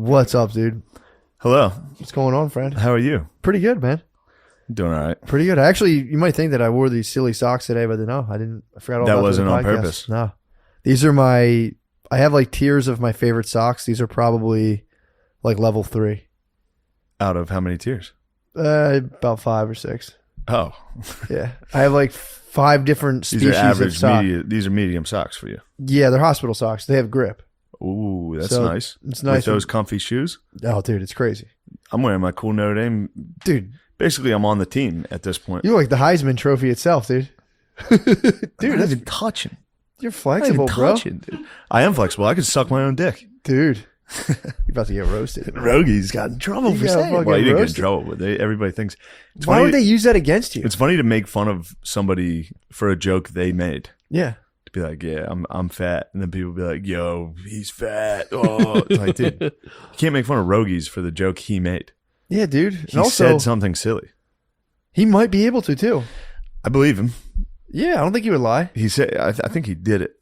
What's up, dude? Hello. What's going on, friend? How are you? Pretty good, man. Doing all right. Pretty good. Actually, you might think that I wore these silly socks today, but no, I didn't. I forgot all That about wasn't the on podcast. purpose. No. These are I have like tiers of my favorite socks. These are probably like level 3. Out of how many tiers? About 5 or 6. Oh. Yeah. I have like 5 different These species are average, of sock. these are medium socks for you. Yeah, they're hospital socks. They have grip. Ooh, that's So, nice. it's nice With those comfy shoes? Oh, dude, it's crazy. I'm wearing my cool Notre Dame. Dude, Basically, I'm on the team at this point. you're like the Heisman Trophy itself, dude. Dude, I'm that's, even touching. you're flexible, bro. Dude. I am flexible. I can suck my own dick. Dude, you're about to get roasted. Rogies got in trouble You for got saying. fucking Well, he didn't get in roasted. trouble, but everybody thinks. It's Why funny, would they use that against you? It's funny to make fun of somebody for a joke they made. Yeah. To be like, yeah, I'm fat, and then people be like, yo, he's fat. Oh, it's like, dude, you can't make fun of Rogies for the joke he made. Yeah, dude. He And also, said something silly. he might be able to, too. I believe him. Yeah, I don't think he would lie. He said, I think he did it.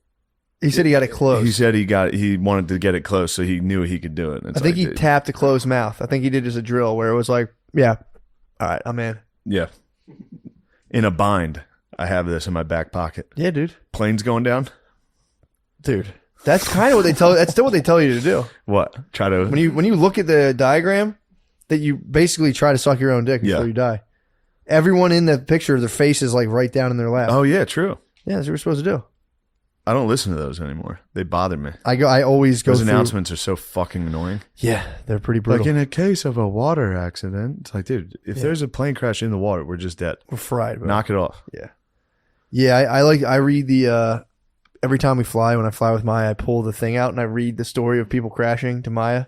He said he got it close. He said he wanted to get it close, so he knew he could do it. I think he tapped a closed mouth. I think he did as a drill where it was like, yeah, all right, I'm in. Yeah. In a bind, I have this in my back pocket. Yeah, dude. Planes going down. Dude, that's kind of what they tell. That's still what they tell you to do. What? Try to. When you look at the diagram, that you basically try to suck your own dick before you die. Everyone in the picture, their face is like right down in their lap. Oh yeah, true. Yeah, that's what we're supposed to do. I don't listen to those anymore. They bother me. I always go Those through. announcements are so fucking annoying. Yeah, they're pretty brutal. Like in a case of a water accident, it's like, dude, if there's a plane crash in the water, we're just dead. We're fried, bro. Knock it off. Yeah. Yeah, I read the every time we fly, when I fly with Maya, I pull the thing out and I read the story of people crashing to Maya.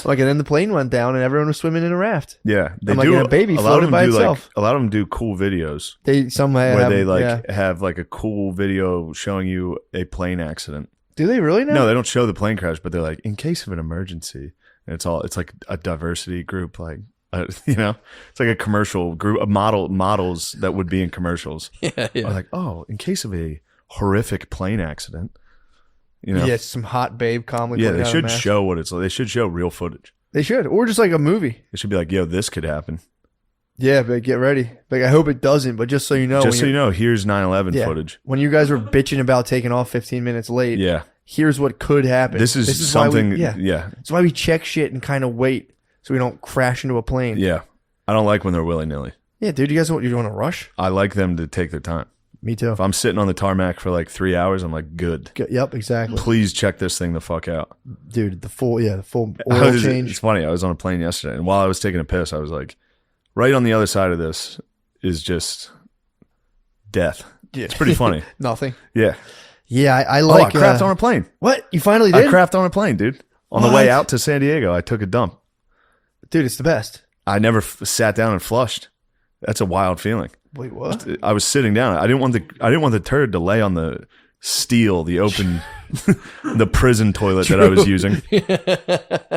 Like, and then the plane went down and everyone was swimming in a raft. Yeah, they I'm like, do. and a baby a lot floated of them by do itself. a lot of them do cool videos Some where have, they yeah. have like a cool video showing you a plane accident. Do they really now? No, they don't show the plane crash, but they're like, in case of an emergency, and it's like a diversity group, like it's like a commercial group of models that would be in commercials. Yeah. Are like, oh, in case of a horrific plane accident, Yeah, some hot babe calmly. Yeah, putting they down a should mask. show what it's like. They should show real footage. They should, or just like a movie. It should be like, yo, this could happen. Yeah, but get ready. Like, I hope it doesn't, but just so you know, Just so you know, here's 9/11 footage. When you guys were bitching about taking off 15 minutes late, Yeah, here's what could happen. this is something. Why we, Yeah, That's why we check shit and kind of wait so we don't crash into a plane. yeah. I don't like when they're willy nilly. Yeah, dude, you want to rush? I like them to take their time. Me too. If I'm sitting on the tarmac for like 3 hours, I'm like, good. Yep, exactly. Please check this thing the fuck out. Dude, the full oil change. It's funny. I was on a plane yesterday, and while I was taking a piss, I was like, right on the other side of this is just death. Yeah. It's pretty funny. Nothing. Yeah. Yeah, I Oh, like. I crapped on a plane. What? You finally I did? crapped on a plane, dude. On the What? way out to San Diego, I took a dump. Dude, it's the best. I never sat down and flushed. That's a wild feeling. Wait, what? I was sitting down. I didn't want the turd to lay on the steel, the open, the prison toilet that I was using.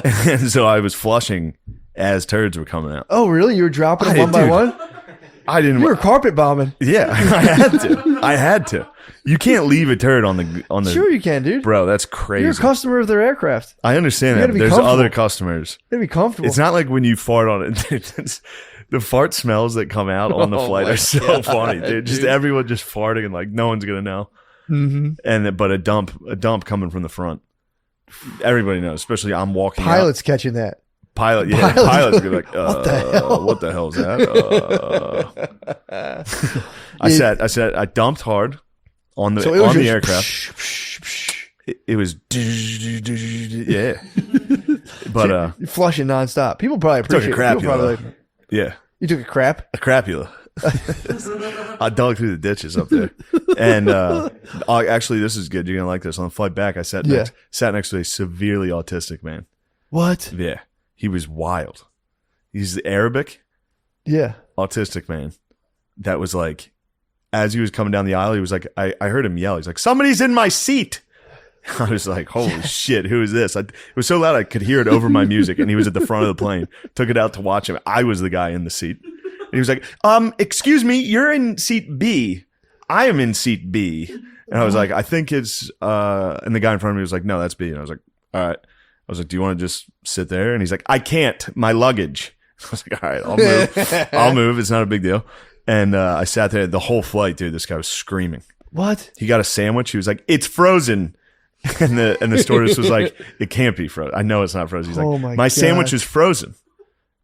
And so I was flushing as turds were coming out. Oh, really? You were dropping them I one by did. one? I didn't. You were carpet bombing. Yeah, I had to. You can't leave a turd on the. Sure you can, dude. Bro, that's crazy. You're a customer of their aircraft. I understand You that. gotta But be there's comfortable. other customers. You gotta be comfortable. It's not like when you fart on it. It's- the fart smells that come out on the Oh flight my are so God, funny, dude. Just dude. everyone just farting and like no one's gonna know. Mm-hmm. But a dump coming from the front. Everybody knows, especially I'm walking. Pilots catching that. Pilot, yeah, Pilots pilots be like, what the hell? What the hell is that? I dumped hard on the aircraft. It was yeah, but You're flushing nonstop. People probably appreciate a crapula. it. People probably yeah, you took a crap? a crapula. I dug through the ditches up there, and actually, this is good. You're gonna like this. On the flight back, I sat next to a severely autistic man. What? Yeah, he was wild. He's Arabic, Yeah. autistic man. That was like, as he was coming down the aisle, he was like, I heard him yell. He's like, "Somebody's in my seat." I was like, holy shit, who is this? It was so loud I could hear it over my music, and he was at the front of the plane. Took it out to watch him. I was the guy in the seat. And he was like, excuse me, you're in seat B. I am in seat B. And I was like, I think it's, and the guy in front of me was like, no, that's B. And I was like, all right. was like, do you want to just sit there? And he's like, I can't. My luggage. I was like, all right, I'll move. I'll move. It's not a big deal. And I sat there the whole flight, dude. This guy was screaming. What? He got a sandwich. He was like, it's frozen. And the stewardess was like, it can't be frozen. I know it's not frozen. He's like, my sandwich is frozen.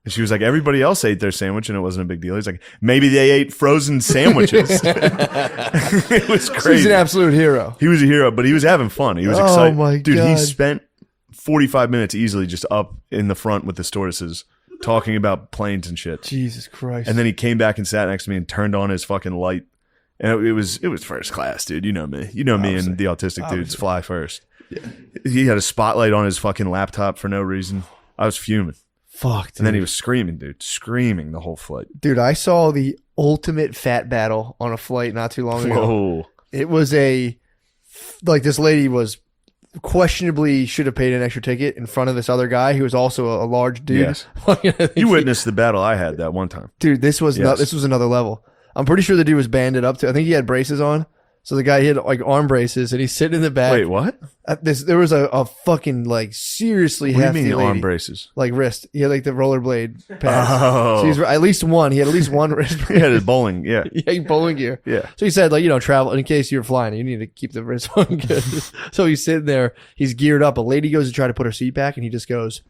And she was like, everybody else ate their sandwich and it wasn't a big deal. He's like, maybe they ate frozen sandwiches. It was crazy. He's an absolute hero. He was a hero, but he was having fun. He was excited. Oh my Dude, God. he spent 45 minutes easily just up in the front with the stewardesses talking about planes and shit. Jesus Christ. And then he came back and sat next to me and turned on his fucking light. And it was first class, dude. You know me. You know me and the autistic dudes fly first. Yeah. He had a spotlight on his fucking laptop for no reason. I was fuming. Fuck, dude. And then he was screaming, dude. Screaming the whole flight. Dude, I saw the ultimate fat battle on a flight not too long ago. Whoa. It was this lady was questionably should have paid an extra ticket in front of this other guy who was also a large dude. Yes. You witnessed the battle I had that one time. Dude, this was another level. I'm pretty sure the dude was banded up too. I think he had braces on. So the guy had like arm braces and he's sitting in the back. Wait, what? There was a fucking like seriously hefty What do you mean lady. arm braces? Like wrist. He had like the rollerblade pads. Oh. So he's at least one. He had at least one wrist. He had his bowling, yeah. Yeah, bowling gear. Yeah. So he said, like, travel in case you're flying, you need to keep the wrist on good. So he's sitting there, he's geared up. A lady goes to try to put her seat back, and he just goes.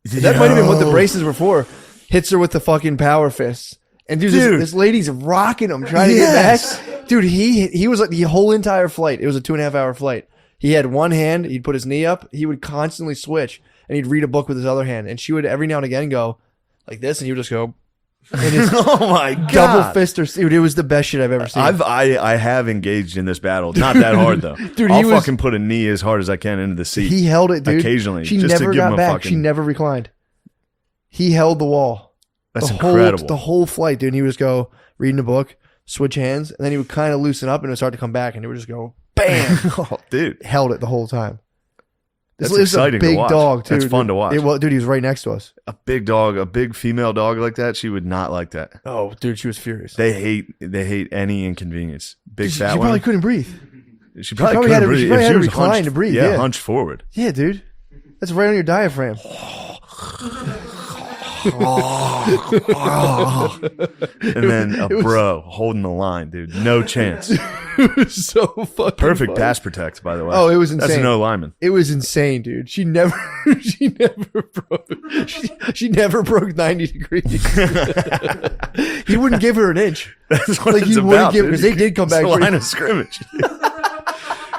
That might have been what the braces were for. Hits her with the fucking power fists. And dude. This lady's rocking him, trying to get back. Dude, he was like the whole entire flight. It was a 2.5 hour flight. He had one hand, he'd put his knee up, he would constantly switch, and he'd read a book with his other hand. And she would every now and again go like this, and he would just go. And his oh my God. double fist dude, it was the best shit I've ever seen. I have engaged in this battle. Not that hard though. Dude, I'll fucking put a knee as hard as I can into the seat. He held it, dude. Occasionally. She just never to give got him back. Fucking... She never reclined. He held the wall. That's incredible. The whole flight, dude. And he would just go reading a book, switch hands, and then he would kind of loosen up and it would start to come back, and he would just go bam. Oh, dude, held it the whole time. This That's exciting a big to watch. dog too. That's fun to watch. Dude, he was right next to us. A big dog, a big female dog like that, she would not like that. Oh, dude, she was furious. They hate any inconvenience. Big fat She one. probably couldn't breathe. She probably couldn't breathe. She probably If had to was recline hunched, to breathe. Yeah, Yeah, hunched forward. Yeah, dude. That's right on your diaphragm. And then a bro holding the line, dude. No chance. It was so fucking Perfect funny. pass protect, by the way. Oh, it was insane. That's no lineman. It was insane, dude. She never broke 90 degrees. He wouldn't give her an inch. That's what Like it's he about, wouldn't give, dude. because they did come It's back. the line of scrimmage.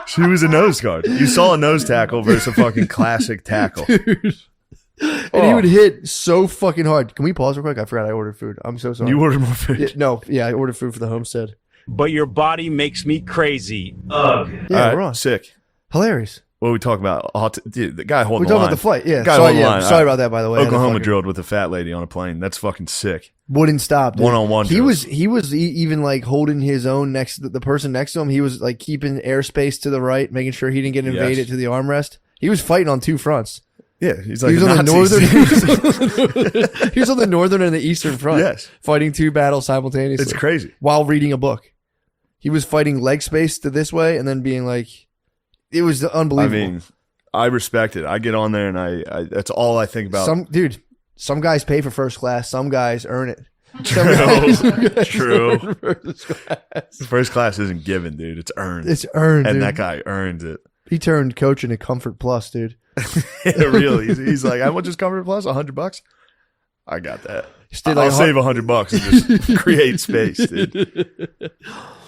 She was a nose guard. You saw a nose tackle versus a fucking classic tackle. And he would hit so fucking hard. Can we pause real quick? I forgot I ordered food. I'm so sorry. You ordered more food. Yeah, I ordered food for the homestead. But your body makes me crazy. Ugh. Yeah, All right, we're on. sick. Hilarious. What are we talking about? Dude, the guy holding We're the talking line. about the flight. Yeah. Guy Sorry, holding the line. sorry about that, by the way. I had to Oklahoma fucking- drilled with a fat lady on a plane. That's fucking sick. Wouldn't stop. Dude. One-on-one He drills. was even like holding his own next the person next to him. He was like keeping airspace to the right, making sure he didn't get invaded Yes. to the armrest. He was fighting on two fronts. Yeah, he's like He was a on the Nazi. northern. He was on the northern and the eastern front. Yes. Fighting two battles simultaneously. It's crazy. While reading a book. He was fighting leg space to this way and then being like, it was unbelievable. I mean, I respect it. I get on there and I that's all I think about. Some guys pay for first class. Some guys earn it. True. Earn first class. First class isn't given, dude. It's earned. It's earned, and dude. that guy earned it. He turned coach into Comfort Plus, dude. Really. He's like, how much is Comfort Plus? $100? I got that. Did I'll like save $100 and just create space, dude.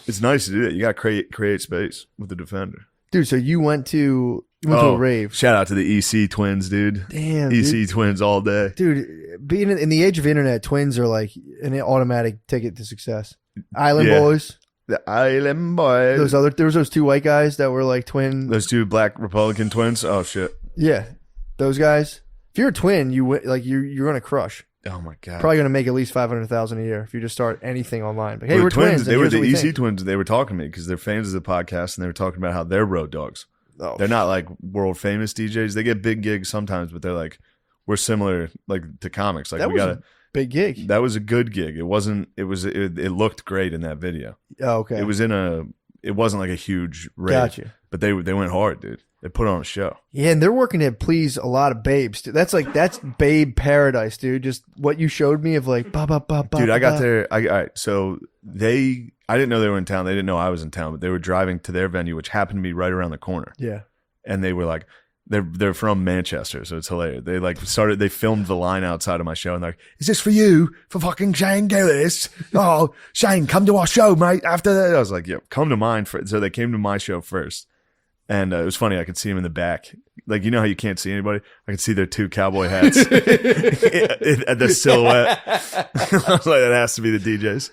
It's nice to do that. You got to create space with the defender. Dude, so you went to a rave. Shout out to the EC twins, dude. Damn, EC dude. twins all day. Dude, being in the age of internet, twins are like an automatic ticket to success. Island Yeah. Boys. The Island Boys. There was those two white guys that were like twin. Those two black Republican twins. Oh shit. Yeah, those guys. If you're a twin, you're gonna crush. Oh my god. Probably gonna make at least $500,000 a year if you just start anything online. Like, hey, Well, we're the twins. twins. They and were here's the what we EC think. twins. They were talking to me because they're fans of the podcast, and they were talking about how they're road dogs. Oh, They're not like world famous DJs. They get big gigs sometimes, but they're like, we're similar like to comics. Like that we was got a big gig. That was a good gig. It wasn't. It looked great in that video. Oh, okay. It wasn't like a huge rave. Gotcha. But they went hard, dude. They put on a show. Yeah, and they're working to please a lot of babes. Dude. That's babe paradise, dude. Just what you showed me of like, ba ba ba ba. Dude, I got there. All right, so I didn't know they were in town. They didn't know I was in town, but they were driving to their venue, which happened to be right around the corner. Yeah. And they were like, they're from Manchester, so it's hilarious. They filmed the line outside of my show, and they're like, "Is this for you, for fucking Shane Gillis? Oh, Shane, come to our show, mate." After that, I was like, "Yeah, come to mine." So they came to my show first, and it was funny. I could see them in the back, like you know how you can't see anybody. I could see their 2 cowboy hats at the silhouette. I was like, that has to be the DJs.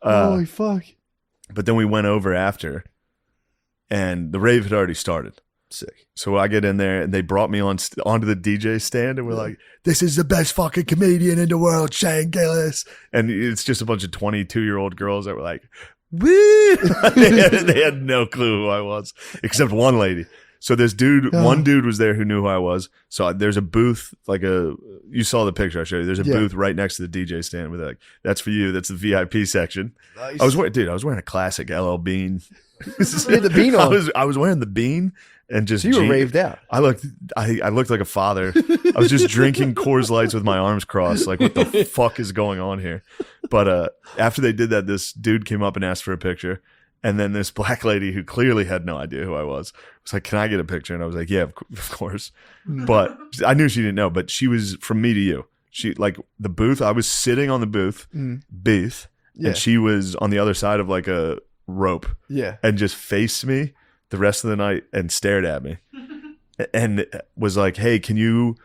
Holy fuck! But then we went over after, and the rave had already started. Sick. So I get in there, and they brought me onto the DJ stand, and we're like, "This is the best fucking comedian in the world, Shane Gillis." And it's just a bunch of 22-year-old girls that were like, "Woo!" they had no clue who I was, except one lady. So this dude, one dude was there who knew who I was. So there's a booth, you saw the picture I showed you. There's a booth right next to the DJ stand with like, "That's for you. That's the VIP section." Nice. I was wearing a classic LL Bean. You had the bean on. I was wearing the bean. And just so you were raved out. I looked like a father. I was just drinking Coors Lights with my arms crossed. Like, what the fuck is going on here? But after they did that, this dude came up and asked for a picture. And then this black lady who clearly had no idea who I was like, "Can I get a picture?" And I was like, "Yeah, of course." But I knew she didn't know. But she was from me to you. She like the booth. I was sitting on the booth, and she was on the other side of like a rope. Yeah, and just faced me the rest of the night and stared at me and was like, "Hey, can you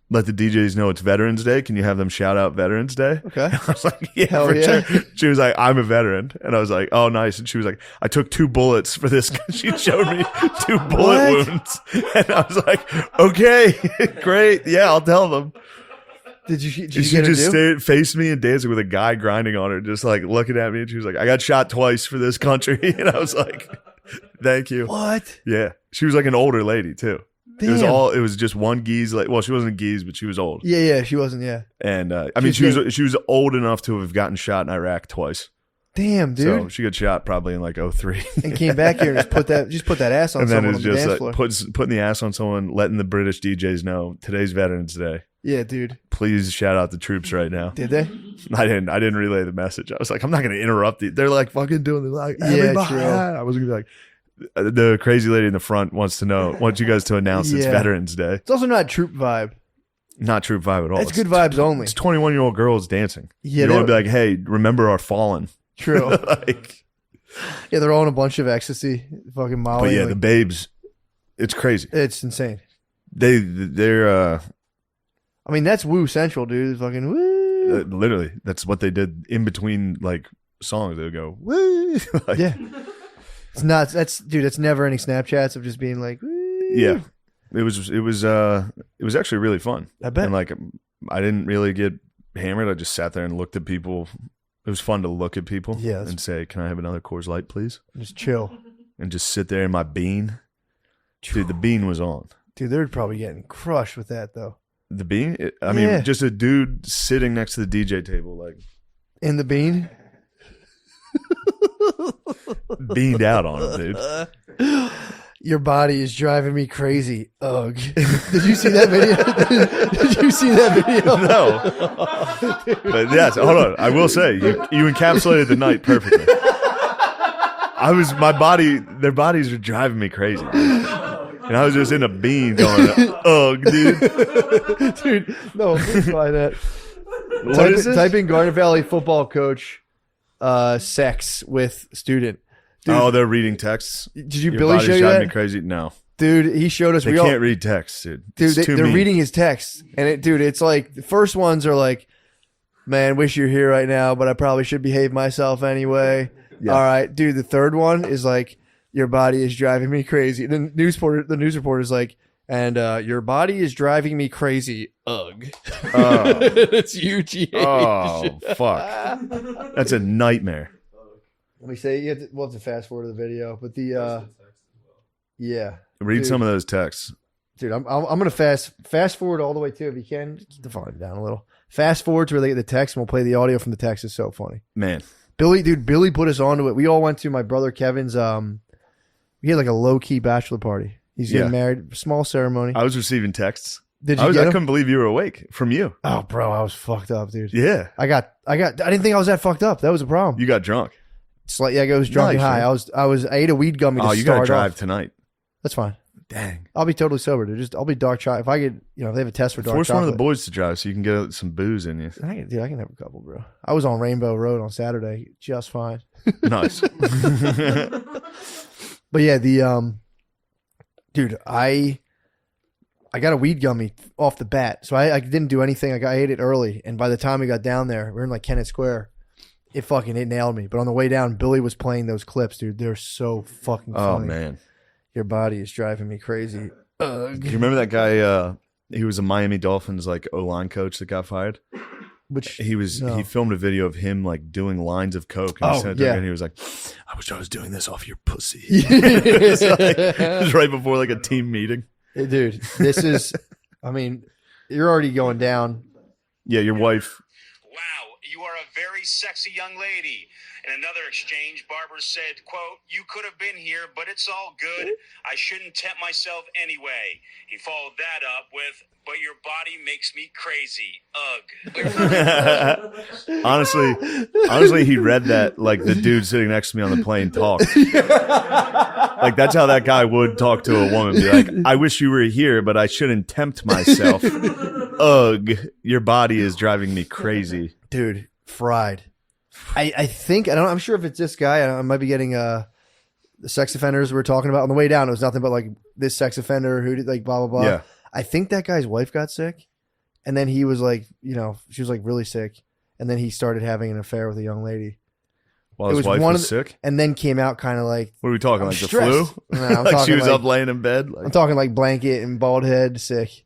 let the DJs know it's Veterans Day? Can you have them shout out Veterans Day?" Okay. And I was like, "Yeah, hell for yeah." sure." She was like, "I'm a veteran." And I was like, "Oh, nice." And she was like, "I took 2 bullets for this." She showed me 2 bullet wounds. And I was like, "Okay, great. Yeah, I'll tell them." Did you she just faced me and dancing with a guy grinding on her, just like looking at me. And she was like, "I got shot twice for this country." And I was like, "Thank you." What? Yeah. She was like an older lady too. Damn. It was just one geese. Well, she wasn't a geese, but she was old. Yeah, she wasn't. Yeah. And she was old enough to have gotten shot in Iraq twice. Damn, dude. So she got shot probably in like 2003. And came back here and just put that ass on and someone then on the dance floor. Putting the ass on someone, letting the British DJs know today's Veterans Day. Yeah, dude. Please shout out the troops right now. Did they? I didn't relay the message. I was like, I'm not going to interrupt you. They're like fucking doing the like. Yeah, true. I was going to be like, the crazy lady in the front wants you guys to announce it's Veterans Day. It's also not troop vibe. Not troop vibe at all. It's good vibes only. It's 21-year-old girls dancing. Yeah, you want to be like, "Hey, remember our fallen." True. Yeah, they're all in a bunch of ecstasy, fucking Molly. But yeah, the babes, it's crazy. It's insane. They're. I mean, that's Woo Central, dude. It's fucking woo. Literally, that's what they did in between like songs. They would go woo. Yeah. It's not. That's never any Snapchats of just being like, woo. Yeah. It was actually really fun. I bet. And like, I didn't really get hammered. I just sat there and looked at people. It was fun to look at people and say, "Can I have another Coors Light, please?" Just chill. And just sit there in my bean. Dude, the bean was on. Dude, they're probably getting crushed with that though. The bean? I mean, just a dude sitting next to the DJ table, like in the bean. Beamed out on him, dude. Your body is driving me crazy. Ugh. Did you see that video? Did you see that video? No. But yes, hold on. I will say, you encapsulated the night perfectly. Their bodies are driving me crazy, dude. And I was just in a bean going, "Ugh, dude." Dude, no, please find that. What is this? Type in Garden Valley football coach sex with student. Dude, oh, they're reading texts. Did you Billy show you that? Me crazy. No, dude, he showed us. They can't read text, dude. Dude, they're reading his texts, and it's like the first ones are like, "Man, wish you're here right now, but I probably should behave myself anyway." Yeah. All right, dude. The third one is like, "Your body is driving me crazy." The news reporter is like, "And your body is driving me crazy." Ugh. Oh. It's UGH. Oh fuck, that's a nightmare. Let me say, we'll have to fast forward to the video, but yeah. Read some of those texts, dude. I'm gonna fast forward all the way too, if you can. Keep the volume down a little. Fast forward to where they get the text, and we'll play the audio from the text. It's so funny, man. Billy put us onto it. We all went to my brother Kevin's. We had like a low key bachelor party. He's getting married. Small ceremony. I was receiving texts. Did you I get him? couldn't believe you were awake from you. Oh, bro, I was fucked up, dude. Yeah. I didn't think I was that fucked up. That was a problem. You got drunk. It's like, I was drunk and high. Man. I ate a weed gummy to Oh, you start got to drive off. tonight. That's fine. Dang. I'll be totally sober, dude. I'll be dark chocolate. If I get, if they have a test for dark Force chocolate. one of the boys to drive so you can get some booze in you. I can have a couple, bro. I was on Rainbow Road on Saturday, just fine. Nice. But yeah, dude, I got a weed gummy off the bat, so I didn't do anything. I ate it early, and by the time we got down there, we were in like Kennett Square. It nailed me. But on the way down, Billy was playing those clips, dude. They're so fucking funny. Oh man, your body is driving me crazy. Do you remember that guy? He was a Miami Dolphins like O-line coach that got fired. Which he filmed a video of him like doing lines of coke, and he was like, "I wish I was doing this off your pussy." It was right before like a team meeting. Dude, this is, I mean, you're already going down. Yeah, your wife. Wow, you are a very sexy young lady. In another exchange, Barbara said, quote, "You could have been here, but it's all good. I shouldn't tempt myself anyway." He followed that up with, "But your body makes me crazy. Ugh." honestly, he read that like the dude sitting next to me on the plane talked. Like that's how that guy would talk to a woman. Be like, "I wish you were here, but I shouldn't tempt myself. Ugh, your body is driving me crazy." Dude, fried. I think, I'm sure if it's this guy, I might be getting the sex offenders we were talking about on the way down. It was nothing but like this sex offender who did like blah, blah, blah. Yeah. I think that guy's wife got sick. And then he was like, she was like really sick. And then he started having an affair with a young lady. While his wife was sick? And then came out kind of like. What are we talking? Like stressed. The flu? No, I'm like talking she was like, up laying in bed? Like, I'm talking like blanket and bald head sick.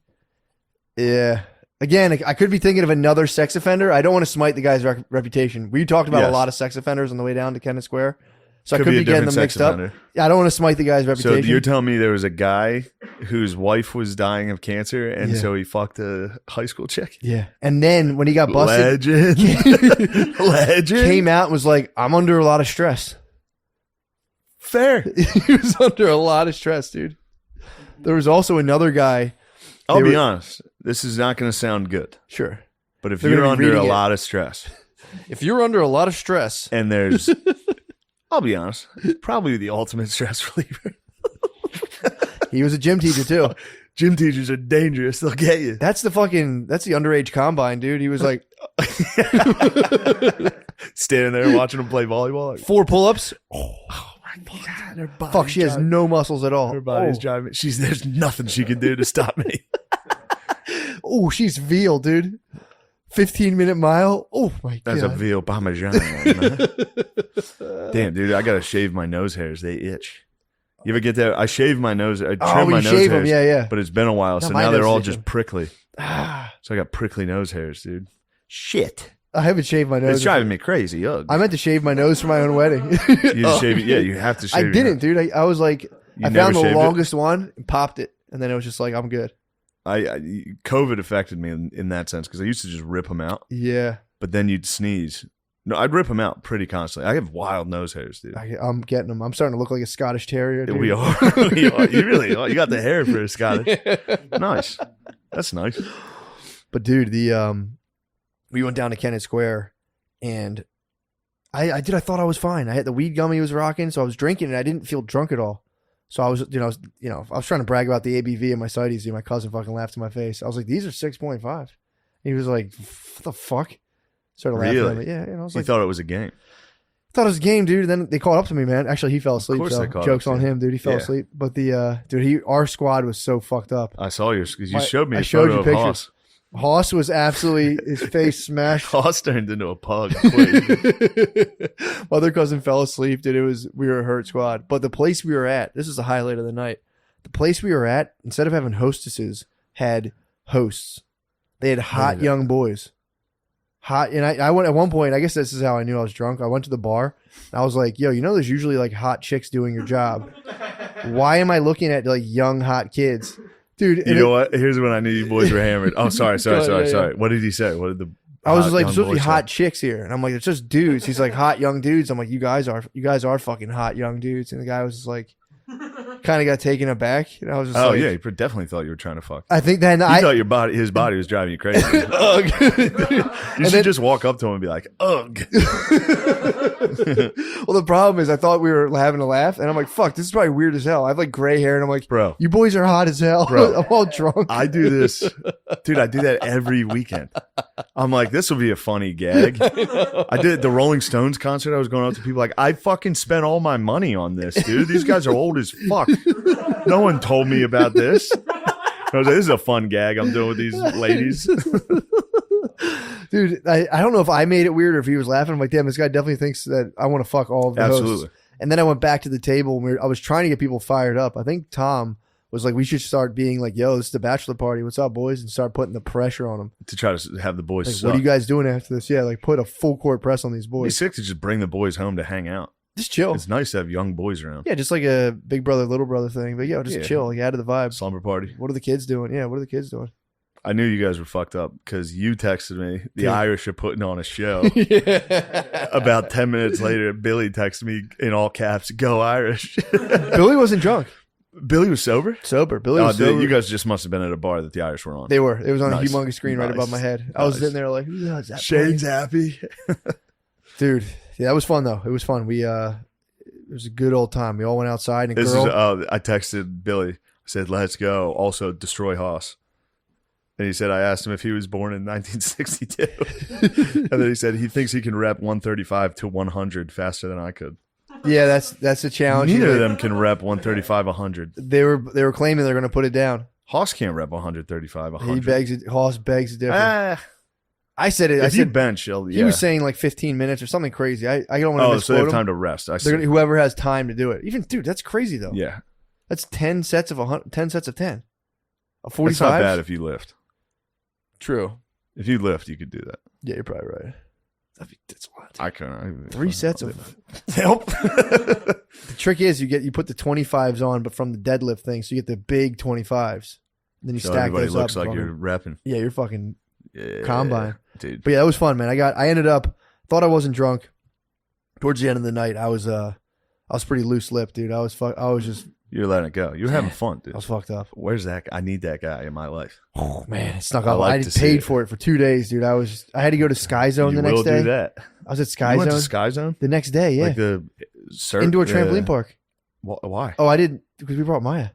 Yeah. Again, I could be thinking of another sex offender. I don't want to smite the guy's reputation. We talked about a lot of sex offenders on the way down to Kennett Square. So I could be getting them mixed up. I don't want to smite the guy's reputation. So you're telling me there was a guy whose wife was dying of cancer, and so he fucked a high school chick? Yeah. And then when he got busted, Legend. Came out and was like, "I'm under a lot of stress." Fair. He was under a lot of stress, dude. There was also another guy. I'll be honest. This is not going to sound good. Sure. But if you're under a lot of stress. If you're under a lot of stress. And there's, I'll be honest, probably the ultimate stress reliever. He was a gym teacher too. Gym teachers are dangerous. They'll get you. That's the underage combine, dude. He was like. Standing there watching him play volleyball. Like, 4 pull-ups. Oh my God. Her body. Fuck, she has no muscles at all. Her body's driving me. There's nothing she can do to stop me. Oh, she's veal, dude. 15-minute mile. Oh my God. That's a veal parmesan. Damn, dude, I gotta shave my nose hairs. They itch. You ever get that? I shave my nose. I trim my nose hairs. Yeah. But it's been a while, so now they're all just prickly. So I got prickly nose hairs, dude. Shit. I haven't shaved my nose. It's driving me crazy. Ugh. I meant to shave my nose for my own wedding. You just shave it. Yeah, you have to shave it. I didn't, dude. I was like, I found the longest one and popped it. And then it was just like, I'm good. COVID affected me in that sense because I used to just rip them out. Yeah. But then you'd sneeze. No, I'd rip them out pretty constantly. I have wild nose hairs, dude. I'm getting them. I'm starting to look like a Scottish Terrier, dude. We are. You really are. You got the hair for a Scottish. Nice. That's nice. But dude, we went down to Kennett Square, and I thought I was fine. I had the weed gummy was rocking, so I was drinking, and I didn't feel drunk at all. So I was, I was trying to brag about the ABV and my sighties. My cousin fucking laughed in my face. I was like, "These are 6.5." He was like, "What the fuck?" Started laughing at me. Yeah, and I was like, thought it was a game. Thought it was a game, dude. And then they called up to me, man. Actually, he fell asleep. Of course, so jokes on him, dude. He fell asleep. But our squad was so fucked up. I saw yours because you showed me. I showed you pictures. Hoss was absolutely his face smashed. Hoss turned into a pug. My other cousin fell asleep, dude. We were a hurt squad. But the place we were at, this is the highlight of the night. The place we were at, instead of having hostesses, had hosts. They had hot young boys. Hot, and I went at one point. I guess this is how I knew I was drunk. I went to the bar. And I was like, "Yo, there's usually like hot chicks doing your job. Why am I looking at like young hot kids, dude?" You know what? Here's when I knew you boys were hammered. Oh, sorry. What did he say? What did the? I was just like, "There's supposed to be hot chicks here," and I'm like, "It's just dudes." He's like, "Hot young dudes." I'm like, "You guys are fucking hot young dudes." And the guy was just like, kind of got taken aback. And I was just Oh like, yeah, he definitely thought you were trying to fuck. I think then He I thought his body was driving you crazy. ugh. You should just walk up to him and be like, ugh. Well, the problem is I thought we were having a laugh, and I'm like, fuck, this is probably weird as hell. I have like gray hair, and I'm like, Bro. you boys are hot as hell. Bro. I'm all drunk. I do this. Dude, I do that every weekend. I'm like, this will be a funny gag. I did the Rolling Stones concert. I was going up to people like, I fucking spent all my money on this, dude. These guys are old as fuck. No one told me about this. I was like, this is a fun gag I'm doing with these ladies. Dude, I don't know if I made it weird or if he was laughing. I'm like, damn, this guy definitely thinks that I want to fuck all of the Absolutely. hosts. And then I went back to the table and I was trying to get people fired up. I think Tom was like, we should start being like, yo, this is the bachelor party. What's up, boys? And start putting the pressure on them. To try to have the boys Like, suck. what are you guys doing after this? Yeah, like put a full court press on these It'd be boys. sick to just bring the boys home to hang out. Just chill. It's nice to have young boys around. Yeah, just like a big brother, little brother thing. But yo, just Yeah. chill. Like, add to the vibe. Slumber party. What are the kids doing? Yeah, what are the kids doing? I knew you guys were fucked up because you texted me. The Dude. Irish are putting on a show. Yeah. About 10 minutes later, Billy texted me in all caps, "Go Irish." Billy wasn't drunk. Billy was sober? Sober. Billy Oh, was dude, sober. you guys just must have been at a bar that the Irish were on. They were. It was on Nice. a humongous screen right Nice. above my head. I was Nice. sitting there like, who the hell is that Shane's playing? happy. Dude, yeah, that was fun though. It was fun. It was a good old time. We all went outside and This girl. is. I texted Billy. I said, "Let's go." Also, destroy Haas. And he said, I asked him if he was born in 1962. And then he said he thinks he can rep 135 to 100 faster than I could. Yeah, that's a challenge. Neither of them can rep 135 100. They were claiming they're going to put it down. Haas can't rep 135 100. He begs it. Hoss begs it different. Ah, I said it. I if you said bench, he'll, he yeah. was saying like 15 minutes or something crazy. I don't want to Oh, so they misquote have him. time to rest. I see. They're gonna, whoever has time to do it. Even dude, that's crazy though. Yeah. That's 10 sets of 100, 10 sets of 10. A 45. It's not bad if you lift. True. If you lift, you could do that. Yeah, you're probably right. That's a lot. I couldn't. 3 sets of help. The trick is you put the 25s on, but from the deadlift thing, so you get the big 25s. Then you So stack everybody those looks up. like you're repping. Yeah, you're fucking Yeah. combine. Dude. But yeah, that was fun, man. I ended up thought I wasn't drunk. Towards the end of the night, I was pretty loose lipped, dude. I was just You're letting it go. You're having fun, dude. I was fucked up. Where's that? I need that guy in my life. Oh man, it snuck I up. like I to see paid it. for it for 2 days, dude. I had to go to Sky Zone You the next will day. do that. I was at Sky You went Zone to Sky Zone? the next day. Yeah, Like the surf? indoor trampoline park. Why? Oh, I didn't because we brought Maya.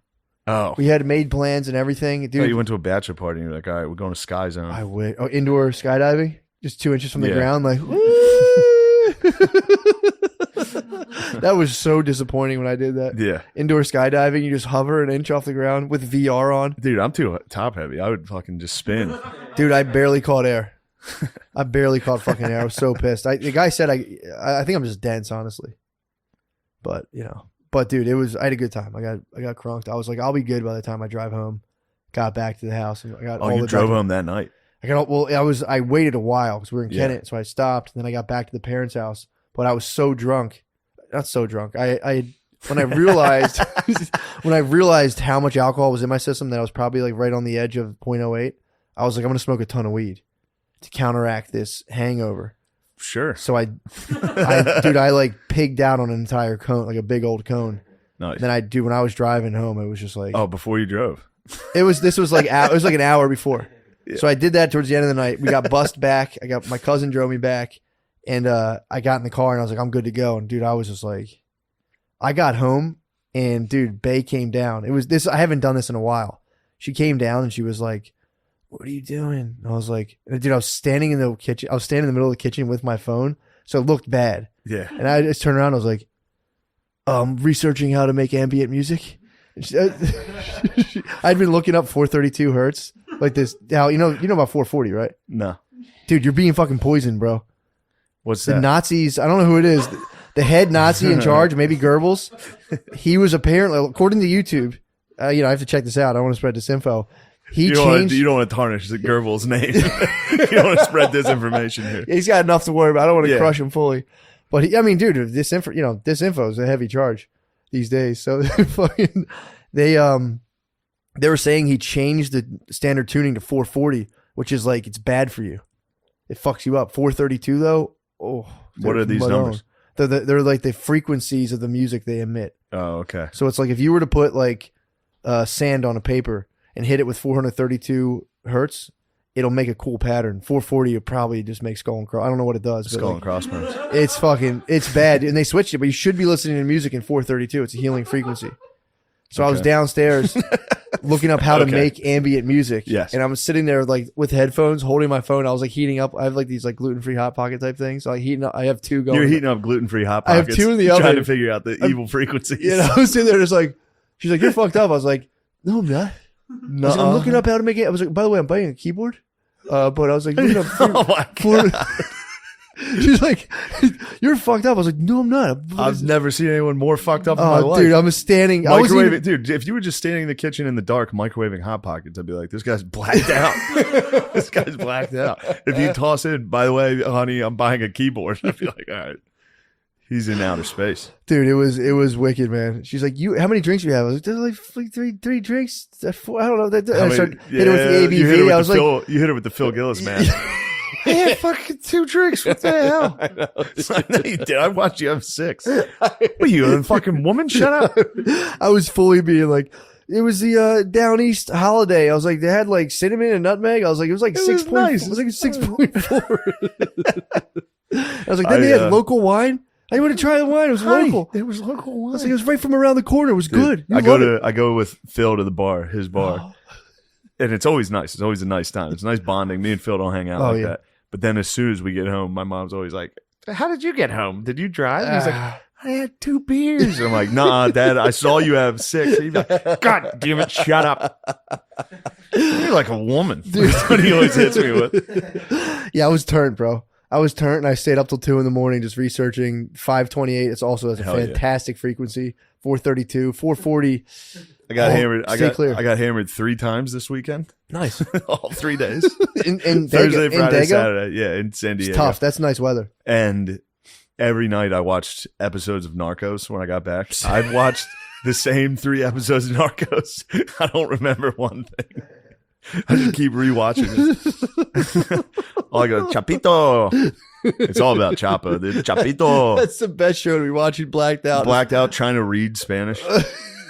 Oh. We had made plans and everything, Oh, dude. you went to a bachelor party and you're like, all right, we're going to Sky Zone. I would. Oh, indoor skydiving, just 2 inches from the Yeah. ground, like. That was so disappointing when I did that. Yeah. Indoor skydiving, you just hover an inch off the ground with VR on. Dude, I'm too top heavy. I would fucking just spin. Dude, I barely caught air. I barely caught fucking air. I was so pissed. The guy said I think I'm just dense, honestly. But dude, I had a good time. I got crunked. I was like, I'll be good by the time I drive home. Got back to the house. And I got Oh, all you the drove home that night. I waited a while because we were in Yeah. Kennett, so I stopped. And then I got back to the parents' house, but I was so drunk. Not so drunk. When I realized how much alcohol was in my system, that I was probably like right on the edge of 0.08. I was like, I'm gonna smoke a ton of weed to counteract this hangover. Sure. So I like pigged out on an entire cone, like a big old cone. Nice. Then when I was driving home, it was just like, Oh, before you drove. it was like an hour before. Yeah. So I did that towards the end of the night. We got bussed back. My cousin drove me back, and I got in the car and I was like, I'm good to go. And dude, I was just like, I got home and dude, Bay came down. It was this. I haven't done this in a while. She came down and she was like, what are you doing? And I was like, dude, I was standing in the kitchen. I was standing in the middle of the kitchen with my phone, so it looked bad. Yeah. And I just turned around. I was like, researching how to make ambient music. I'd been looking up 432 hertz, like this. How you know about 440, right? No. Dude, you're being fucking poisoned, bro. What's The that? Nazis. I don't know who it is. The head Nazi in charge, maybe Goebbels. He was apparently, according to YouTube. I have to check this out. I want to spread this info. You don't want to tarnish the Goebbels' name. You don't want to spread this information here. He's got enough to worry about. I don't want to Yeah. crush him fully. But dude, this info is a heavy charge these days. So they were saying he changed the standard tuning to 440, which is like it's bad for you. It fucks you up. 432 though. Oh, What are these numbers? They're like the frequencies of the music they emit. Oh, okay. So it's like if you were to put like sand on a paper and hit it with 432 hertz, it'll make a cool pattern. 440 would probably just make skull and cross. I don't know what it does. Skull but and crossbones. It's bad. And they switched it, but you should be listening to music in 432. It's a healing frequency. So I was downstairs looking up how to make ambient music. Yes. And I'm sitting there like with headphones, holding my phone. I was like heating up. I have like these like gluten-free Hot Pocket type things. So like heating up. I have two going. You're heating up gluten-free Hot I Pockets. have two in the trying oven. to figure out the evil frequencies. You know, I was sitting there just like, she's like, you're fucked up. I was like, no, I'm not. No, I'm looking up how to make it. I was like, by the way, I'm buying a keyboard. But I was like, looking up Oh my God. She's like, you're fucked up. I was like, no, I'm not. I've never seen anyone more fucked up in my life. Dude, I'm standing. Dude, if you were just standing in the kitchen in the dark microwaving Hot Pockets, I'd be like, this guy's blacked out. This guy's blacked out. If you toss in, by the way, honey, I'm buying a keyboard, I'd be like, all right. He's in outer space. Dude, it was wicked, man. She's like, how many drinks do you have? I was like, there's like three drinks. Four, I don't know. I started hit it with the ABV. I was like, you hit it with the Phil Gillis, man. I had fucking 2 drinks. What the hell? I know you did. I watched you have 6. What are you, a fucking woman? Shut up. I was fully being like, it was the Down East holiday. I was like, they had like cinnamon and nutmeg. I was like, it was like 6. Nice. It was like 6.4. I was like, then they had local wine. I want to try the wine. It was local. It was local wine. I was like, it was right from around the corner. It was good. I go with Phil to the bar, his bar. And it's always nice. It's always a nice time. It's nice bonding. Me and Phil don't hang out that. But then as soon as we get home, my mom's always like, how did you get home? Did you drive? And he's like, I had 2 beers. And I'm like, nah, Dad, I saw you have 6. And he's like, God damn it, shut up. You're like a woman. That's what he always hits me with. Yeah, I was turned, bro. I was turned and I stayed up till 2 a.m. just researching 528. It's also has a fantastic frequency. 432, 440. I got hammered. I clear. got hammered 3 times this weekend. Nice. All 3 days. in Thursday, Friday, Dago? Saturday. Yeah, in San Diego. It's tough. That's nice weather. And every night I watched episodes of Narcos when I got back. I've watched the same 3 episodes of Narcos. I don't remember one thing. I just keep rewatching it. I go, Chapito. It's all about Chapo, dude. Chapito. That's the best show to be watching blacked out. Blacked out trying to read Spanish.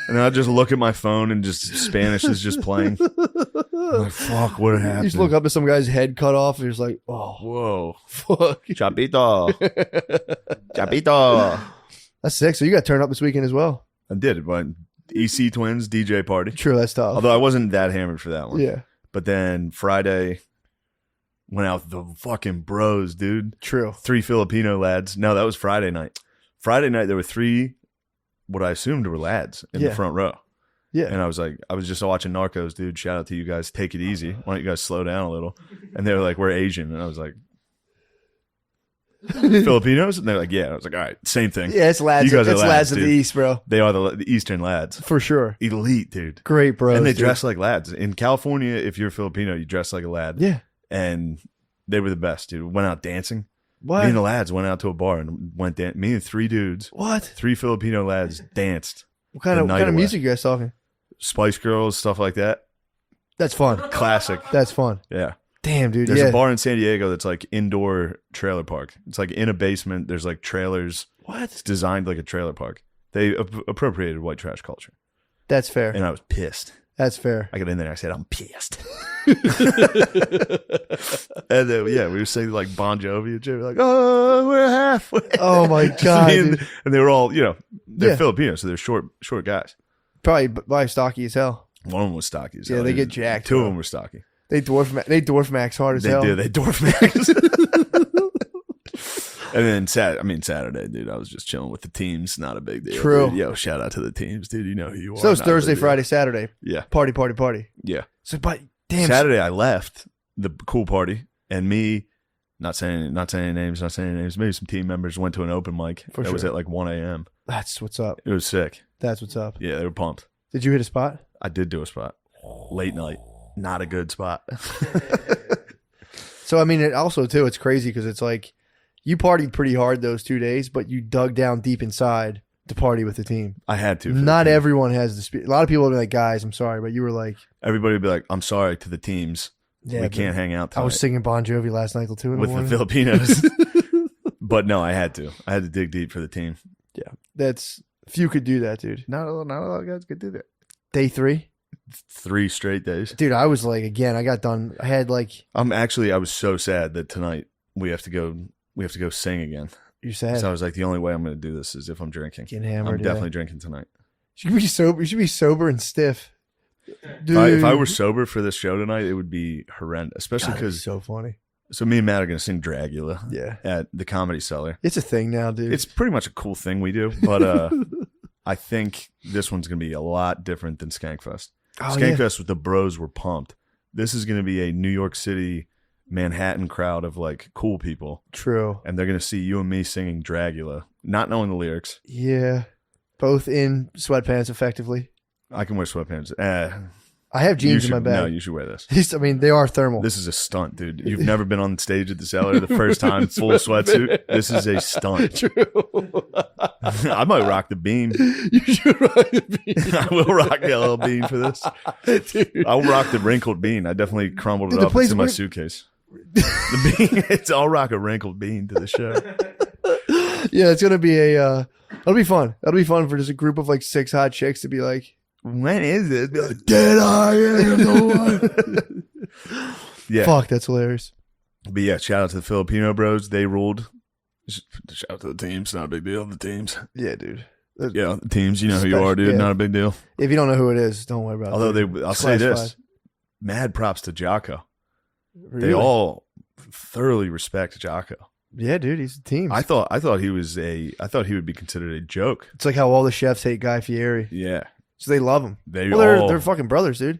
And I just look at my phone and just Spanish is just playing. I'm like, fuck, what happened? You just look up at some guy's head cut off and you're just like, oh, whoa. fuck. Chapito. Chapito. That's sick. So you got turned up this weekend as well. I did, but EC Twins DJ party. True, that's tough. Although I wasn't that hammered for that one. Yeah. But then Friday went out with the fucking bros, dude. True. 3 Filipino lads. No, that was Friday night. Friday night there were 3 what I assumed were lads in the front row. Yeah. And I was like, I was just watching Narcos, dude. Shout out to you guys. Take it easy. Why don't you guys slow down a little? And they were like, we're Asian. And I was like, Filipinos? And they're like, yeah. And I was like, all right, same thing. Yeah, it's lads. You guys It's are lads of dude. the East, bro. They are the Eastern lads. For sure. Elite, dude. Great, bro. And they dress like lads. In California, if you're Filipino, you dress like a lad. Yeah. And they were the best, dude. Went out dancing. What? Me and the lads went out to a bar and went dancing. Me and 3 dudes. What? 3 Filipino lads danced. What kind of music you guys talking? Spice Girls, stuff like that. That's fun. Classic. That's fun. Yeah. Damn, dude. There's yeah. a bar in San Diego that's like indoor trailer park. It's like in a basement. There's like trailers. What? It's designed like a trailer park. They appropriated white trash culture. That's fair. And I was pissed. That's fair. I got in there and I said, I'm pissed. And then, yeah, we were singing like Bon Jovi and shit. We're like, oh, we're halfway. Oh my God. and they were all, they're Yeah. Filipino, so they're short guys. Probably stocky as hell. One of them was stocky as Yeah, hell. they get jacked, 2 of bro. them were stocky. They dwarf Max hard as They hell. do. They dwarf Max. And then Saturday, dude, I was just chilling with the teams. Not a big deal. True. Dude. Yo, shout out to the teams, dude. You know who you are. So it's Not a big Thursday, deal. Friday, Saturday. Yeah. Party. Yeah. So, but damn. Saturday, I left the cool party, and me, not saying any names, maybe some team members went to an open mic. For That was sure. at like 1 a.m. That's what's up. It was sick. That's what's up. Yeah, they were pumped. Did you hit a spot? I did do a spot. Late night. Not a good spot. So, I mean, it also, too, it's crazy because it's like you partied pretty hard those 2 days, but you dug down deep inside to party with the team. I had to. Not everyone has the spirit. A lot of people will be like, guys, I'm sorry, but you were like, Everybody would be like, I'm sorry to the teams. yeah, We but can't hang out tonight. I was singing Bon Jovi last night till 2 in the with morning. the Filipinos. But no, I had to dig deep for the team. Yeah, that's few could do that, dude. Not a lot of guys could do that. Day 3, 3 straight days. dude. I was like, again, I got done. I had like, I was so sad that tonight we have to go sing again. you said, So I was like, the only way I'm going to do this is if I'm drinking. getting hammered. I'm yeah. definitely drinking tonight. You should be sober. You should be sober and stiff. Dude. If I were sober for this show tonight, it would be horrendous. Especially God, that'd be because so funny. so me and Matt are going to sing Dragula Yeah, at the Comedy Cellar. it's a thing now, dude. It's pretty much a cool thing we do, but I think this one's going to be a lot different than Skankfest. oh, Skankfest with the bros were pumped. This is going to be a New York City, Manhattan crowd of like cool people, true. and they're going to see you and me singing Dragula, not knowing the lyrics. Yeah, both in sweatpants, effectively. I can wear sweatpants. I have jeans in my No, bag. you should wear this. I mean, they are thermal. This is a stunt, dude. You've never been on stage at the Cellar the first time, full sweatsuit. This is a stunt. True. I might rock the beam. You should rock the bean. I will rock the LL bean for this. Dude. I'll rock the wrinkled bean. I definitely crumbled it Dude, the up. place It's in my where- suitcase. The bean. I'll rock a wrinkled bean to the show. Yeah, it's gonna be a. It'll be fun. That'll be fun for just a group of like 6 hot chicks to be like, When is this? Be like, dead I am the one. Yeah. "Fuck, that's hilarious." But yeah, shout out to the Filipino bros. They ruled. Shout out to the teams. Not a big deal. The teams. Yeah, dude. Yeah, the teams. You know who you are, dude. Yeah. Not a big deal. If you don't know who it is, don't worry about it. Although I'll say this. Classified. Mad props to Jocko. Really? They all thoroughly respect Jocko. Yeah, dude, he's a team. I thought he would be considered a joke. It's like how all the chefs hate Guy Fieri, Yeah. so they love him. They're They're fucking brothers, dude.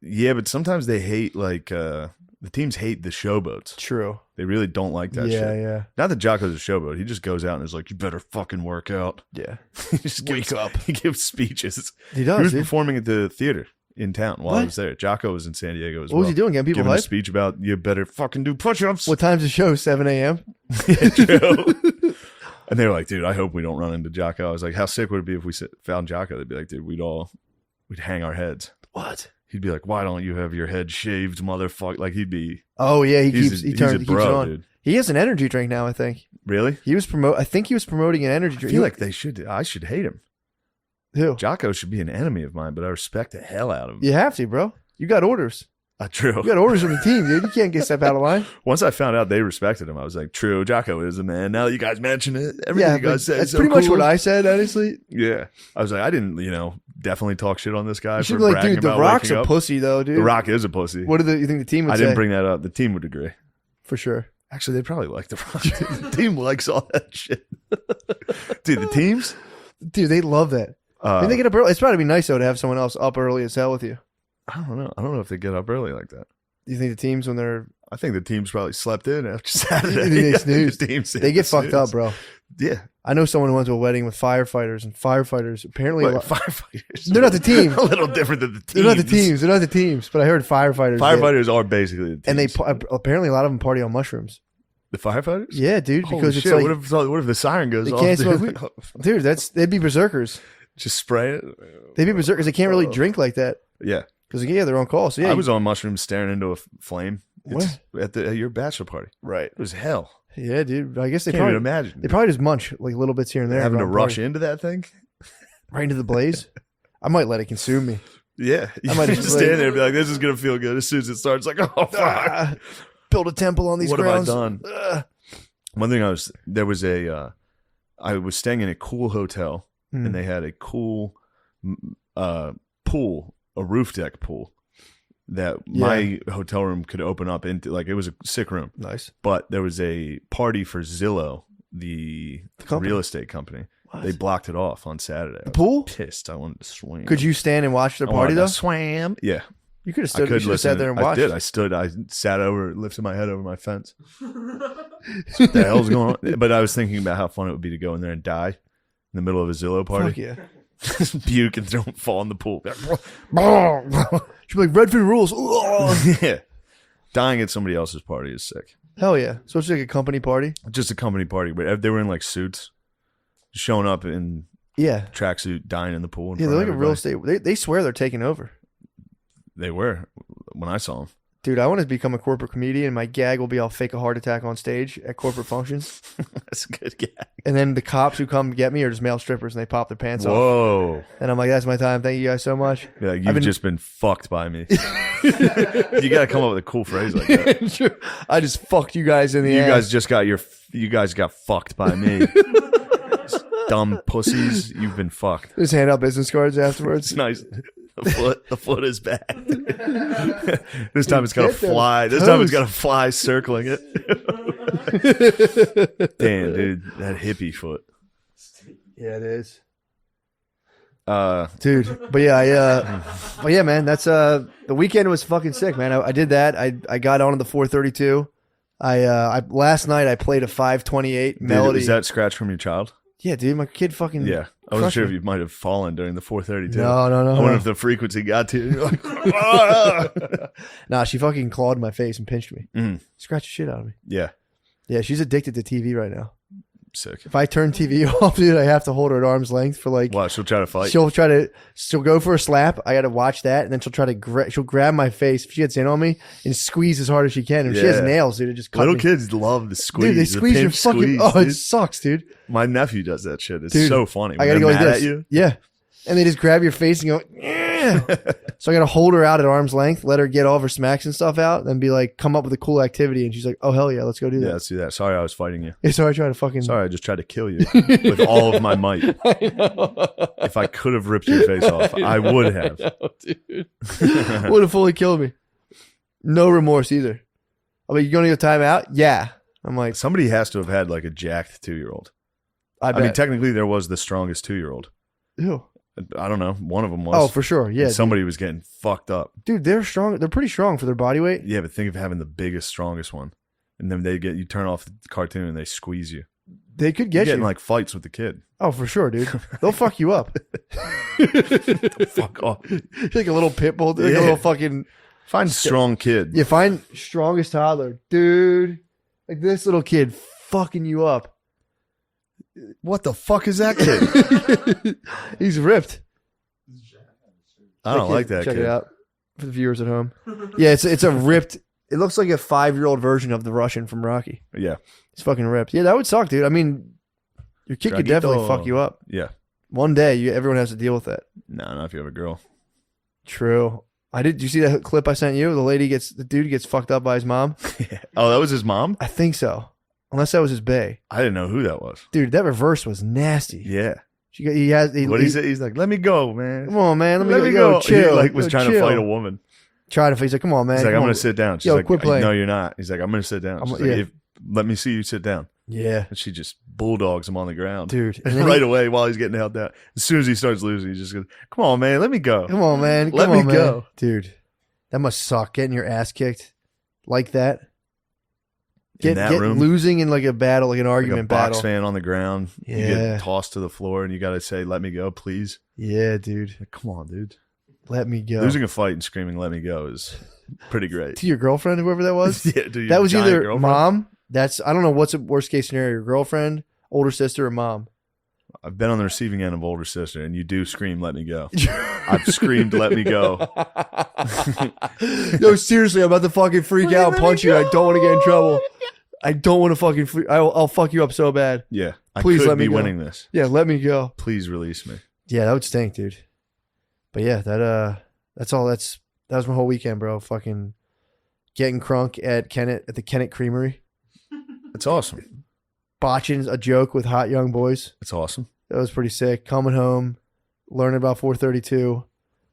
Yeah, but sometimes they hate the teams hate the showboats. True. They really don't like that Yeah, shit. yeah, Not that Jocko's a showboat. He just goes out and is like, "You better fucking work out." yeah. He just Wake up. He gives speeches. He He does, was dude. performing at the theater in town while I What? was there. Jocko was in San Diego as What well. was he doing? Getting people Giving a hyped? speech about you better fucking do push-ups. What time's the show? 7 a.m. Yeah, true. And they were like, "Dude, I hope we don't run into Jocko." I was like, "How sick would it be if we found Jocko?" They'd be like, "Dude, we'd hang our heads." What? He'd be like, "Why don't you have your head shaved, motherfucker?" Like he'd be. Oh yeah, he He's keeps a it bro, on. dude. He has an energy drink now. I think Really? I think he was promoting an energy I drink. feel like I should hate him. Who? Jocko should be an enemy of mine, but I respect the hell out of him. You have to, bro. You got orders. True. You got orders from the team, dude. You can't get step out of line. Once I found out they respected him, I was like, "True, Jocko is a man." Now that you guys mention it, everything Yeah, you guys say that's is so pretty much cool. what I said. Honestly, Yeah, I was like, I didn't, definitely talk shit on this guy you for should be like, bragging dude, The about Rock's waking a up. pussy, though, dude. The Rock is a pussy. What do you think the team would I say? didn't bring that up. The team would agree. For sure. Actually, they probably like The Rock. The team likes all that shit. Dude, the teams? Dude, they love that. I mean, they get up early. It's probably be nice though to have someone else up early as hell with you. I don't know. I don't know if they get up early like that. Do you think the teams when they're I think the team's probably slept in after Saturday. They snooze. The team's they get fucked up, bro? Yeah. I know someone who went to a wedding with firefighters, and firefighters apparently What, firefighters? they're not the team. A little different than the teams. They're not the teams. They're not the teams. But I heard firefighters. Firefighters are basically the teams. and they apparently a lot of them party on mushrooms. The firefighters? Yeah, dude. Holy Because it's shit, like, what if the siren goes they off? can't dude? smoke dude, they'd be berserkers. Just spray it? They'd be berserkers. They can't really drink like that Yeah. because they're on call. So yeah, I was on mushrooms staring into a flame. What? At your bachelor party. right. It was hell. Yeah, dude. I guess they Can't even probably imagine. they probably just munch like little bits here and there. Having to around rush party. into that thing? right into the blaze. I might let it consume me. Yeah. You might just just stand like- there and be like, this is going to feel good. As soon as it starts, like, oh, fuck. Ah, build a temple on these What have I grounds. done? One thing I was staying in a cool hotel Hmm. and they had a cool pool, a roof deck pool that my hotel room could open up into. Like, it was a sick room, Nice. but there was a party for Zillow, the company? real estate company. What? They blocked it off on Saturday. The pool? Pissed. I wanted to swim. Could you stand and watch their I party wanted though? to swam. Yeah. You could have I stood. You could should have sat there and watched. I did. I stood. I sat over, lifted my head over my fence. What the hell's going on? But I was thinking about how fun it would be to go in there and die in the middle of a Zillow party. Fuck yeah. Just puke and don't fall in the pool. She'd be like, Redford rules. Yeah. Dying at somebody else's party is sick. Hell yeah. So it's like a company party? Just a company party, but they were in like suits, showing up in Yeah. tracksuit, dying in the pool. Yeah, they're like a real estate. They swear they're taking over. They were when I saw them. Dude, I want to become a corporate comedian. My gag will be I'll fake a heart attack on stage at corporate functions. That's a good gag. And then the cops who come get me are just male strippers and they pop their pants off. Whoa. And I'm like, that's my time. Thank you guys so much. Yeah, you've just been fucked by me. You got to come up with a cool phrase like that. I just fucked you guys in the ass. You guys got fucked by me. Dumb pussies. You've been fucked. Just hand out business cards afterwards. It's nice. The foot is back. This time it's got to fly. This time it's got to fly circling it. Damn, dude. That hippie foot. Yeah, it is. Dude. But yeah, man, that's the weekend was fucking sick, man. I did that. I got on the 432. I last night I played a 528 melody. Is that scratch from your child? Yeah, dude, my kid fucking I wasn't sure if you might have fallen during the 432. No. I wonder if the frequency got to you. You're like, ah! Nah, she fucking clawed my face and pinched me. Scratched the shit out of me. Yeah. Yeah, she's addicted to TV right now. Sick. If I turn TV off, dude, I have to hold her at arm's length for like. What? She'll try to fight. She'll go for a slap. I got to watch that, and then she'll try to she'll grab my face if she gets in on me and squeeze as hard as she can. And she has nails, dude. It just cut Little me. kids love the squeeze. Dude, they squeeze your fucking. Squeeze, it sucks, dude. My nephew does that shit. It's Dude, so funny. I gotta go like mad this. at you. Yeah, and they just grab your face and go. Yeah. So I gotta hold her out at arm's length, let her get all of her smacks and stuff out, and be like, come up with a cool activity. And she's like, oh hell yeah, let's go do that. Yeah, let's do that. Sorry, I was fighting you. Yeah, so I try to fucking. Sorry, I just tried to kill you with all of my might. If I could have ripped your face off, I would have. Dude. Would have fully killed me. No remorse either. I'm like, you gonna go time out? Yeah. I'm like, Somebody has to have had like a jacked 2-year-old. I mean, bet. technically, there was the strongest 2-year-old. Ew. I don't know. One of them was. Oh, for sure. Yeah. And somebody was getting fucked up. Dude, they're strong. They're pretty strong for their body weight. Yeah, but think of having the biggest, strongest one. And then you turn off the cartoon and they squeeze you. They could You're get getting you. like fights with the kid. Oh, for sure, dude. They'll fuck you up. Fuck off. Like a little pit bull. Like a little fucking. Find a strong kid. You find strongest toddler. Dude. Like this little kid fucking you up. What the fuck is that kid? He's ripped. I don't like that Check kid. it out for the viewers at home. Yeah, it's a ripped. It looks like a 5-year-old version of the Russian from Rocky. Yeah. It's fucking ripped. Yeah, that would suck, dude. I mean, your kid could definitely fuck you up. Yeah. One day, everyone has to deal with that. No, not if you have a girl. True. Did you see that clip I sent you? The dude gets fucked up by his mom. Yeah. Oh, that was his mom? I think so. Unless that was his bae. I didn't know who that was. Dude, that reverse was nasty. Yeah. What did he say? He's like, let me go, man. Come on, man. Let me go. Chill. He was trying to fight a woman. He's like, come on, man. He's like, I'm going to sit down. She's like, quit playing. No, you're not. He's like, I'm going to sit down. She's like, let me see you sit down. Yeah. And she just bulldogs him on the ground. Dude. And right away while he's getting held down. As soon as he starts losing, he just goes, come on, man. Let me go. Come on, man. Let me go. Dude, that must suck. Getting your ass kicked like that. In that room? Losing in like a battle, like an argument like a box battle. fan on the ground. Yeah. You get tossed to the floor and you got to say, let me go, please. Yeah, dude. Like, come on, dude. Let me go. Losing a fight and screaming, let me go is pretty great. To your girlfriend, whoever that was? Yeah, dude. That was either mom. I don't know what's the worst case scenario. Your girlfriend, older sister, or mom. I've been on the receiving end of older sister, and you do scream, let me go. I've screamed, let me go. No, seriously, I'm about to fucking freak out and punch you. I don't want to get in trouble. I don't want to fucking freak. I'll fuck you up so bad. Yeah. Please I could let me be go. winning this. Yeah, let me go. Please release me. Yeah, that would stink, dude. But yeah, that's all. That was my whole weekend, bro. Fucking getting crunk at the Kennett Creamery. It's awesome. Botching a joke with hot young boys. It's awesome. That was pretty sick. Coming home, learning about 432,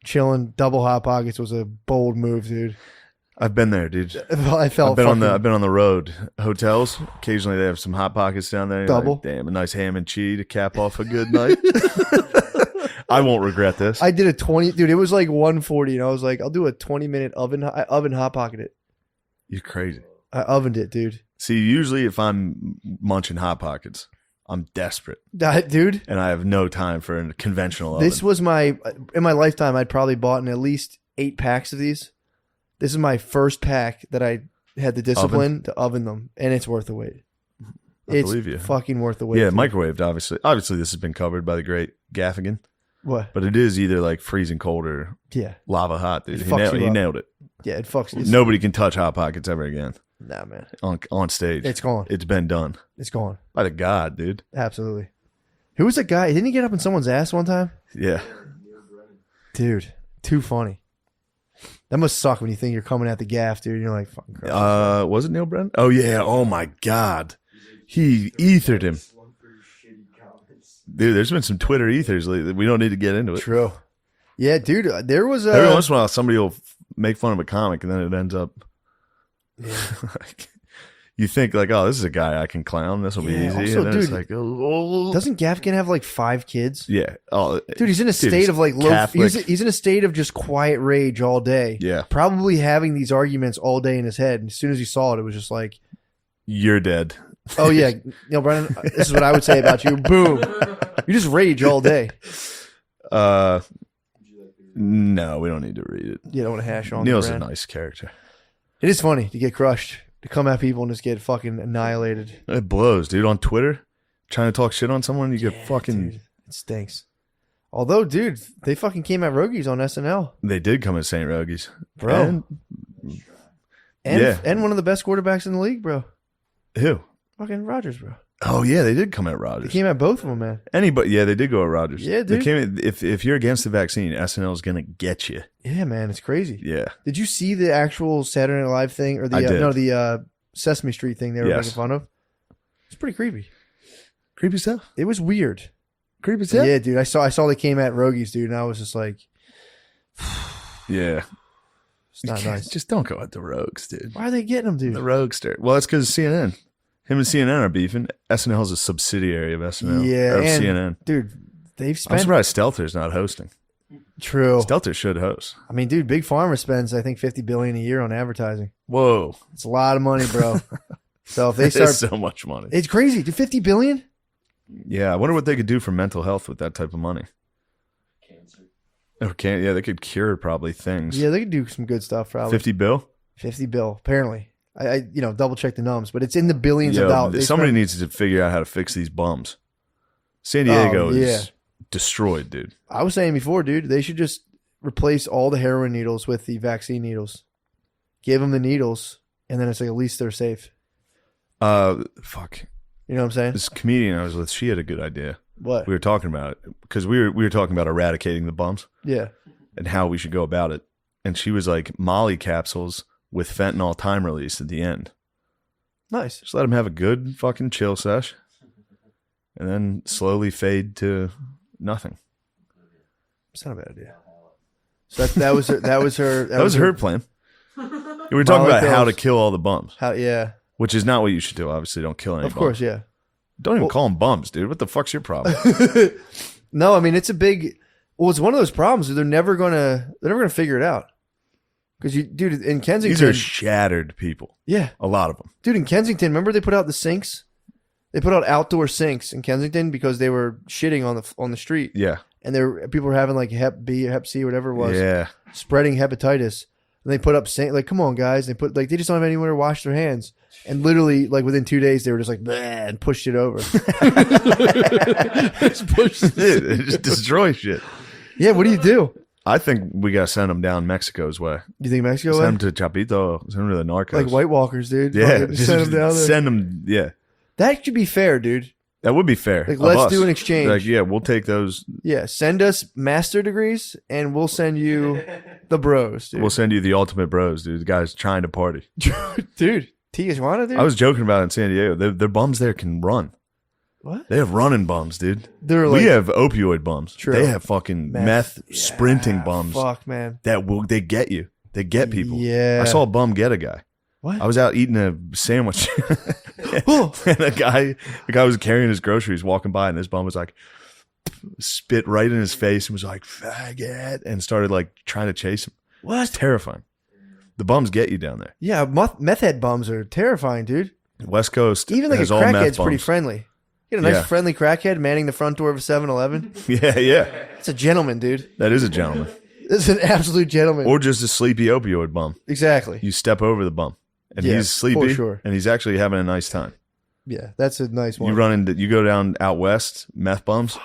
chilling. Double hot pockets was a bold move, dude. I've been there, dude. I felt. I've been on the road. Hotels. Occasionally they have some hot pockets down there. Double. Like, damn, a nice ham and cheese to cap off a good night. I won't regret this. I did a 20, dude. It was like 140, and I was like, I'll do a 20-minute oven. I oven hot pocket it. You're crazy. I ovened it, dude. See, usually if I'm munching hot pockets, I'm desperate, Dude. and I have no time for a conventional oven. This was in my lifetime, I'd probably bought in at least 8 packs of these. This is my first pack that I had the discipline to oven them, and it's worth the wait. I believe you. Fucking worth the wait. Yeah, dude. microwaved, obviously. Obviously, this has been covered by the great Gaffigan. What? But it is either like freezing cold or Yeah. lava hot, dude. It He, fucks nailed, you he up. nailed it. Yeah, it fucks. Nobody can touch Hot Pockets ever again Nah, man. on stage. It's gone. It's been done It's gone. by the God, dude. Absolutely. Who was that guy? Didn't he get up in someone's ass one time? Yeah. Dude, too funny. That must suck when you think you're coming at the gaff, dude. You're like, fucking Christ. Was it Neil Brennan? Oh yeah. Oh my God. He ethered him. Dude, there's been some Twitter ethers lately. We don't need to get into it. True. Yeah, dude. There was Every once in a while, somebody will make fun of a comic, and then it ends up. Yeah. Like, you think like, oh, this is a guy I can clown. This will be Yeah, easy. also, And then it's dude, like, oh. Doesn't Gaffigan have like 5 kids? Yeah. Oh, Dude, he's in a state he's of like low. Catholic. He's in a state of just quiet rage all day. Yeah. Probably having these arguments all day in his head. And as soon as he saw it, it was just like, You're dead. oh yeah, Neil Brennan, this is what I would say about you. Boom. You just rage all day. No, we don't need to read it. You don't want to hash on. Neil's the a brand. nice character. It is funny to get crushed, to come at people and just get fucking annihilated. It blows, dude. On Twitter, trying to talk shit on someone, you get fucking. Dude, it stinks. Although, dude, they fucking came at Rogies on SNL, They did come at St. Rogies, bro. And, yeah. And one of the best quarterbacks in the league, bro. who? Fucking Rodgers, bro. Oh yeah, they did come at They Rodgers. came at both of them, man. Anybody? Yeah, they did go at Rodgers. Yeah, They dude. came. If you're against the vaccine, SNL is gonna get you. Yeah, man, it's crazy. Yeah. Did you see the actual Saturday Night Live thing or the I did. the Sesame Street thing they were Yes. making fun of? It's pretty creepy. Creepy stuff. It was weird. Creepy stuff. Yeah, dude. I saw they came at Rogies, dude, and I was just like, Yeah. it's not nice. Just don't go at the rogues, dude. Why are they getting them, dude? The roguester. Well, that's because CNN. Him and CNN are beefing. SNL is a subsidiary of SNL. Yeah, or of and CNN. dude, they've I'm spent surprised Stelter's not hosting. true. Stelter should host. I mean, dude, Big Pharma spends I think $50 billion a year on advertising. Whoa. It's a lot of money, bro. So if they It's start, so much money. it's crazy. Dude, $50 billion? Yeah, I wonder what they could do for mental health with that type of money. Okay, yeah, they could cure probably things. Yeah, they could do some good stuff. Probably 50 bill? 50 bill. Apparently, I double check the numbers, but it's in the billions Yo, of dollars. They somebody spend- needs to figure out how to fix these bums. San Diego yeah. is destroyed, dude. I was saying before, dude, they should just replace all the heroin needles with the vaccine needles. Give them the needles, and then it's like at least they're safe. Fuck. You know what I'm saying? This comedian I was with, she had a good idea. What? We were talking about it because we were talking about eradicating the bums Yeah. and how we should go about it. And she was like, Molly capsules with fentanyl time release at the end. Nice. Just let them have a good fucking chill sesh and then slowly fade to nothing. It's not a bad idea. So that was her. That was her. That was her plan. We were talking Molly about how to pills. kill all the bums, How? Yeah. which is not what you should do. Obviously, don't kill any Of course. bums. Yeah. Don't even Well- call them bums, dude. What the fuck's your problem? No, I mean it's a big. Well, it's one of those problems. They're never gonna figure it out. Because dude, in Kensington, These are shattered people. yeah, A lot of them. dude, in Kensington, remember they put out the sinks? They put out outdoor sinks in Kensington because they were shitting on the street, Yeah. and people were having like Hep B, Hep C, whatever it was, Yeah. spreading hepatitis. And they put up like, come on, guys. They put like they just don't have anywhere to wash their hands. And literally, like within 2 days, they were just like, bleh, and pushed it over. Just pushed it. Dude, it just destroys shit. Yeah, what do you do? I think we got to send them down Mexico's way. You think Mexico? Send Way? them to Chapito. Send them to the Narcos. Like White Walkers, dude. Yeah. Fucking send them down there. Send them. Yeah. That should be fair, dude. That would be fair. Like, of let's us. do an exchange. Like, yeah, we'll take those. Yeah, send us master degrees, and we'll send you the bros, dude. We'll send you the ultimate bros, dude. The guys trying to party. Dude, Tijuana, dude. I was joking about it in San Diego. Their bums there can run. What? They have running bums, dude. They're like, We have opioid bums. True. They have fucking meth sprinting bums Fuck, man. they get you. They get people. Yeah. I saw a bum get a guy. What? I was out eating a sandwich. Oh. And the guy was carrying his groceries walking by, and this bum was like, spit right in his face and was like, faggot, and started like trying to chase him. What? It's terrifying. The bums get you down there. Yeah, meth head bums are terrifying, dude. West Coast Even like a has all meth crackhead's pretty bums. friendly. Get a nice Yeah. friendly crackhead manning the front door of a 7-Eleven. Yeah, yeah. It's a gentleman, dude. That is a gentleman. This is an absolute gentleman. Or just a sleepy opioid bum. Exactly. You step over the bum, and Yeah, he's sleepy, for sure. and he's actually having a nice time. Yeah, that's a nice one. You go down out west, meth bums.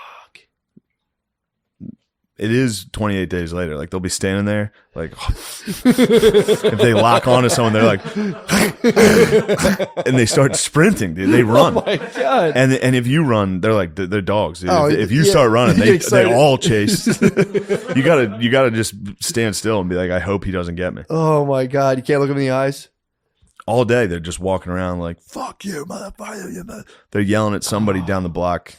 It is 28 days later. Like they'll be standing there, like if they lock onto someone, they're like, and they start sprinting, dude. They run. Oh my God. And if you run, they're like they're dogs. Dude. Oh, if you yeah. start running, You get they excited. all chase. You gotta just stand still and be like, I hope he doesn't get me. Oh my God. You can't look him in the eyes. All day they're just walking around like, fuck you, motherfucker. You They're yelling at somebody down the block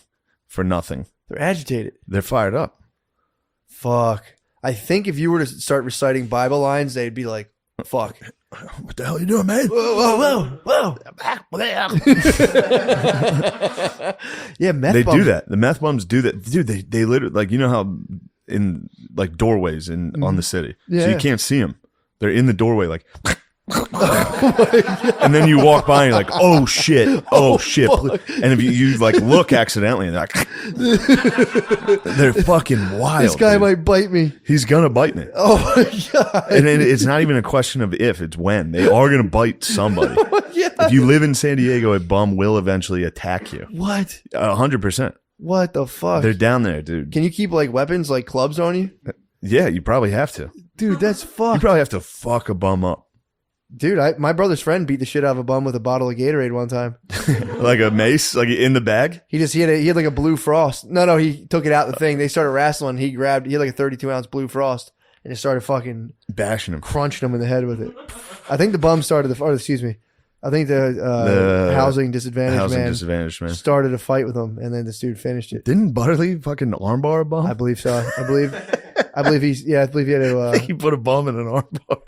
for nothing. They're agitated. They're fired up. Fuck. I think if you were to start reciting Bible lines, they'd be like, fuck. What the hell are you doing, man? Whoa, whoa, whoa. Yeah, meth They bums. do that. The meth bums do that. Dude, they literally, like, you know how in like doorways on the city. Yeah. So you can't see them. They're in the doorway like and then you walk by and you're like, oh shit, fuck. and if you like look accidentally and they're like they're fucking wild. This guy dude. might bite me. He's gonna bite me. Oh my God. And it's not even a question of if, it's when. They are gonna bite somebody. Yeah. If you live in San Diego, a bum will eventually attack you. What? 100%. What the fuck? They're down there, dude. Can you keep like weapons, like clubs on you? Yeah, you probably have to. Dude, that's You fucked. probably have to fuck a bum up. Dude, my brother's friend beat the shit out of a bum with a bottle of Gatorade one time. Like a mace, like in the bag. He had like a blue frost. No, he took it out the thing. They started wrestling. He had like a 32-ounce blue frost and just started fucking Bashing him. crunching him in the head with it. I think the bum started I think the housing disadvantaged man disadvantaged man. started a fight with him, and then this dude finished it. Didn't Butterly fucking armbar a bum? I believe so. I believe he had to. He put a bum in an armbar.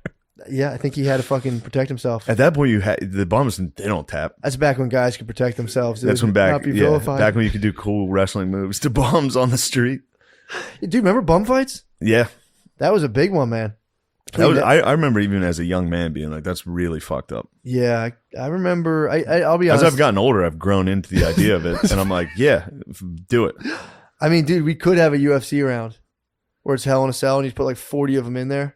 Yeah, I think he had to fucking protect himself. At that point, you had the bums. They don't tap. That's back when guys could protect themselves. Dude. That's when Not be vilified. back when you could do cool wrestling moves to bums on the street. Dude, remember bum fights? Yeah, That was a big one, man. that was. I remember even as a young man being like, "That's really fucked up." Yeah, I remember. I'll be As honest. I've gotten older, I've grown into the idea of it, and I'm like, "Yeah, do it." I mean, dude, we could have a UFC round where it's Hell in a Cell, and you put like 40 of them in there.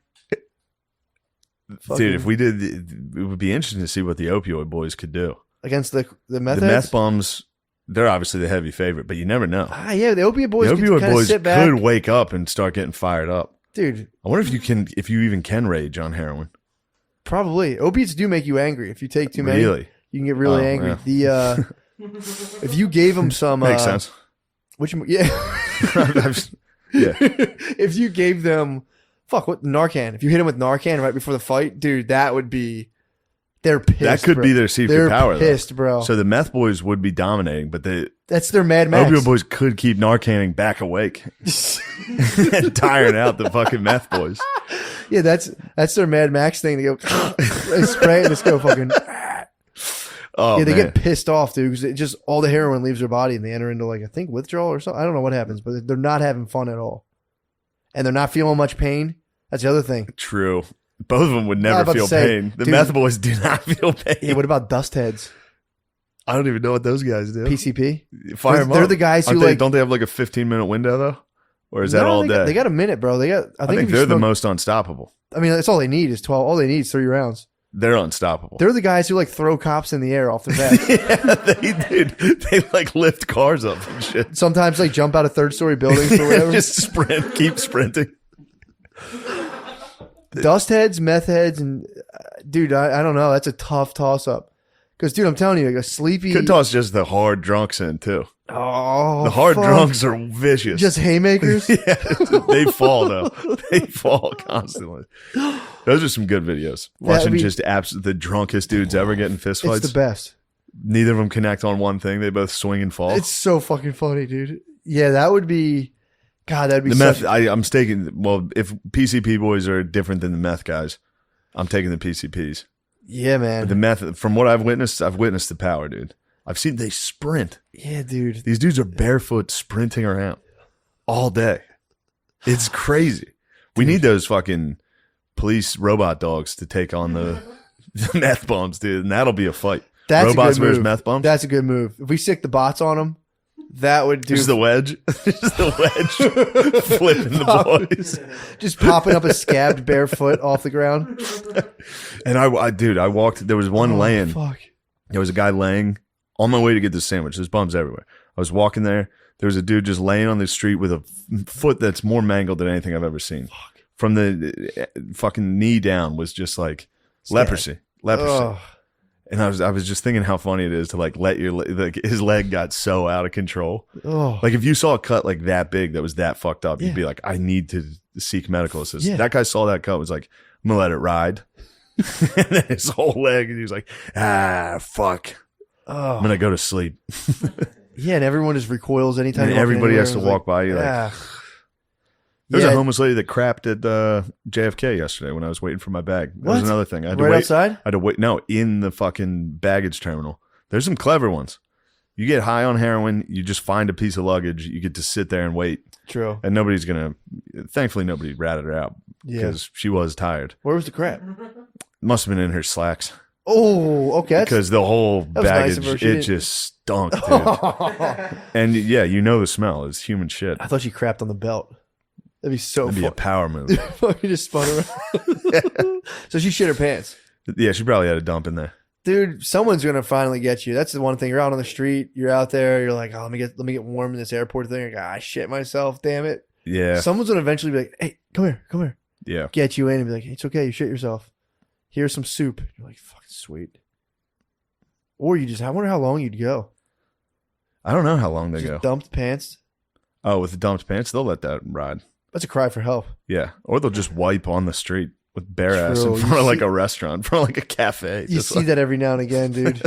Dude, if we did, it would be interesting to see what the opioid boys could do. Against the meth The heads? meth bums, they're obviously the heavy favorite, but you never know. Ah, yeah, the opiate boys The could opioid kind of boys sit back. could wake up and start getting fired up. Dude, I wonder if you even can rage on heroin. probably. Opiates do make you angry. If you take too many, Really? you can get really Oh, angry. yeah. The if you gave them some, Makes sense. yeah, Yeah. if you gave them, what Narcan? If you hit them with Narcan right before the fight, dude, that would be. They're pissed. That could bro. be their secret They're power, though. pissed, bro. So the meth boys would be dominating, but the That's their Mad Max. opioid boys could keep Narcaning back awake and tiring out the fucking meth boys. Yeah, that's their Mad Max thing. They go, they spray and just go fucking. Oh, Yeah, they man. get pissed off, dude, because it just all the heroin leaves their body and they enter into like I think withdrawal or something. I don't know what happens, but they're not having fun at all, and they're not feeling much pain. That's the other thing. True. Both of them would I was never about to feel say, pain. The dude- meth boys do not feel pain. Yeah, what about dust heads? I don't even know what those guys do. PCP. Fire them They're up. the guys who Aren't they- like. don't they have like a 15-minute window though? Or is that No, all they day? Got, they got a minute, bro. They got. I I think if you they're the smoke- most unstoppable. I mean, that's all they need is 12. All they need is 3 rounds. They're unstoppable. They're the guys who like throw cops in the air off their back. They like lift cars up and shit. Sometimes like jump out of 3rd-story buildings or whatever. Just sprint, keep sprinting. Dust heads, meth heads, and dude, I don't know. That's a tough toss up. Because, dude, I'm telling you, like a sleepy. Could toss just the hard drunks in too. Oh, The hard fuck. drunks are vicious. Just haymakers. yeah, they fall though. They fall constantly. Those are some good videos. Watching be- just the drunkest dudes ever get in fist It's fights. the best. Neither of them connect on one thing. They both swing and fall. It's so fucking funny, dude. Yeah, that would be. God, that'd be The such. meth. I'm taking. Well, if PCP boys are different than the meth guys, I'm taking the PCPs. Yeah, But man. the meth, from what I've witnessed the power, dude. I've seen they sprint. Yeah, dude. These dudes are barefoot sprinting around all day. It's crazy. We need those fucking police robot dogs to take on the meth bombs, dude, and that'll be a fight. That's Robots a good versus move. meth bombs. That's a good move. If we stick the bots on them, that would do. Just the wedge. Just the wedge flipping the boys. Just popping up a scabbed bare foot off the ground. And I walked. There was one Oh, laying. fuck. There was a guy laying on my way to get this sandwich. There's bums everywhere. I was walking there. There was a dude just laying on the street with a foot that's more mangled than anything I've ever seen. Fuck. From the fucking knee down was just like leprosy. Ugh. And I was just thinking how funny it is to like let your like his leg got so out of control. Oh. Like if you saw a cut like that big that was that fucked up, you'd be like, I need to seek medical assistance. Yeah. That guy saw that cut, was like, I'm gonna let it ride. And then his whole leg, and he was like, fuck. Oh. I'm gonna go to sleep. Yeah, and everyone just recoils anytime. And everybody has to walk by you. Like, there was a homeless lady that crapped at JFK yesterday when I was waiting for my bag. That was another thing. I had to wait outside? I had to wait. No, in the fucking baggage terminal. There's some clever ones. You get high on heroin, you just find a piece of luggage, you get to sit there and wait. True. And thankfully nobody ratted her out because she was tired. Where was the crap? Must have been in her slacks. Oh, okay. Because the whole baggage, nice it just stunk, dude. And yeah, you know the smell. It's human shit. I thought she crapped on the belt. That'd be so That'd be a power move. Fucking just spun around. So she shit her pants. Yeah, she probably had a dump in there. Dude, someone's gonna finally get you. That's the one thing. You're out on the street. You're out there. You're like, oh, let me get warm in this airport thing. Like, I shit myself. Damn it. Yeah. Someone's gonna eventually be like, hey, come here. Yeah. Get you in and be like, it's okay. You shit yourself. Here's some soup. You're like, fucking sweet. Or I wonder how long you'd go. I don't know how long they go. Dumped pants. Oh, with the dumped pants, they'll let that ride. That's a cry for help. Yeah. Or they'll just wipe on the street with bare ass in front of like a restaurant, in front of like a cafe. You see that every now and again, dude.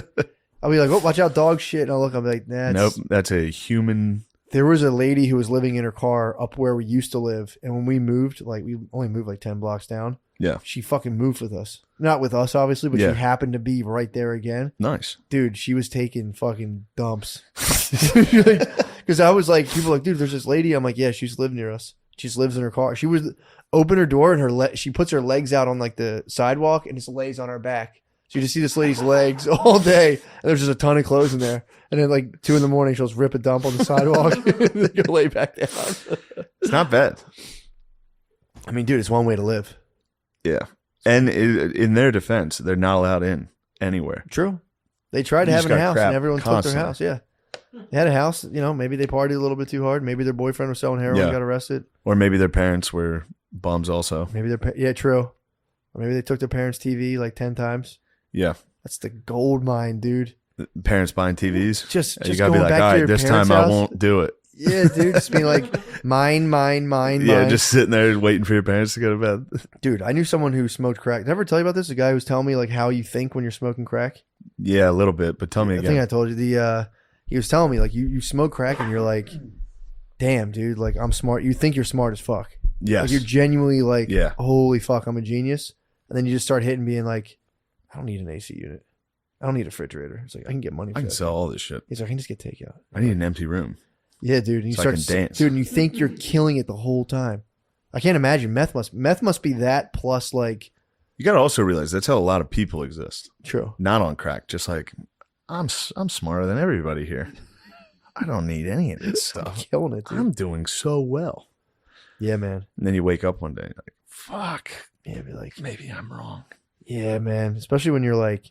I'll be like, oh, watch out, dog shit. And I'll be like, nah. Nope. That's a human. There was a lady who was living in her car up where we used to live. And when we moved, like we only moved like 10 blocks down. Yeah. She fucking moved with us. Not with us, obviously, but she happened to be right there again. Nice. Dude, she was taking fucking dumps. Because I was like, people were like, dude, there's this lady. I'm like, yeah, she's lived near us. She just lives in her car. She was open her door and she puts her legs out on like the sidewalk and just lays on her back. So you just see this lady's legs all day. And there's just a ton of clothes in there. And then like 2 a.m, she'll just rip a dump on the sidewalk and then go lay back down. It's not bad. I mean, dude, it's one way to live. Yeah. And in their defense, they're not allowed in anywhere. True. They tried to have a house and everyone took their house. Yeah. They had a house, maybe they partied a little bit too hard. Maybe their boyfriend was selling heroin and got arrested. Or maybe their parents were bums also. Maybe true. Or maybe they took their parents' TV like 10 times. Yeah. That's the gold mine, dude. Parents buying TVs. Just you gotta be like, all right, this time I won't do it. Yeah, dude. Just being like, mine. Yeah, just sitting there waiting for your parents to go to bed. Dude, I knew someone who smoked crack. Did I ever tell you about this? A guy who was telling me like how you think when you're smoking crack. Yeah, a little bit, but tell me again. I think I told you he was telling me like you smoke crack and you're like, damn, dude, like I'm smart. You think you're smart as fuck. Yes. Like you're genuinely like, holy fuck, I'm a genius. And then you just start hitting being like, I don't need an AC unit. I don't need a refrigerator. It's like, I can get money for I can that. sell all this shit. He's like, I can just get takeout. I need an empty room. Yeah, dude. And you so start I can dance. Dude, and you think you're killing it the whole time. I can't imagine. Meth must be that plus like. You got to also realize that's how a lot of people exist. True. Not on crack. Just like, I'm smarter than everybody here. I don't need any of this stuff. I'm killing it, dude. I'm doing so well. Yeah, man. And then you wake up one day and you're like, fuck. Yeah, be like, maybe I'm wrong. Yeah, man. Especially when you're like,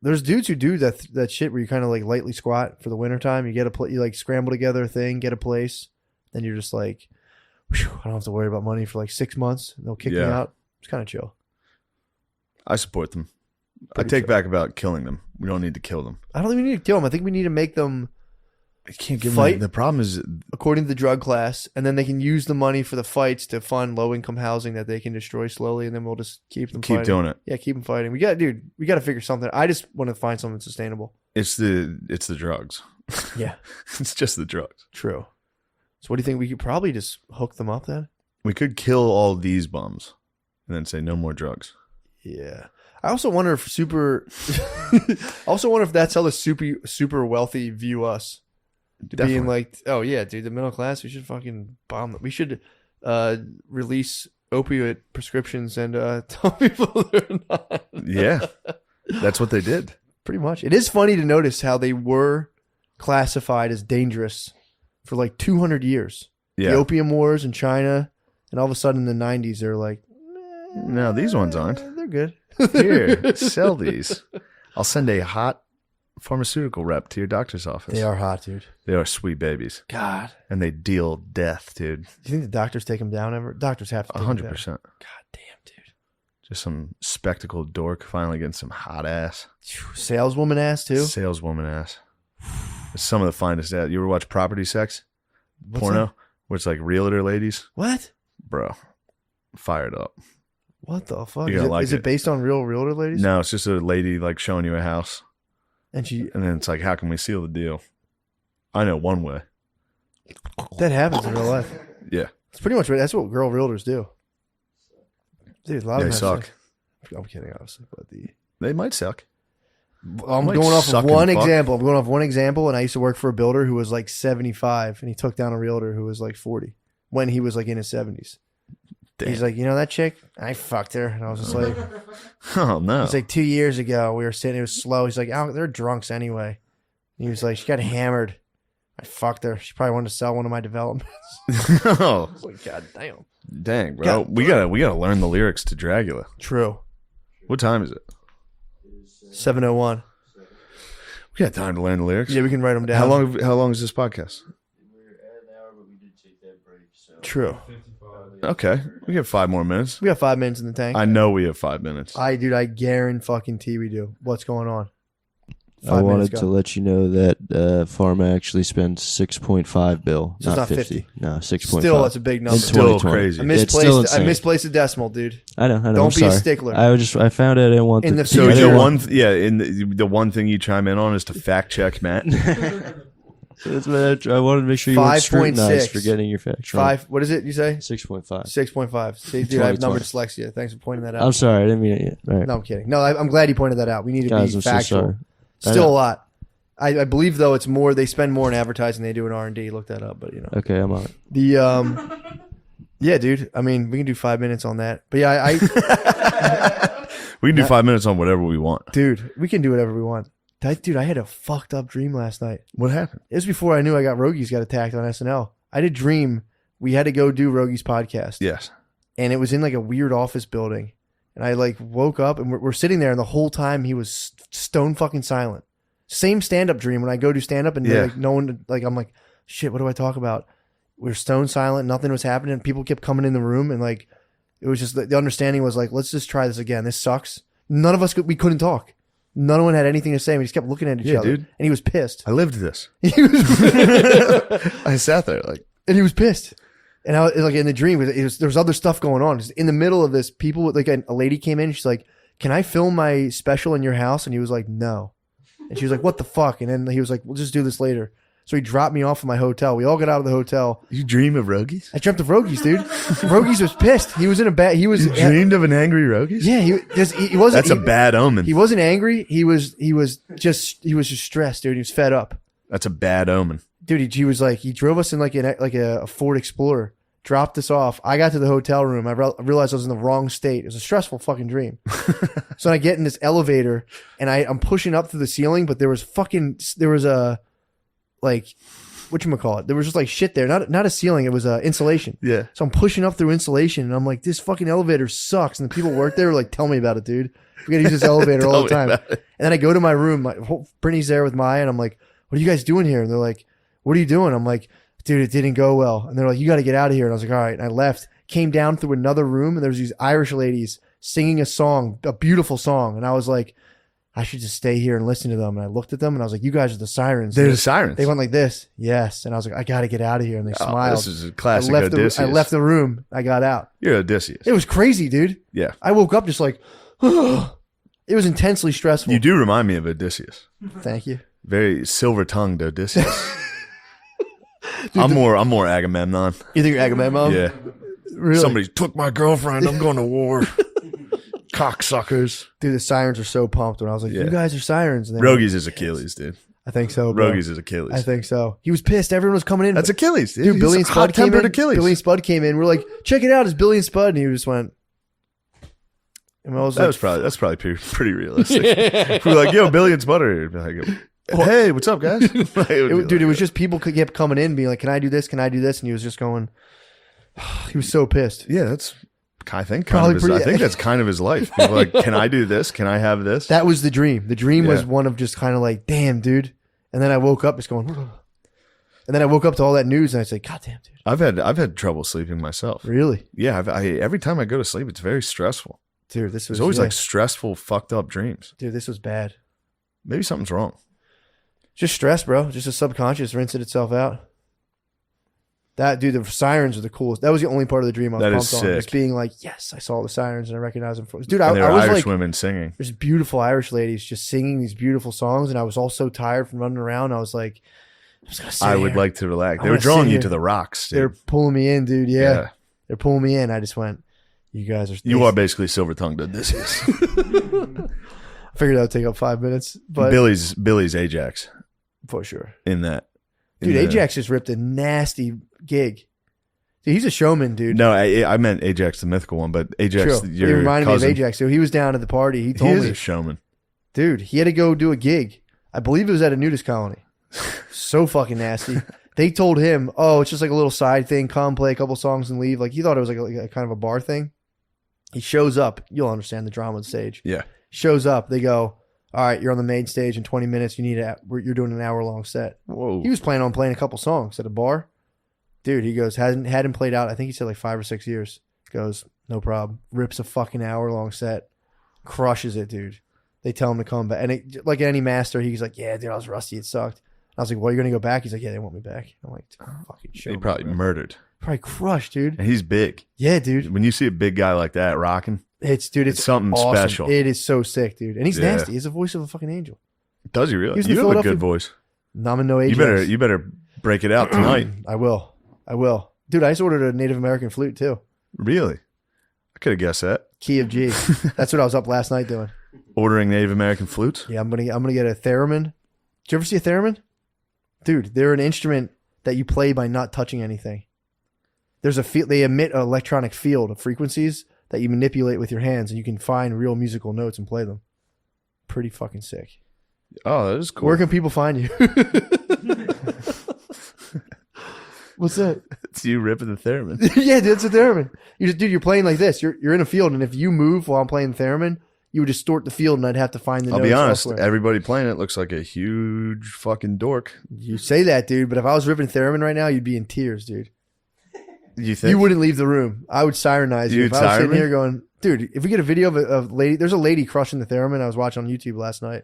there's dudes who do that shit where you kind of like lightly squat for the wintertime. You get you like scramble together a thing, get a place. Then you're just like, whew, I don't have to worry about money for like 6 months. They'll kick me out. It's kind of chill. I support them. I take back about killing them. We don't need to kill them. I don't think we need to kill them. I think we need to make them You can't give fight. them. The problem is, according to the drug class, and then they can use the money for the fights to fund low-income housing that they can destroy slowly, and then we'll just keep them fighting. doing it. Yeah, keep them fighting. We got to figure something. I just want to find something sustainable. It's the drugs. Yeah. It's just the drugs. True. So what do you think? We could probably just hook them up then? We could kill all these bums and then say no more drugs. Yeah. I also wonder if that's how the super wealthy view us. Definitely. Being like, oh yeah, dude, the middle class, we should fucking bomb them. We should release opioid prescriptions and tell people they're not. Yeah. That's what they did. Pretty much. It is funny to notice how they were classified as dangerous for like 200 years. Yeah. The opium wars in China, and all of a sudden in the 90s, they're like, no, these ones aren't. They're good. Here, sell these. I'll send a hot pharmaceutical rep to your doctor's office. They are hot, dude. They are sweet babies. God. And they deal death, dude. Do you think the doctors take them down ever? Doctors have to take 100%. them down. God damn, dude. Just some spectacled dork finally getting some hot ass. Saleswoman ass, too? Saleswoman ass. It's some of the finest ass. You ever watch Property Sex? What's Porno? that? Where it's like realtor ladies? What? Bro. Fired up. What the fuck? You're gonna like is it based on real realtor ladies? No, it's just a lady like showing you a house. And then it's like, how can we seal the deal? I know one way. that happens in real life. Yeah. It's pretty much that's what girl realtors do. Dude, a lot They of them suck. I'm kidding, obviously, but They might suck. I'm Might going off of suck one and fuck. example. I'm going off one example, and I used to work for a builder who was like 75, and he took down a realtor who was like 40 when he was like in his 70s. Damn. He's like, you know that chick? I fucked her, and I was just like, Oh, no. it's like 2 years ago. We were sitting. It was slow. He's like, oh, they're drunks anyway. And he was like, she got hammered. I fucked her. She probably wanted to sell one of my developments. Oh, I was like, God damn. dang, bro. We gotta learn the lyrics to Dragula. True. What time is it? 7:01. We got time to learn the lyrics. Yeah, we can write them down. How long is this podcast? True. Okay. We have 5 more minutes. We got 5 minutes in the tank. I know we have 5 minutes. I guarantee we do. What's going on? I wanted to let you know that Pharma actually spends 6.5 bill, So it's not 50. No, 6.5. Still, that's a big number. In Still 2020. crazy. I It's still misplaced. I insane. misplaced a decimal, dude. I know. Don't I'm be a sorry. stickler. I found out I didn't want In the So future- your Yeah. one, in the one thing you chime in on is to fact check Matt. That's what I wanted to make sure you weren't 5.6. scrutinized for getting your facts wrong. 5. What is it? You say 6.5. 6.5. See, dude, I have number 2020. dyslexia. Thanks for pointing that out. I'm sorry, I didn't mean it yet. All right. No, I'm kidding. No, I'm glad you pointed that out. We need to Guys, be I'm so factual. sorry. I Still know. a lot. I believe though it's more. They spend more in advertising than they do in R&D. Look that up, but you know Okay, I'm on it. the yeah, dude. I mean, we can do 5 minutes on that. But yeah, I We can do 5 minutes on whatever we want. dude, we can do whatever we want. Dude, I had a fucked up dream last night. What happened? It was before I knew I got Rogies got attacked on SNL. I had a dream we had to go do Rogies podcast. Yes. And it was in like a weird office building. And I like woke up and we're sitting there, and the whole time he was stone fucking silent. Same stand-up dream when I go do stand-up and Yeah. like no one, like I'm like, shit, what do I talk about? We're stone silent, nothing was happening. People kept coming in the room, and like it was just the understanding was like, let's just try this again. This sucks. None of us we couldn't talk. No one had anything to say. We just kept looking at each other, dude. and he was pissed. I lived this. He was I sat there like, and he was pissed. And I was like in the dream, there was other stuff going on. In the middle of this, people like a lady came in. She's like, "Can I film my special in your house?" And he was like, "No." And she was like, "What the fuck?" And then he was like, "We'll just do this later." So he dropped me off at my hotel. We all got out of the hotel. you dream of Rogies? I dreamt of Rogies, dude. Rogies was pissed. He was in a bad. He was. You dreamed of an angry Rogies? Yeah, he wasn't. That's a bad omen. He wasn't angry. He was just stressed, dude. He was fed up. That's a bad omen. Dude, he was like, he drove us in like a Ford Explorer, dropped us off. I got to the hotel room. I realized I was in the wrong state. It was a stressful fucking dream. So I get in this elevator and I'm pushing up through the ceiling, but there was a like, whatchamacallit? There was just like shit there. Not a ceiling. It was insulation. Yeah. So I'm pushing up through insulation and I'm like, this fucking elevator sucks. And the people work there were like, tell me about it, dude. We gotta use this elevator all the Tell time. me And about it. then I go to my room. Brittany's there with Maya and I'm like, what are you guys doing here? And they're like, what are you doing? I'm like, dude, it didn't go well. And they're like, you got to get out of here. And I was like, all right. And I left, came down through another room, and there was these Irish ladies singing a song, a beautiful song. And I was like, I should just stay here and listen to them. And I looked at them and I was like, you guys are the sirens. They're the sirens. They went like this. Yes. And I was like, I got to get out of here. And they smiled. This is a classic I left Odysseus. I left the room. I got out. You're Odysseus. It was crazy, dude. Yeah. I woke up just like, it was intensely stressful. You do remind me of Odysseus. Thank you. Very silver-tongued Odysseus. I'm more Agamemnon. You think you're Agamemnon? Yeah. Really? Somebody took my girlfriend. I'm going to war. Cocksuckers. Dude, the sirens are so pumped when I was like, Yeah. you guys are sirens. And they were- Rogies is Achilles, dude. I think so, bro. Rogies is Achilles. I think so. He was pissed. Everyone was coming in. That's Achilles, dude. Dude, Billy and He's Spud came in. hot-tempered Achilles. Billy and Spud came in. We're like, check it out. It's Billy and Spud. And he just went. And I was like, That's probably pretty realistic. We're like, yo, Billy and Spud are here. Be like, hey, what's up, guys? it was just people kept coming in being like, can I do this? Can I do this? And he was just going, he was so pissed. Yeah, that's I think that's kind of his life. People are like, can I do this? Can I have this? That was the dream. The dream was one of just kind of like, damn, dude. And then I woke up, just going, and then I woke up to all that news, and I said, God damn, dude. I've had trouble sleeping myself. Really? Yeah. Every time I go to sleep, it's very stressful. Dude, this was always like stressful, fucked up dreams. Dude, this was bad. Maybe something's wrong. Just stress, bro. Just a subconscious rinsing itself out. That, dude, the sirens are the coolest. That was the only part of the dream I was pumped on. Just being like, yes, I saw the sirens and I recognized them. Dude, I was Irish like, women singing. There's beautiful Irish ladies just singing these beautiful songs, and I was all so tired from running around. I was like, I'm just gonna sit I here. would like to relax. They were drawing you to the rocks, dude. They're pulling me in, dude. Yeah. They're pulling me in. I just went, you guys are. You are basically silver tongued Odysseus. I figured that would take up 5 minutes, but Billy's Ajax for sure. In that, dude, Ajax just ripped a nasty gig. Dude, he's a showman, dude. No, I meant Ajax, the mythical one, but Ajax, your he reminded cousin. Me of Ajax. So he was down at the party. He told me, he's a showman, dude. He had to go do a gig. I believe it was at a nudist colony. So fucking nasty. They told him, "Oh, it's just like a little side thing. Come play a couple songs and leave." Like he thought it was like a kind of a bar thing. He shows up. You'll understand the drama on stage. Yeah. Shows up. They go, all right, you're on the main stage in 20 minutes. You're doing an hour-long set. Whoa. He was planning on playing a couple songs at a bar. Dude, he goes, hadn't played out, I think he said like 5 or 6 years. Goes, no problem. Rips a fucking hour-long set. Crushes it, dude. They tell him to come back. And like any master, he's like, yeah, dude, I was rusty. It sucked. I was like, well, you're going to go back? He's like, yeah, they want me back. I'm like, fucking show. He probably murdered. Probably crushed, dude. And he's big. Yeah, dude. When you see a big guy like that rocking, it's something awesome. special. It is so sick, dude. And he's nasty. He's the voice of a fucking angel. Does he really? You have a good voice. I'm no Ajax. You better break it out tonight. I will. Dude, I just ordered a Native American flute too. Really? I could have guessed that. Key of G. That's what I was up last night doing. Ordering Native American flutes? Yeah, I'm gonna get a theremin. Did you ever see a theremin? Dude, they're an instrument that you play by not touching anything. There's they emit an electronic field of frequencies that you manipulate with your hands, and you can find real musical notes and play them. Pretty fucking sick. Oh, that is cool. Where can people find you? What's that? It's you ripping the theremin. Yeah, dude, it's a theremin. You're playing like this. You're in a field, and if you move while I'm playing the theremin, you would distort the field, and I'd have to find the notes. I'll be honest, elsewhere. everybody playing it looks like a huge fucking dork. You say that, dude, but if I was ripping theremin right now, you'd be in tears, dude. You think? You wouldn't leave the room. I would sirenize you. If I was sitting here going, dude, if we get a video of a lady, there's a lady crushing the theremin I was watching on YouTube last night.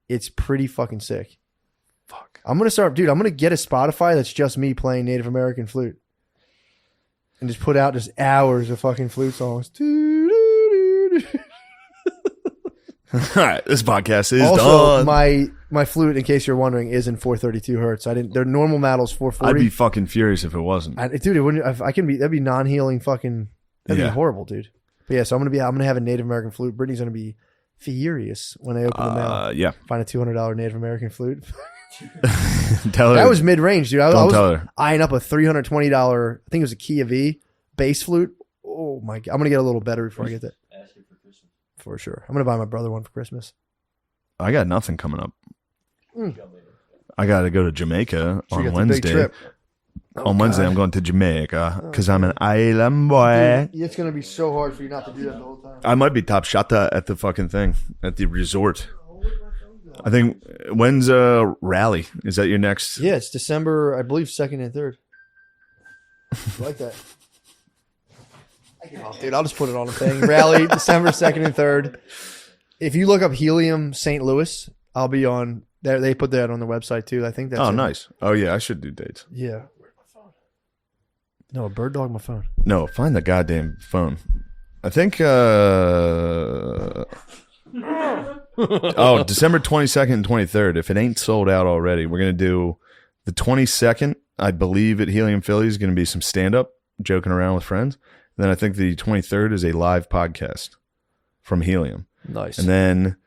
It's pretty fucking sick. Fuck. I'm going to get a Spotify that's just me playing Native American flute. And just put out just hours of fucking flute songs. All right, this podcast is also, done. My flute, in case you're wondering, is in 432 hertz. Their normal model's 440. I'd be fucking furious if it wasn't. Dude, it wouldn't. That'd be non-healing fucking. That'd be horrible, dude. But yeah, so I'm gonna have a Native American flute. Brittany's gonna be furious when I open the mail. Yeah. Find a $200 Native American flute. Tell her. That was mid-range, dude. I was tell her. eyeing up a $320. I think it was a Key of E bass flute. Oh my god, I'm gonna get a little better before I get that. Ask her for Christmas. For sure, I'm gonna buy my brother one for Christmas. I got nothing coming up. I got to go to Jamaica on Wednesday. On Wednesday, I'm going to Jamaica because I'm an island boy. Dude, it's gonna be so hard for you not to do that the whole time. I might be top shata at the fucking thing at the resort. I think when's rally? Is that your next? Yeah, it's December, I believe, 2nd and 3rd. I like that. Oh, dude, I'll just put it on a thing. Rally, December 2nd and 3rd. If you look up Helium St. Louis, I'll be on there. They put that on the website too. I think that's nice. Oh yeah, I should do dates. Yeah. Where's my phone? No, a bird dog my phone. No, find the goddamn phone. I think December 22nd and 23rd. If it ain't sold out already, we're gonna do the 22nd, I believe, at Helium Philly is gonna be some stand-up, joking around with friends. And then I think the 23rd is a live podcast from Helium. Nice. And then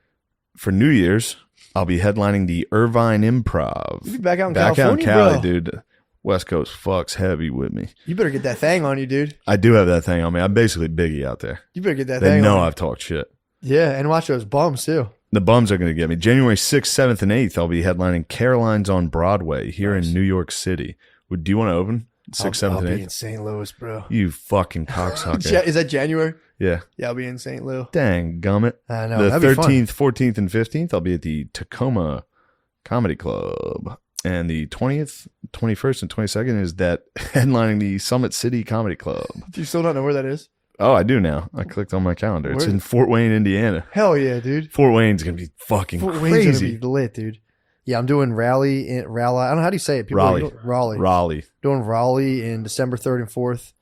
for New Year's, I'll be headlining the Irvine Improv. You be back out in California, California, Cali, bro. dude. West Coast fucks heavy with me. You better get that thing on you, dude. I do have that thing on me. I'm basically Biggie out there. You better get that they thing on know you. I've talked shit. Yeah, and watch those bums too. The bums are going to get me. January 6th, 7th, and 8th, I'll be headlining Caroline's on Broadway here in New York City. Do you want to open? 6th, I'll 7th, and be in 8th. St. Louis, bro. You fucking cocksucker. Is that January? Yeah. Yeah, I'll be in St. Louis. Dang gummit. I know. The That'd be 13th, 14th, and 15th, I'll be at the Tacoma Comedy Club. And the 20th, 21st, and 22nd is that headlining the Summit City Comedy Club. Do you still not know where that is? Oh, I do now. I clicked on my calendar. It's Where? in Fort Wayne, Indiana. Hell yeah, dude. Fort Wayne's going to be fucking Fort Wayne's crazy. gonna be lit, dude. Yeah, I'm doing Raleigh. I don't know how do you say it. Raleigh. Doing Raleigh in December 3rd and 4th.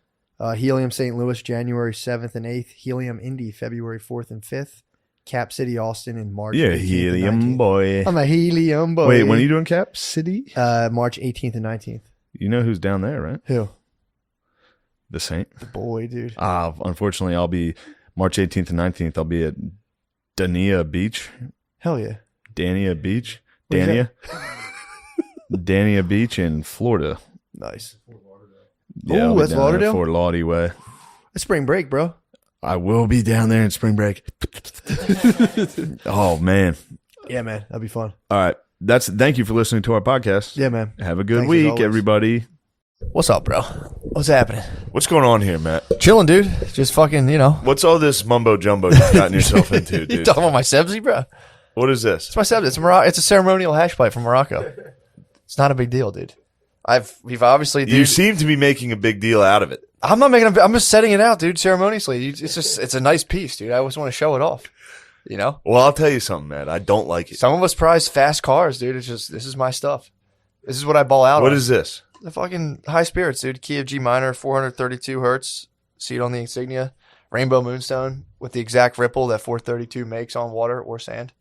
Helium St. Louis January 7th and 8th. Helium Indy February 4th and 5th. Cap City Austin in March. Yeah, 18th and Helium 19th. boy. I'm a Helium boy. Wait, when are you doing Cap City? March 18th and 19th. You know who's down there, right? Who? The Saint. The boy, dude. Unfortunately, I'll be March 18th and 19th. I'll be at Dania Beach. Hell yeah. Dania Beach. Where's Dania. Dania Beach in Florida. Nice. Yeah, Ooh, I'll be that's down there, Lauderdale? Fort Lauderdale way. It's spring break, bro. I will be down there in spring break. Oh man. Yeah, man. That'd be fun. All right. Thank you for listening to our podcast. Yeah, man. Have a good Thanks as week, always. everybody. What's up, bro? What's happening? What's going on here, Matt? Chilling, dude. Just fucking, What's all this mumbo jumbo you've gotten yourself into, You dude? talking about my sebzi, bro? What is this? It's my sebzi. It's a ceremonial hash pipe from Morocco. It's not a big deal, dude. We've obviously. You seem to be making a big deal out of it. I'm not making. I'm just setting it out, dude. Ceremoniously. It's a nice piece, dude. I always want to show it off. You know. Well, I'll tell you something, Matt. I don't like it. Some of us prize fast cars, dude. It's just this is my stuff. This is what I ball out. What on. is this? The fucking high spirits, dude. Key of G minor, 432 hertz. See it on the insignia. Rainbow moonstone with the exact ripple that 432 makes on water or sand.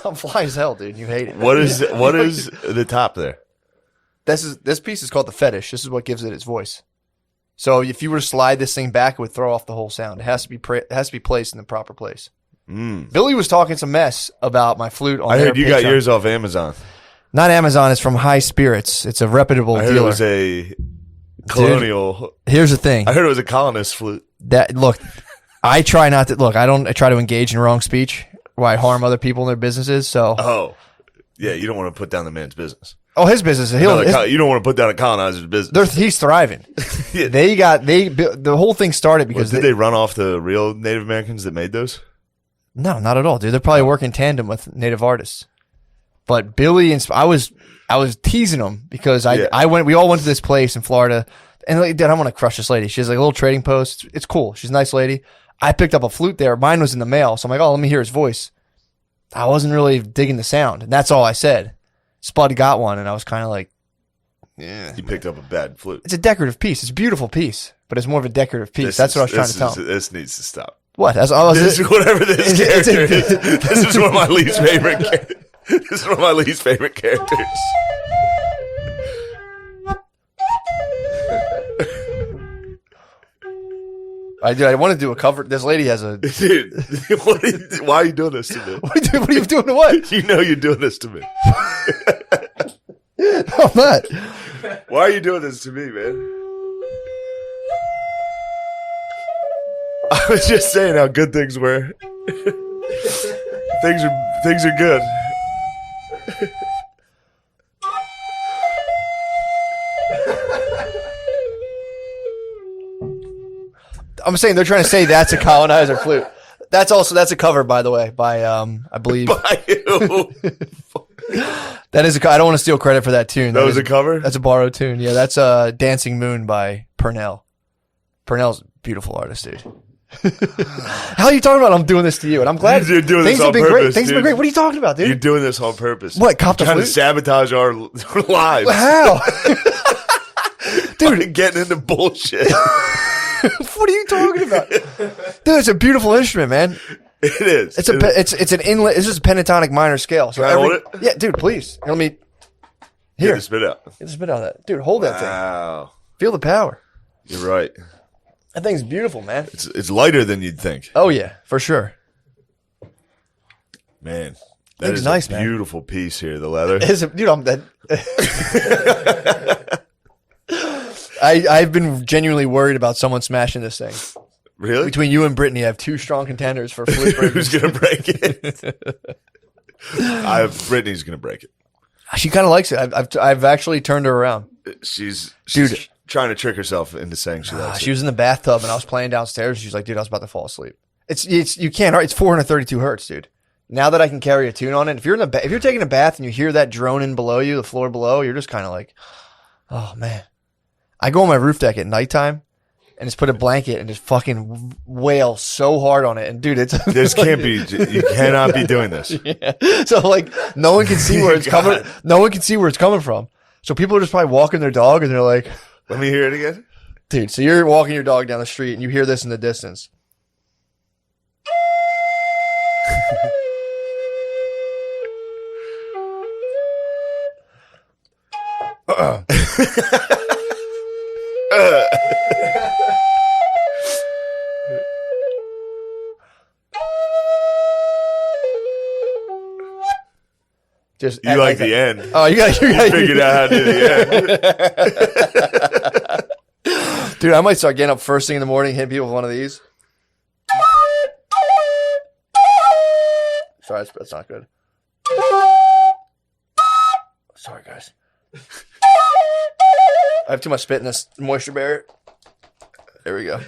I'm fly as hell, dude. You hate it. What is the top there? This piece is called the fetish. This is what gives it its voice. So if you were to slide this thing back, it would throw off the whole sound. It has to be placed in the proper place. Billy was talking some mess about my flute on I heard their you got Patreon. yours off Amazon. Not Amazon. It's from High Spirits. It's a reputable I heard dealer. it was a colonial. Here's the thing. I heard it was a colonist flute. I try not to look. I try to engage in wrong speech where I harm other people in their businesses. So Oh, yeah. You don't want to put down the man's business. his business. You don't want to put down a colonizer's business. He's thriving. Yeah. The whole thing started because Did they run off the real Native Americans that made those? No, not at all, dude. They're probably working in tandem with Native artists. But Billy and I was teasing him because we all went to this place in Florida, and dude, I want to crush this lady. She has like a little trading post. It's cool. She's a nice lady. I picked up a flute there. Mine was in the mail, so I'm like, oh, let me hear his voice. I wasn't really digging the sound, and that's all I said. Spud got one, and I was kind of like, yeah. You picked up a bad flute. It's a decorative piece. It's a beautiful piece, but it's more of a decorative piece. That's what I was trying to tell him. This needs to stop. What? Whatever this character is. This is one of my least favorite. This is one of my least favorite characters. I want to do a cover. This lady has a Dude, why are you doing this to me? What are you doing to what? You know you're doing this to me. I'm not. Why are you doing this to me, man? I was just saying how good things were. Things are good. I'm saying they're trying to say that's a colonizer flute. That's a cover, by the way, by I believe. By who? That is I don't want to steal credit for that tune. That was a cover? That's a borrowed tune. Yeah, that's Dancing Moon by Purnell. Purnell's a beautiful artist, dude. How are you talking about I'm doing this to you? And I'm glad You're doing things this have on been purpose, great. Things have been dude. great. What are you talking about, dude? You're doing this on purpose. What, cop the trying to flute? sabotage our lives. How? Dude, getting into bullshit. What are you talking about? Dude, it's a beautiful instrument, man. It is. It's an inlet. This is a pentatonic minor scale. So Can I hold it? Yeah, dude, please. Let me. Get Here, the spit out. get the spit out of that, dude. Hold that thing. Wow. Feel the power. You're right. That thing's beautiful, man. It's lighter than you'd think. Oh yeah, for sure. Man. That Thing's is nice, a man. beautiful piece here, the leather. Dude, I'm dead. I've been genuinely worried about someone smashing this thing. Really? Between you and Brittany, I have two strong contenders for flute breakers. Who's going to break it? Brittany's going to break it. She kind of likes it. I've actually turned her around. She's Dude. trying to trick herself into saying she likes She it. was in the bathtub and I was playing downstairs. She's like, dude, I was about to fall asleep. It's you can't. It's 432 hertz, dude. Now that I can carry a tune on it, if you're taking a bath and you hear that droning below you, the floor below, you're just kind of like, oh man. I go on my roof deck at nighttime and just put a blanket and just fucking wail so hard on it. And dude, This can't be. You cannot be doing this. Yeah. So like, no one can see where it's coming. No one can see where it's coming from. So people are just probably walking their dog and they're like, Let me hear it again. dude. So you're walking your dog down the street and you hear this in the distance. Just You like the end. Oh, you Figured out how to do the end. Dude, I might start getting up first thing in the morning, hitting people with one of these. Sorry, that's not good. Sorry, guys. I have too much spit in this moisture barrier. There we go.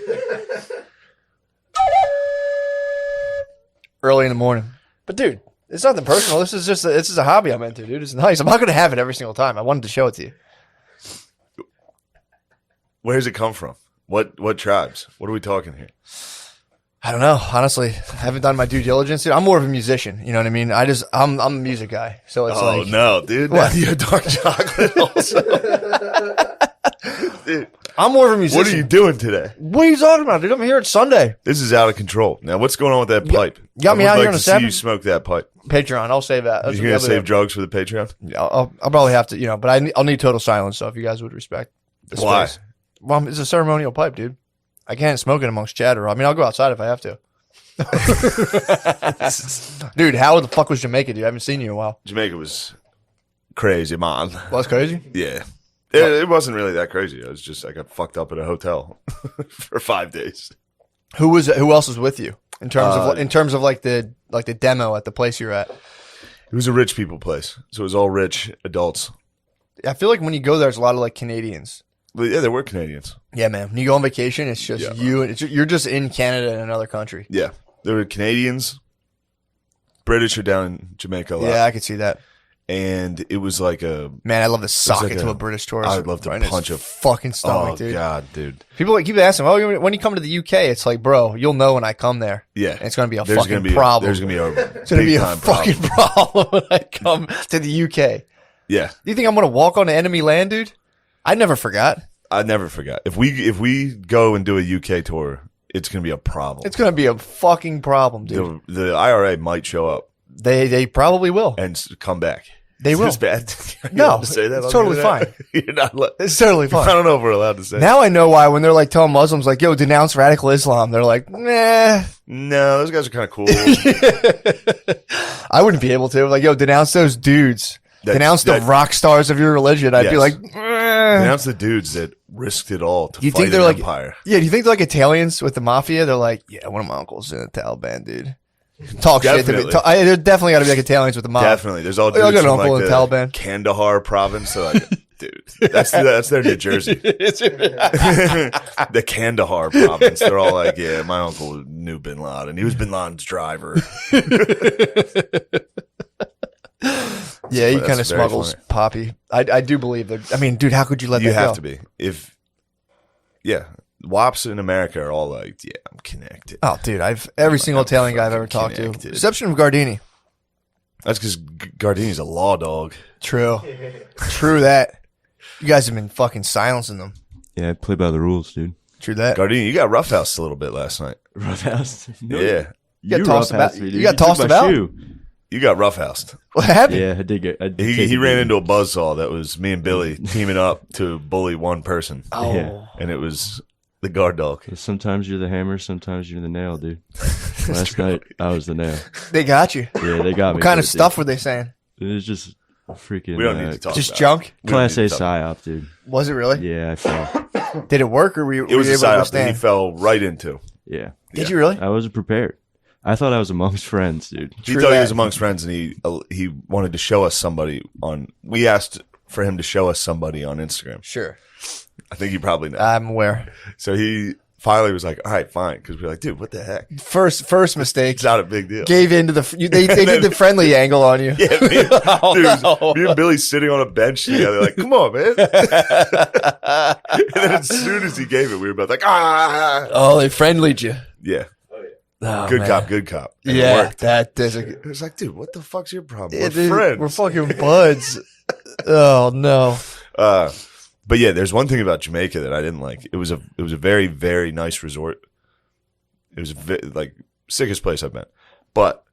Early in the morning. But dude, it's nothing personal. This is a hobby I'm into, dude. It's nice. I'm not going to have it every single time. I wanted to show it to you. Where does it come from? What tribes? What are we talking here? I don't know. Honestly, I haven't done my due diligence. Dude, I'm more of a musician. You know what I mean? I'm a music guy. So it's Oh like, no, dude! What? You're dark chocolate also. Dude, I'm more of a musician. what are you doing today? What are you talking about, dude? I'm here. It's Sunday. This is out of control. Now, what's going on with that pipe? got me I out would here like on a to see Sabbath. you smoke that pipe. Patreon. I'll save that. You're gonna save drugs for the Patreon? I'll probably have to, but I'll need total silence. So if you guys would respect the Why? space. Well, it's a ceremonial pipe, dude. I can't smoke it amongst chatter. I mean, I'll go outside if I have to. Dude, how the fuck was Jamaica, dude? I haven't seen you in a while. Jamaica was crazy, man. Well, that's crazy. Yeah. It wasn't really that crazy. I got fucked up at a hotel for 5 days. Who else was with you in terms of like the demo at the place you're at? It was a rich people place, so it was all rich adults. I feel like when you go there, there's a lot of like Canadians. But yeah, there were Canadians. Yeah, man. When you go on vacation, it's just you. You're just in Canada in another country. Yeah, there were Canadians. British are down in Jamaica a lot. Yeah, I could see that. And it was like a man. I love to sock like it to a British tourist. I'd love to right in punch his a fucking stomach, oh dude. God, dude. People keep asking, "Oh, when you come to the UK?" It's like, bro, you'll know when I come there. Yeah, and it's gonna be a there's fucking gonna be problem. There's gonna be a it's gonna be a big-time fucking problem when I come to the UK. Yeah. Do you think I'm gonna walk on enemy land, dude? I never forgot. I never forgot. If we go and do a UK tour, it's gonna be a problem. It's gonna be a fucking problem, dude. The IRA might show up. They probably will And come back. They will. Is this bad? Are you No, allowed to say that it's on totally the fine. internet? You're not. It's totally I fine. don't know if we're allowed to say. Now I know why when they're like telling Muslims like, "Yo, denounce radical Islam," they're like, "Nah." No, those guys are kind of cool. I wouldn't be able to. Like, yo, denounce those dudes. Denounce the rock stars of your religion. I'd be Yes. like, Denounce the dudes that risked it all to You fight think they're an like, empire. yeah, do you think they're like Italians with the mafia? They're like, yeah, one of my uncles in the Taliban, dude. Talk shit to me. Definitely. There's definitely got to be like Italians with the mob. Definitely, there's all I got dudes an from uncle like in the Taliban. Kandahar province. They're like, dude, that's their New Jersey. The Kandahar province. They're all like, yeah, my uncle knew Bin Laden. He was Bin Laden's driver. Yeah, he That's kind of very smuggles funny. poppy. I do believe that. I mean, dude, how could you let You that go? have to be. WAPs in America are all like, yeah, I'm connected. Oh, dude, every single Italian guy I've ever talked to, connected. exception of Gardini. That's because Gardini's a law dog. True that. You guys have been fucking silencing them. Yeah, I play by the rules, dude. True that. Gardini, you got roughhoused a little bit last night. Roughhouse. No, Yeah. You got tossed about. roughhoused me, dude. You got took tossed my about. shoe. You got roughhoused. What happened? Yeah, I did get. I did take He a ran beating. into a buzzsaw that was me and Billy teaming up to bully one person. Oh, Yeah. And it was the guard dog. Sometimes you're the hammer, sometimes you're the nail, dude. Last night I was the nail. they got you. Yeah, they got me. What kind for of it, stuff were they saying? Dude. It was just freaking. We don't need to talk Just about junk? it. We don't Class need A to talk- psyop, dude. Was it really? Yeah, I fell. Did it work, or were you It was able a to psyop that he withstand? fell right into. Yeah, Did you really? I wasn't prepared. I thought I was amongst friends, dude. He thought he was amongst friends, and he wanted to show us somebody on. We asked for him to show us somebody on Instagram. Sure. I think you probably know. I'm aware. So he finally was like, all right, fine. Because we were like, dude, what the heck? First mistake. It's not a big deal. Gave into they did the friendly angle on you. Yeah, me and Billy sitting on a bench together, like, come on, man. And then as soon as he gave it, we were both like, ah. Oh, they friendlied you. Yeah. Oh, good man. cop, good cop. And it Yeah, worked. it was like, dude, what the fuck's your problem? Yeah, We're dude, friends. We're fucking buds. Oh no. But yeah, there's one thing about Jamaica that I didn't like. It was a very, very nice resort. It was like sickest place I've been. But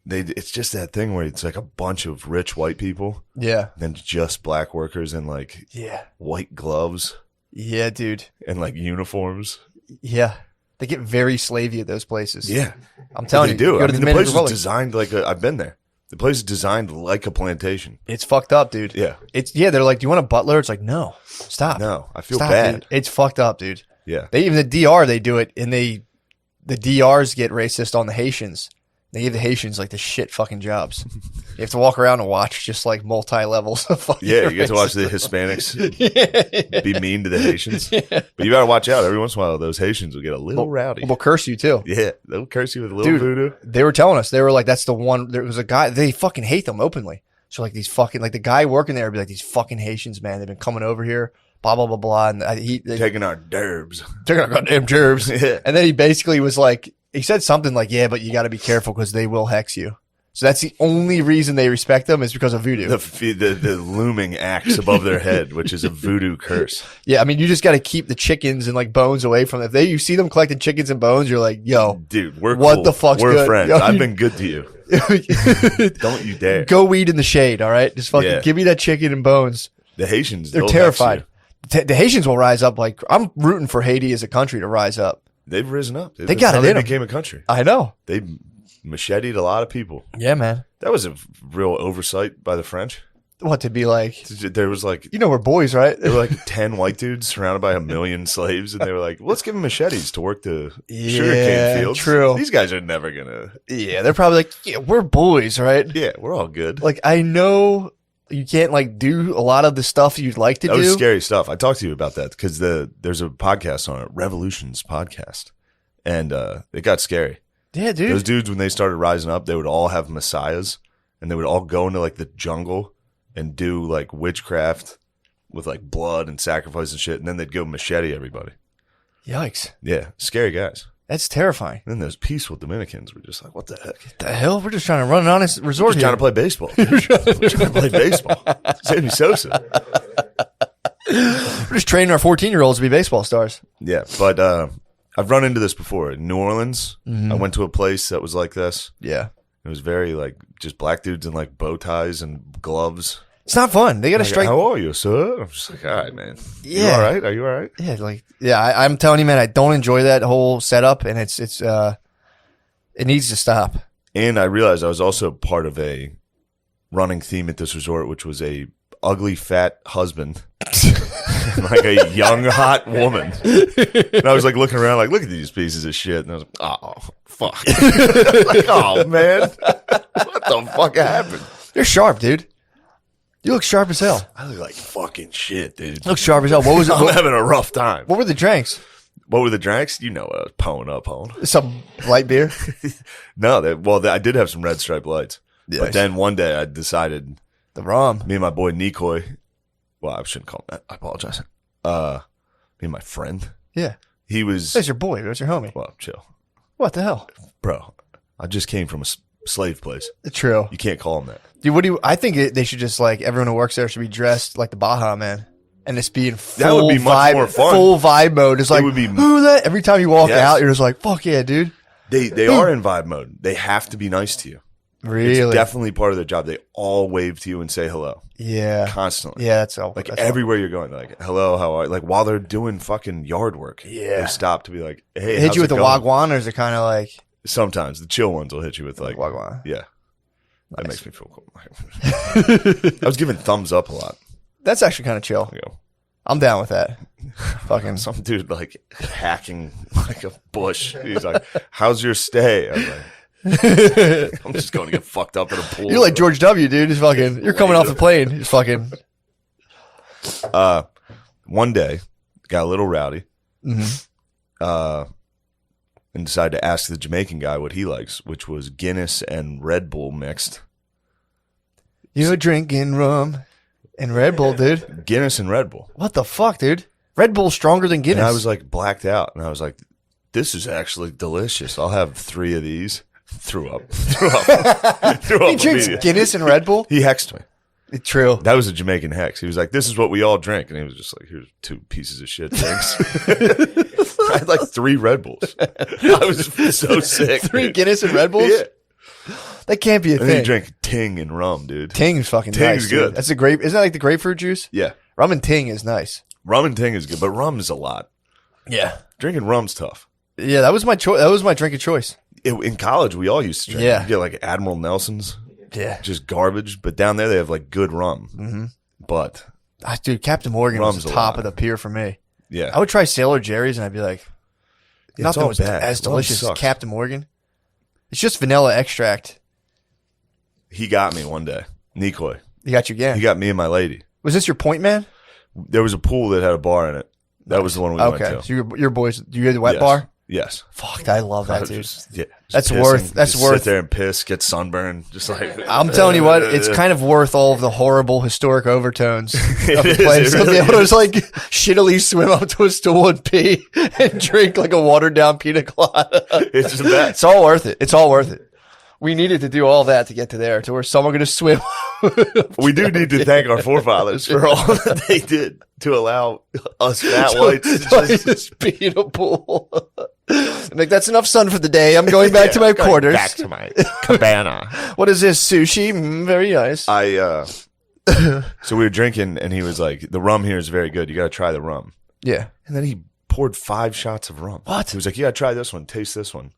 it's just that thing where it's like a bunch of rich white people. Yeah. And just black workers in like white gloves. Yeah, dude. And like uniforms. Yeah. They get very slavey at those places. Yeah. I'm telling you. They do. Go to the place is designed like I've been there. The place is designed like a plantation. It's fucked up, dude. Yeah. They're like, do you want a butler? It's like, no. Stop. No. I feel bad. Dude. It's fucked up, dude. Yeah. Even the DR, they do it, and the DRs get racist on the Haitians. They give the Haitians like the shit fucking jobs. You have to walk around and watch just like multi-levels of fucking you get to watch the Hispanics be mean to the Haitians. Yeah. But you gotta watch out. Every once in a while, those Haitians will get a little rowdy. We'll curse you too. Yeah, they'll curse you with a little voodoo. They were telling us, they were like, that's the one, there was a guy, they fucking hate them openly. So like these fucking, like the guy working there would be like, these fucking Haitians, man, they've been coming over here, blah, blah, blah, blah. And taking our derbs. Taking our goddamn derbs. Yeah. And then he basically was like, he said something like, yeah, but you got to be careful because they will hex you. So that's the only reason they respect them is because of voodoo. The looming axe above their head, which is a voodoo curse. Yeah, I mean, you just got to keep the chickens and like bones away from them. If you see them collecting chickens and bones, you're like, yo, dude, we're what cool. the fuck's we're good? friends. Yo, I've been good to you. Don't you dare. Go weed in the shade, all right? Just fucking give me that chicken and bones. The Haitians, they're terrified. The Haitians will rise up. Like, I'm rooting for Haiti as a country to rise up. They've risen up. They got it. They became a country. I know. They macheted a lot of people. Yeah, man. That was a real oversight by the French. What, to be like? There was like, we're boys, right? There were like 10 white dudes surrounded by 1 million slaves, and they were like, let's give them machetes to work the sugarcane fields. True. These guys are never gonna. Yeah, they're probably like, yeah, we're boys, right? Yeah, we're all good. Like, I know you can't like do a lot of the stuff you'd like to do. That was scary stuff. I talked to you about that because there's a podcast on it, Revolutions podcast, and it got scary. Yeah, dude. Those dudes, when they started rising up, they would all have messiahs, and they would all go into like the jungle and do like witchcraft with like blood and sacrifice and shit, and then they'd go machete everybody. Yikes. Yeah, scary guys. That's terrifying. And then those peaceful Dominicans were just like, what the heck? The hell? We're just trying to run an honest resort We're just trying to play baseball. We're trying to play baseball. Sammy Sosa. We're just training our 14-year-olds to be baseball stars. Yeah, but I've run into this before. In New Orleans, I went to a place that was like this. Yeah. It was very like just black dudes in like bow ties and gloves. It's not fun. They got to strike. How are you, sir? I'm just like, all right, man. Yeah. You all right? Are you all right? Yeah, I'm telling you, man, I don't enjoy that whole setup, and it needs to stop. And I realized I was also part of a running theme at this resort, which was a ugly fat husband. Like a young hot woman. And I was like looking around like, look at these pieces of shit. And I was like, oh, fuck. Like, oh, man. What the fuck happened? You're sharp, dude. You look sharp as hell. I look like fucking shit, dude. You look sharp as hell. What was it? I'm having a rough time. What were the drinks? What were the drinks? You know what I was pulling up on. Some light beer? No, I did have some Red Stripe Lights. Yes. But then one day I decided. The rum. Me and my boy Nikoi. Well, I shouldn't call him that. I apologize. Me and my friend. Yeah. He was. That's your boy. That's your homie. Well, chill. What the hell? Bro, I just came from a slave place. True. You can't call him that. Dude, I think they should just like, everyone who works there should be dressed like the Baja Man. And just be in full that would be much vibe, more fun. Full vibe mode. It's like, would be, who that? Every time you walk out, you're just like, fuck yeah, dude. They are in vibe mode. They have to be nice to you. Really? It's definitely part of their job. They all wave to you and say hello. Yeah. Constantly. Yeah, that's all. Like that's everywhere you're going, like, hello, how are you? Like while they're doing fucking yard work. Yeah. They stop to be like, hey, they hit you with the wagwan, or is it kind of like. Sometimes. The chill ones will hit you with like. Wagwan. Yeah. That makes me feel cool. I was giving thumbs up a lot. That's actually kind of chill. I'm down with that. Fucking Some dude like hacking like a bush. He's like, "How's your stay?" I'm like, "I'm just going to get fucked up in a pool." You're like George W, dude. Just fucking. You're coming off the plane. Just fucking. One day, got a little rowdy. Mm-hmm. And decided to ask the Jamaican guy what he likes, which was Guinness and Red Bull mixed. You're drinking rum and Red Bull, dude. Guinness and Red Bull. What the fuck, dude? Red Bull's stronger than Guinness. And I was like blacked out, and I was like, "This is actually delicious. I'll have 3 of these." Threw up. He drinks Guinness and Red Bull? He hexed me. It's true. That was a Jamaican hex. He was like, "This is what we all drink," and he was just like, "Here's 2 pieces of shit drinks." I had like 3 Red Bulls. I was so sick. 3 dude. Guinness and Red Bulls? Yeah. That can't be a And then thing. he drank Ting and rum, dude. Ting's fucking Ting's nice, good. dude. That's a grape. Isn't that like the grapefruit juice? Yeah. Rum and Ting is nice. Rum and Ting is good, but rum is a lot. Yeah. Drinking rum's tough. Yeah, that was my choice. That was my drink of choice. In college, we all used to drink. Yeah. You get like Admiral Nelson's. Yeah. Just garbage. But down there, they have like good rum. Mm-hmm. But Dude, Captain Morgan was Rum's the a top lot. of the pier for me. yeah. I would try Sailor Jerry's and I'd be like, It's nothing all was bad. as Rum delicious as sucks. Captain Morgan. It's just vanilla extract. He got me one day. Nikoi. You got your gang. He got me and my lady. Was this your point man? There was a pool that had a bar in it. That was the one we went Okay, to. so your boys, you had the wet Yes. bar? Yes. Fuck, I love that, dude. Yeah, That's pissing. worth- that's Just worth- Sit there and piss, get sunburned, just like. I'm telling you what, it's kind of worth all of the horrible historic overtones of the is, place. it To be really able to just like shittily swim up to a stool and pee and drink like a watered down pina colada. It's the best. It's all worth it. It's all worth it. We needed to do all that to get to there, to where someone going to swim. We do need to thank our forefathers for all that they did to allow us fat whites to just pee in a pool. I'm like, that's enough sun for the day. I'm going back to my quarters. Back to my cabana. What is this, sushi? Very nice. So we were drinking, and he was like, "The rum here is very good. You got to try the rum." Yeah. And then he poured 5 shots of rum. What? He was like, "Yeah, try this one. Taste this one.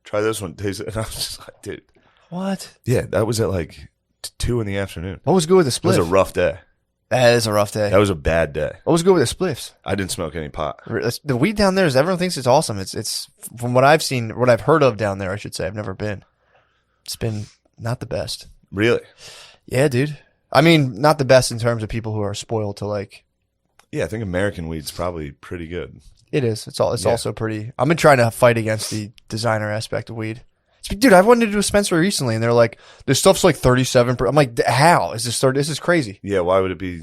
Try this one. Taste it." And I was just like, "Dude, What? yeah." That was at like 2 in the afternoon. What was good with the It was spliff? a rough day. That is a rough day. That was a bad day. What was good with the spliffs? I didn't smoke any pot. The weed down there is, everyone thinks it's awesome. It's from what I've seen, what I've heard of down there, I should say. I've never been. It's been not the best. Really? Yeah, dude. I mean, not the best in terms of people who are spoiled to like. Yeah, I think American weed's probably pretty good. It is. It's Yeah. also pretty. I've been trying to fight against the designer aspect of weed. Dude, I went into a dispensary recently, and they're like, "This stuff's like 37." I'm like, "How is this? This is crazy. Yeah, why would it be?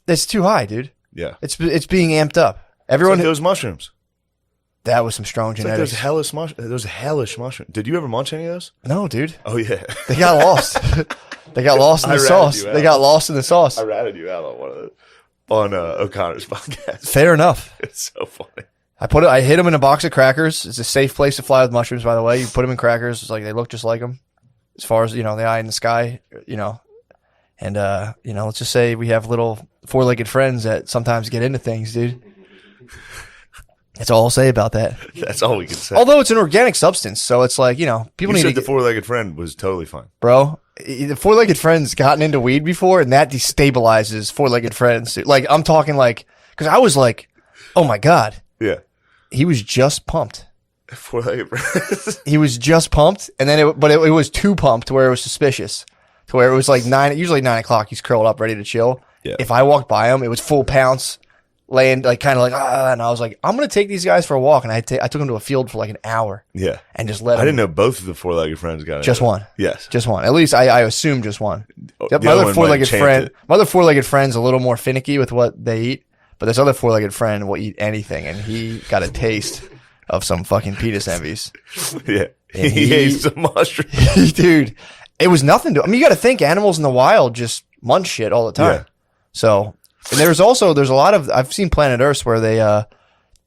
It's too high, dude. Yeah. It's being amped up. It's Everyone like those mushrooms. that was some strong It's like genetics. those hellish mushrooms. Did you ever munch any of those? No, dude. Oh, yeah. They got lost. They got lost in I the ratted sauce. you out. They got lost in the sauce. I ratted you out on one of those. On O'Connor's podcast. Fair enough. It's so funny. I hit them in a box of crackers. It's a safe place to fly with mushrooms, by the way. You put them in crackers. It's like they look just like them, as far as, the eye in the sky, And, let's just say we have little 4-legged friends that sometimes get into things, dude. That's all I'll say about that. That's all we can say. Although it's an organic substance, so it's like, people you need said to the 4-legged friend was totally fine. bro. The 4-legged friend's gotten into weed before, and that destabilizes 4-legged friends. Like, I'm talking like, because I was like, oh my God, Yeah. he was just pumped. 4-legged friend. He was just pumped, and then it was too pumped where it was suspicious, to where it was like usually 9 o'clock. He's curled up ready to chill. Yeah. If I walked by him, it was full pounce, laying like kind of like, and I was like, I'm gonna take these guys for a walk, and I took him to a field for like an hour Yeah. and just let him. I didn't know both of the 4-legged friends got it. Just one. Yes. Just one. At least I assume just one. The My other other one four-legged might have friend, champed my other four-legged friend's a little more finicky with what they eat, but this other four-legged friend will eat anything, and he got a taste of some fucking penis envies. Yeah. And He ate some mushrooms. Dude, it was nothing to. I mean, you got to think animals in the wild just munch shit all the time. Yeah. So, and there's a lot of, I've seen Planet Earth where they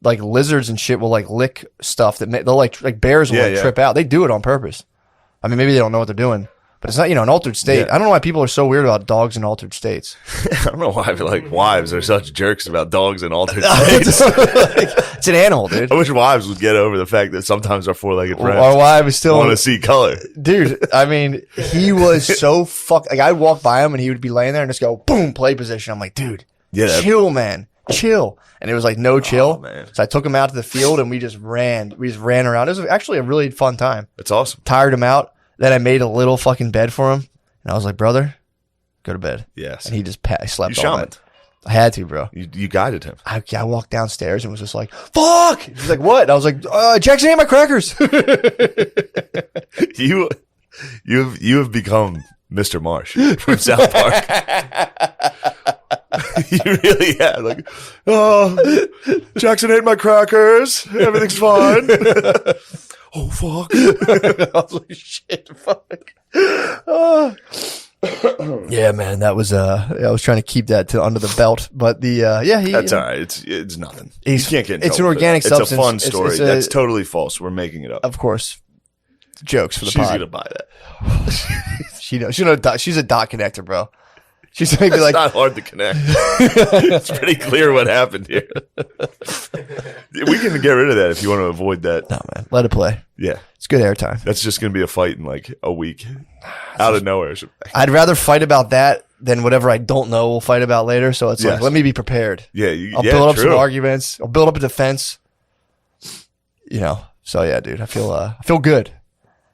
like lizards and shit will like lick stuff that they'll like bears will Yeah, yeah. trip out. They do it on purpose. I mean, maybe they don't know what they're doing, but it's not, an altered state. Yeah. I don't know why people are so weird about dogs in altered states. I don't know why, but like wives are such jerks about dogs and altered states. It's an animal, dude. I wish wives would get over the fact that sometimes our 4-legged friends Our wife is still want to see color. dude. I mean, he was so like I'd walk by him and he would be laying there and just go boom, play position. I'm like, dude, Yeah, that- chill, man. chill. And it was like no chill. Oh, man. So I took him out to the field and we just ran around. It was actually a really fun time. It's awesome. Tired him out. Then I made a little fucking bed for him. And I was like, brother, go to bed. Yes. And he just slept You all shamaned. night. I had to, bro. You guided him. I walked downstairs and was just like, fuck! He's like, what? And I was like, Jackson ate my crackers. You have become Mr. Marsh from South Park. You really have. Like, oh, Jackson ate my crackers. Everything's fine. Oh, fuck. I was like, shit, fuck. Yeah, man, that was I was trying to keep that under the belt, but That's all right. It's nothing. You can't get in it's an trouble for organic that. substance. It's a fun story. It's That's totally false. We're making it up. of course, jokes for the She's pod. gonna buy that. She knows. She's a dot connector, bro. She's gonna be It's like, not hard to connect. It's pretty clear what happened here. We can get rid of that if you want to avoid that. no, man, let it play. Yeah, It's good airtime. that's just gonna be a fight in like a week, out of nowhere. I'd rather fight about that than whatever I don't know we'll fight about later. So it's like, Yes. let me be prepared. Yeah, I'll build up some arguments. I'll build up a defense. So yeah, dude, I feel good.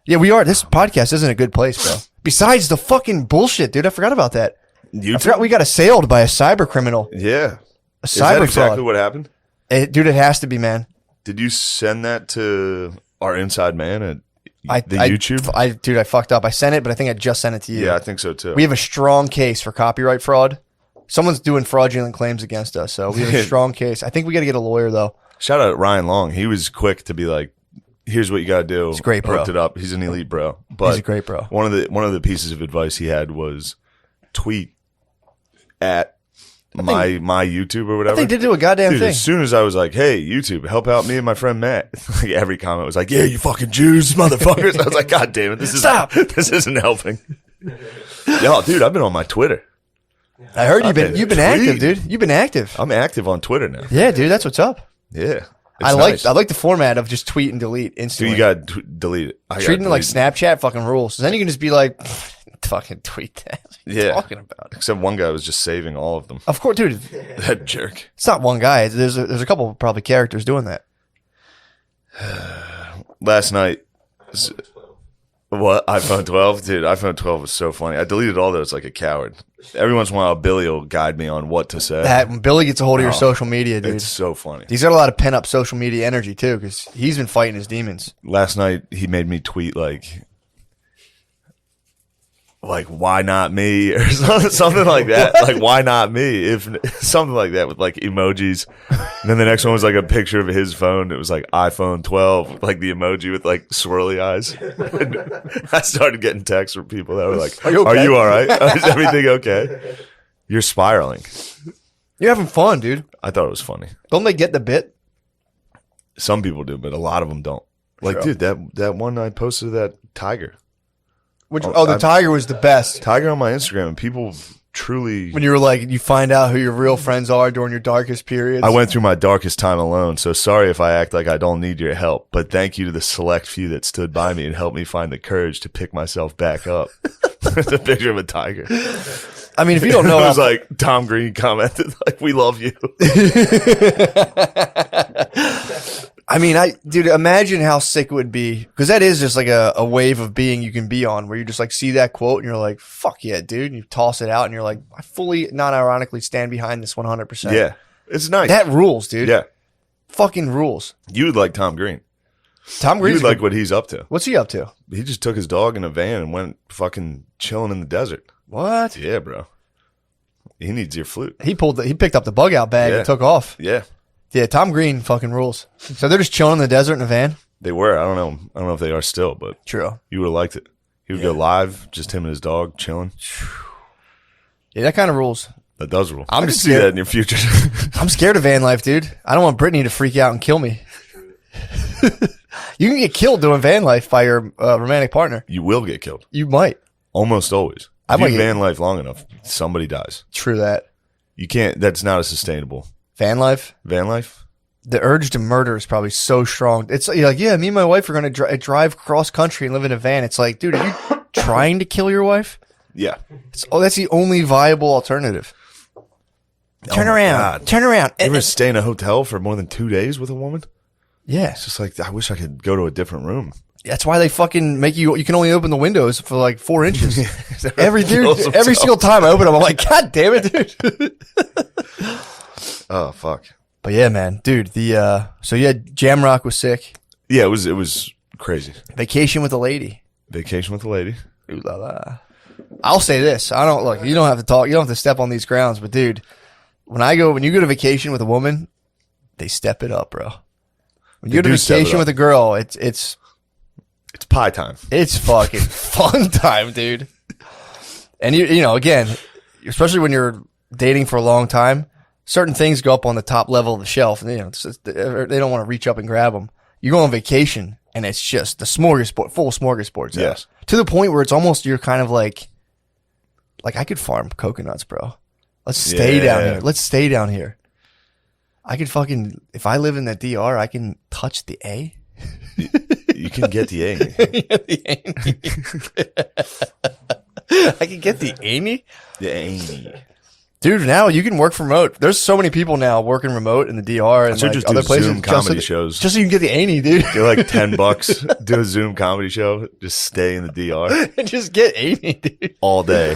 Yeah, we are. This podcast isn't a good place, bro. Besides the fucking bullshit, dude. I forgot about that. I forgot we got assailed by a cyber criminal. Yeah, A is that cyber exactly fraud. what happened? Dude, it has to be, man. Did you send that to our inside man at the I- YouTube? I fucked up. I sent it, but I think I just sent it to you. Yeah, I think so too. We have a strong case for copyright fraud. Someone's doing fraudulent claims against us, so we have a strong case. I think we got to get a lawyer, though. Shout out Ryan Long. He was quick to be like, "Here's what you got to do." He's a great bro. Hooked it up. He's an elite bro. But He's a great bro. One of the pieces of advice he had was tweet at my YouTube or whatever. They did do a goddamn Dude, thing. as soon as I was like, "Hey, YouTube, help out me and my friend Matt," like every comment was like, "Yeah, you fucking Jews, motherfuckers." I was like, "God damn it, this isn't helping." Yo, dude, I've been on my Twitter. I heard you've been been active, tweeting. dude. You've been active. I'm active on Twitter now. Yeah, dude, that's what's up. Yeah, I nice. like the format of just tweet and delete Dude, instantly. you got to delete it. Treating it like Snapchat fucking rules. So then you can just be like, fucking tweet that. What are you Yeah. talking about? Except one guy was just saving all of them. Of course, dude. That jerk. It's not one guy. There's a couple probably characters doing that. Last night, what, iPhone 12? Dude, iPhone 12 was so funny. I deleted all those like a coward. Every once in a while, Billy will guide me on what to say. That when Billy gets a hold of your social media, dude. It's so funny. He's got a lot of pent up social media energy too, because he's been fighting his demons. Last night, he made me tweet like why not me or something like that. Like, why not me? If something like that with like emojis. And then the next one was like a picture of his phone. It was like iPhone 12, like the emoji with like swirly eyes. I started getting texts from people that were like, "Are you all right? Is everything okay? You're spiraling." You're having fun, dude. I thought it was funny. Don't they get the bit? Some people do, but a lot of them don't. Like, Sure. dude, that one I posted of that tiger. The tiger was the best. Tiger on my Instagram, and people truly. When you were like, you find out who your real friends are during your darkest periods. I went through my darkest time alone, so sorry if I act like I don't need your help, but thank you to the select few that stood by me and helped me find the courage to pick myself back up. It's a picture of a tiger. I mean, if you don't know, It was like Tom Green commented, like, "We love you." I mean, dude, imagine how sick it would be, because that is just like a wave of being you can be on, where you just like see that quote and you're like, "Fuck yeah, dude!" And you toss it out and you're like, "I fully, not ironically, stand behind this 100%." Yeah, it's nice. That rules, dude. Yeah, Fucking rules. you would like Tom Green. Tom You Green's would like what he's up to. What's he up to? He just took his dog in a van and went fucking chilling in the desert. What? Yeah, bro. He needs your flute. He picked up the bug out bag Yeah. and took off. Yeah, Yeah, Tom Green fucking rules. So they're just chilling in the desert in a van? they were. I don't know if they are still, but True. you would have liked it. He would go live, just him and his dog chilling. Yeah, that kind of rules. That does rule. I'm I can just see scared. that in your future. I'm scared of van life, dude. I don't want Brittany to freak out and kill me. You can get killed doing van life by your romantic partner. You will get killed. You might. Almost always. I If might you get- van life long enough, somebody dies. True that. You can't. That's not a sustainable Van life? van life. The urge to murder is probably so strong. It's you're like, yeah, me and my wife are going to drive cross country and live in a van. It's like, dude, are you trying to kill your wife? Yeah, That's the only viable alternative. Turn around. God. Turn around. You ever stay in a hotel for more than 2 days with a woman? Yeah. It's just like, I wish I could go to a different room. That's why they fucking make you can only open the windows for like 4 inches. every Kills single time I open them, I'm like, God damn it, dude. Oh, fuck. But yeah, man, dude, so yeah, Jamrock was sick. Yeah, it was crazy. Vacation with a lady. Vacation with a lady. Ooh la la. I'll say this. I don't look, you don't have to talk, you don't have to step on these grounds, but dude, when you go to vacation with a woman, they step it up, bro. When you go to vacation with a girl, it's pie time. It's fucking fun time, dude. And you know, again, especially when you're dating for a long time, certain things go up on the top level of the shelf, and they don't want to reach up and grab them. You go on vacation, and it's just the smorgasbord, full smorgasbords. Yes. To the point where it's almost you're kind of like I could farm coconuts, bro. Let's stay down here. Let's stay down here. I could fucking, if I live in the DR, I can touch the A. You can get the A. I can get the Amy. The Amy. Dude, now you can work from remote. There's so many people now working remote in the DR and like just other do places. Zoom comedy shows. Just so you can get the Amy, dude. They're like $10. Do a Zoom comedy show. Just stay in the DR. And just get Amy, dude. All day.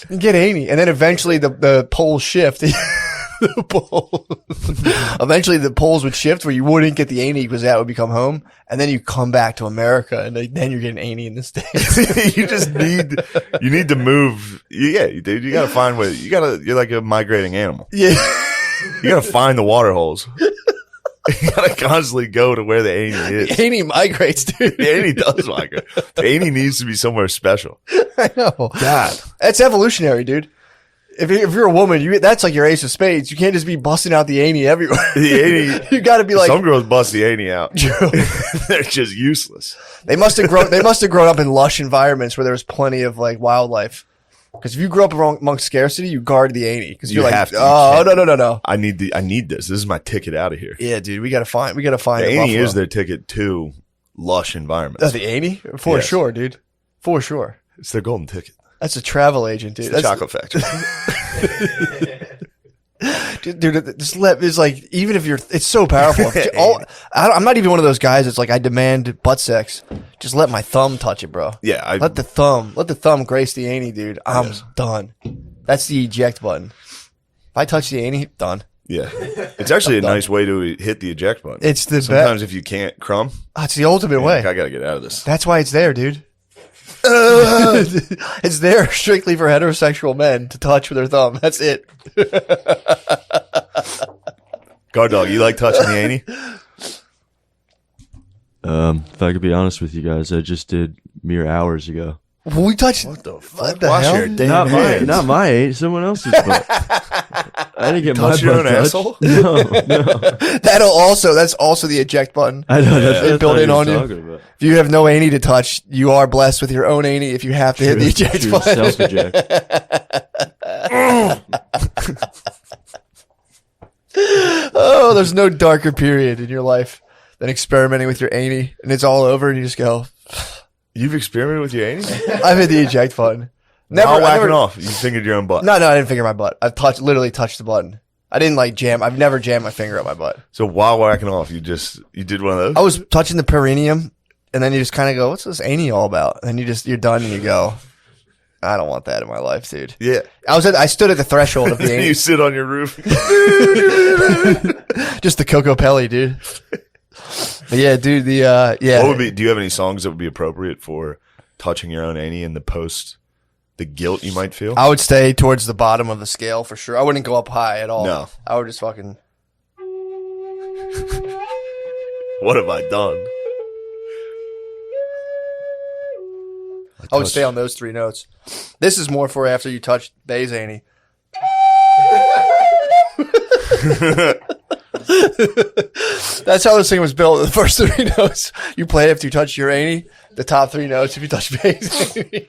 And get Amy. And then eventually the polls shift. Eventually the polls would shift where you wouldn't get the Amy because that would become home. And then you come back to America and then you're getting Amy in the States. You need to move. Yeah, dude, you gotta find ways. You're like a migrating animal. Yeah. You gotta find the water holes. You gotta constantly go to where the Amy is. The Amy migrates, dude. The Amy does migrate. The Amy needs to be somewhere special. I know. God. That's evolutionary, dude. If you're a woman, that's like your ace of spades. You can't just be busting out the Amy everywhere. The Amy. You got to be like, some girls bust the Amy out. They're just useless. They must have grown up in lush environments where there was plenty of like wildlife. Because if you grew up amongst scarcity, you guard the Amy. Because you're like, oh no. I need this. This is my ticket out of here. Yeah, dude. We gotta find. The Amy is their ticket to lush environments. The Amy for sure, dude. For sure. It's their golden ticket. That's a travel agent, dude. It's the chocolate factory. Dude, it's like, even if it's so powerful. I'm not even one of those guys that's like, I demand butt sex. Just let my thumb touch it, bro. Yeah. Let the thumb grace the Annie, dude. I'm done. That's the eject button. If I touch the Annie, done. Yeah. It's actually a nice way to hit the eject button. It's the Sometimes if you can't crumb. It's the ultimate way. Like, I gotta get out of this. That's why it's there, dude. It's there strictly for heterosexual men to touch with their thumb. That's it. Guard dog, you like touching the Annie? If I could be honest with you guys, I just did mere hours ago. We touched. What the fuck? What the Wash hell? your damn hands. Not my eight, someone else's butt. I didn't get Touch my your butt own touched. asshole? No. That's also the eject button. I know that's built what in I on was you. talking about. If you have no Annie to touch, you are blessed with your own Annie if you have to hit the eject button. Self-eject. Oh, there's no darker period in your life than experimenting with your Annie, and it's all over, and you just go. You've experimented with your Annie? I've hit the eject button. While whacking off, you fingered your own butt. No, I didn't finger my butt. I've literally touched the button. I didn't like jam. I've never jammed my finger up my butt. So while whacking off, you did one of those? I was touching the perineum, and then you just kind of go, "What's this Annie all about?" And then you're done, and you go, "I don't want that in my life, dude." Yeah. I stood at the threshold of the Annie. You sit on your roof. Just the Coco Pelli, dude. But yeah, dude. Yeah. Do you have any songs that would be appropriate for touching your own Annie in the guilt you might feel? I would stay towards the bottom of the scale for sure. I wouldn't go up high at all. No. I would just fucking. What have I done? I would stay on those 3 notes. This is more for after you touch Bay's Annie. That's how this thing was built. The first 3 notes you play after you touch your Annie. The top 3 notes if you touch Bay's Annie.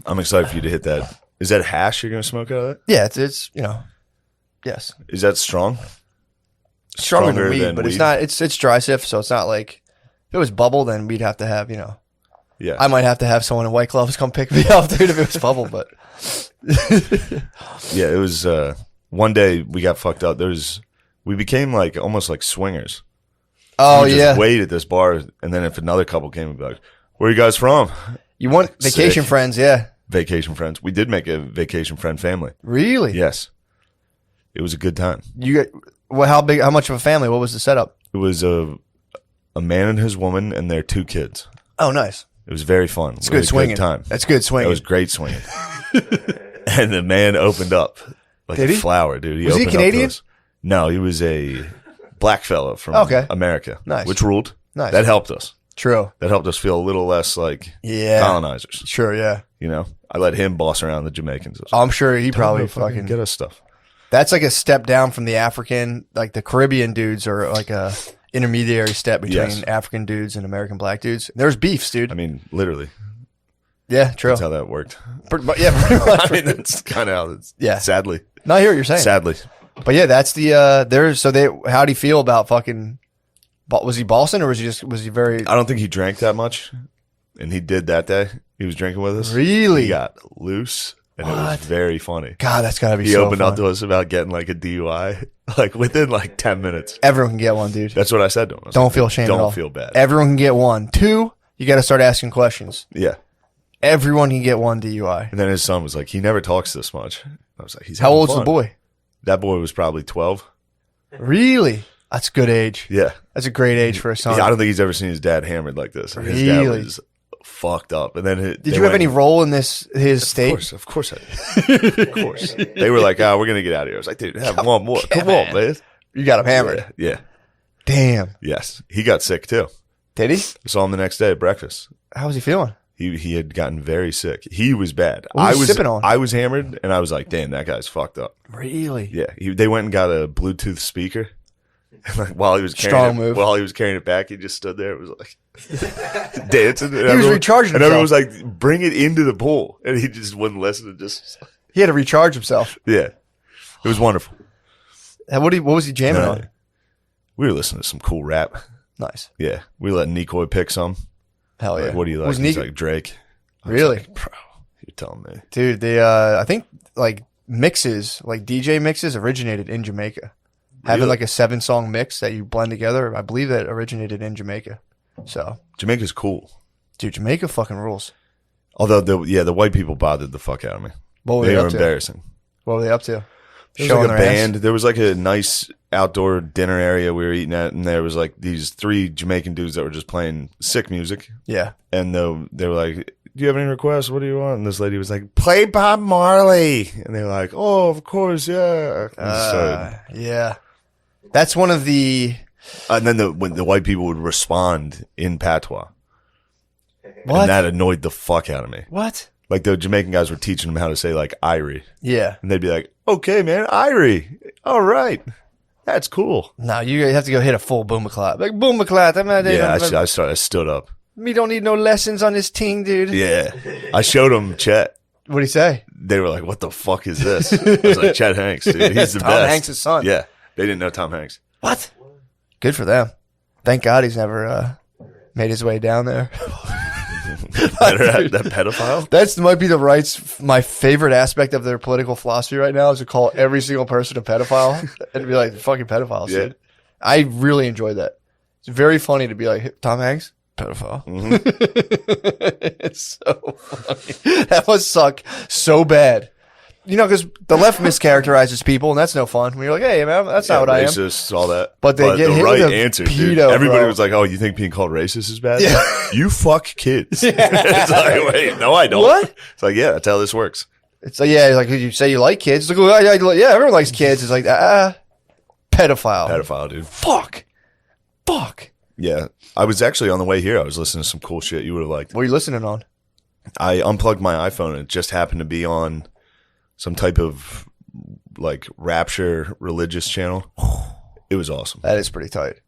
I'm excited for you to hit that. Is that hash you're going to smoke out of that? Yeah, it's yes. Is that strong? Stronger than weed, than but weed? it's not. It's dry sift, so it's not like if it was bubble, then we'd have to have Yeah. I might have to have someone in white gloves come pick me up, dude, if it was bubble, but. Yeah, it was, one day we got fucked up. We became like, almost like swingers. Oh, we would yeah. just wait at this bar, and then if another couple came, we'd be like, where are you guys from? You want vacation Sick. friends, yeah. Vacation friends. We did make a vacation friend family. Really? Yes. It was a good time. You got, well, how much of a family? What was the setup? It was a man and his woman and their 2 kids. Oh, nice. It was very fun. It's good swinging. Time. That's good swinging. It was great swinging. And the man opened up like Did a he? flower, dude. Was he opened up to Canadian? us. No, he was a black fellow from America. Nice. Which ruled. Nice. That helped us. True. That helped us feel a little less like Yeah. colonizers. Sure, yeah. You know, I let him boss around the Jamaicans. I'm sure he probably Tell him to fucking get us stuff. That's like a step down from the African, like the Caribbean dudes are like a intermediary step between Yes. African dudes and American black dudes. There's beefs, dude. I mean, literally. Yeah, true. That's how that worked. Pretty much. I mean, that's kind of how it's. Yeah. Sadly. No, I hear what you're saying. Sadly. But yeah, that's the how'd he feel about fucking, was he bossing or was he very, I don't think he drank that much, and he did that day. He was drinking with us. really? He got loose, and it was very funny. God, that's gotta be He so opened fun. up to us about getting like a DUI, like within like 10 minutes. Everyone can get one, dude. That's what I said to him. I was Don't like, feel shame at all. Don't feel bad. Everyone can get one. 2, you got to start asking questions. Yeah. Everyone can get one DUI. And then his son was like, he never talks this much. I was like, he's How having old's the fun. boy? That boy was probably 12. Really? That's a good age. Yeah. That's a great age for a son. I don't think he's ever seen his dad hammered like this. His Really? dad was fucked up. And then Did you have any role in his state? Of course I did. Of course. They were like, oh, we're going to get out of here. I was like, dude, have one more. Come on, man. You got him hammered. Yeah. Damn. Yes. He got sick too. Did he? I saw him the next day at breakfast. How was he feeling? He had gotten very sick. He was bad. What was he I was sipping on? I was hammered, and I was like, damn, that guy's fucked up. Really? Yeah. They went and got a Bluetooth speaker. And like while he was Strong move. While he was carrying it back, he just stood there. It was like dancing. He was recharging and everyone was himself. like, "Bring it into the pool," and he just wouldn't listen. And just He had to recharge himself. yeah, it was wonderful. What was he jamming on? We were listening to some cool rap. Nice. Yeah, we let Nikoi pick some. Hell yeah. Like, what do you like? Was He's Nico- like Drake. I was Really? like, bro, you're telling me. Dude, I think like mixes, like DJ mixes originated in Jamaica. Having Really? like a 7-song mix that you blend together, I believe that originated in Jamaica. So, Jamaica's cool. dude, Jamaica fucking rules. Although the white people bothered the fuck out of me. What were They they were up to? embarrassing. What were they up to? There was Showing like a their band. ass? There was like a nice outdoor dinner area we were eating at, and there was like these 3 Jamaican dudes that were just playing sick music. Yeah. And they were like, "Do you have any requests? What do you want?" And this lady was like, "Play Bob Marley." And they were like, "Oh, of course, yeah." Yeah. That's one of the And then when the white people would respond in patois, what? and that annoyed the fuck out of me. What? Like the Jamaican guys were teaching them how to say like "Irie," Yeah. and they'd be like, "Okay, man, Irie. All right, that's cool." No, you have to go hit a full boomaclap. Like boomaclap. Yeah, I stood up. Me don't need no lessons on this ting, dude. Yeah, I showed them Chet. What'd he say? They were like, "What the fuck is this?" I was like, "Chet Hanks, dude. He's the Tom best." Hanks' son. Yeah, they didn't know Tom Hanks. What? Good for them. Thank God he's never made his way down there. Better at that pedophile. That's might be the right's my favorite aspect of their political philosophy right now is to call every single person a pedophile and be like fucking pedophiles. Yeah. Dude. I really enjoy that. It's very funny to be like Tom Hanks, pedophile. It's so funny. That must suck so bad. You know, because the left mischaracterizes people, and that's no fun. When you're like, "Hey, man, that's not what I am." Racist, all that. But they get the hit right with a answer, dude. pedo, Everybody bro. was like, "Oh, you think being called racist is bad? Yeah. You fuck kids." It's like, wait, no, I don't. What? It's like, yeah, that's how this works. It's like, yeah, like you say you like kids. It's like, well, yeah, everyone likes kids. It's like, pedophile. Pedophile, dude. Fuck. Yeah, I was actually on the way here. I was listening to some cool shit you would have liked. What are you listening on? I unplugged my iPhone and it just happened to be on some type of like Rapture religious channel. It was awesome. That is pretty tight.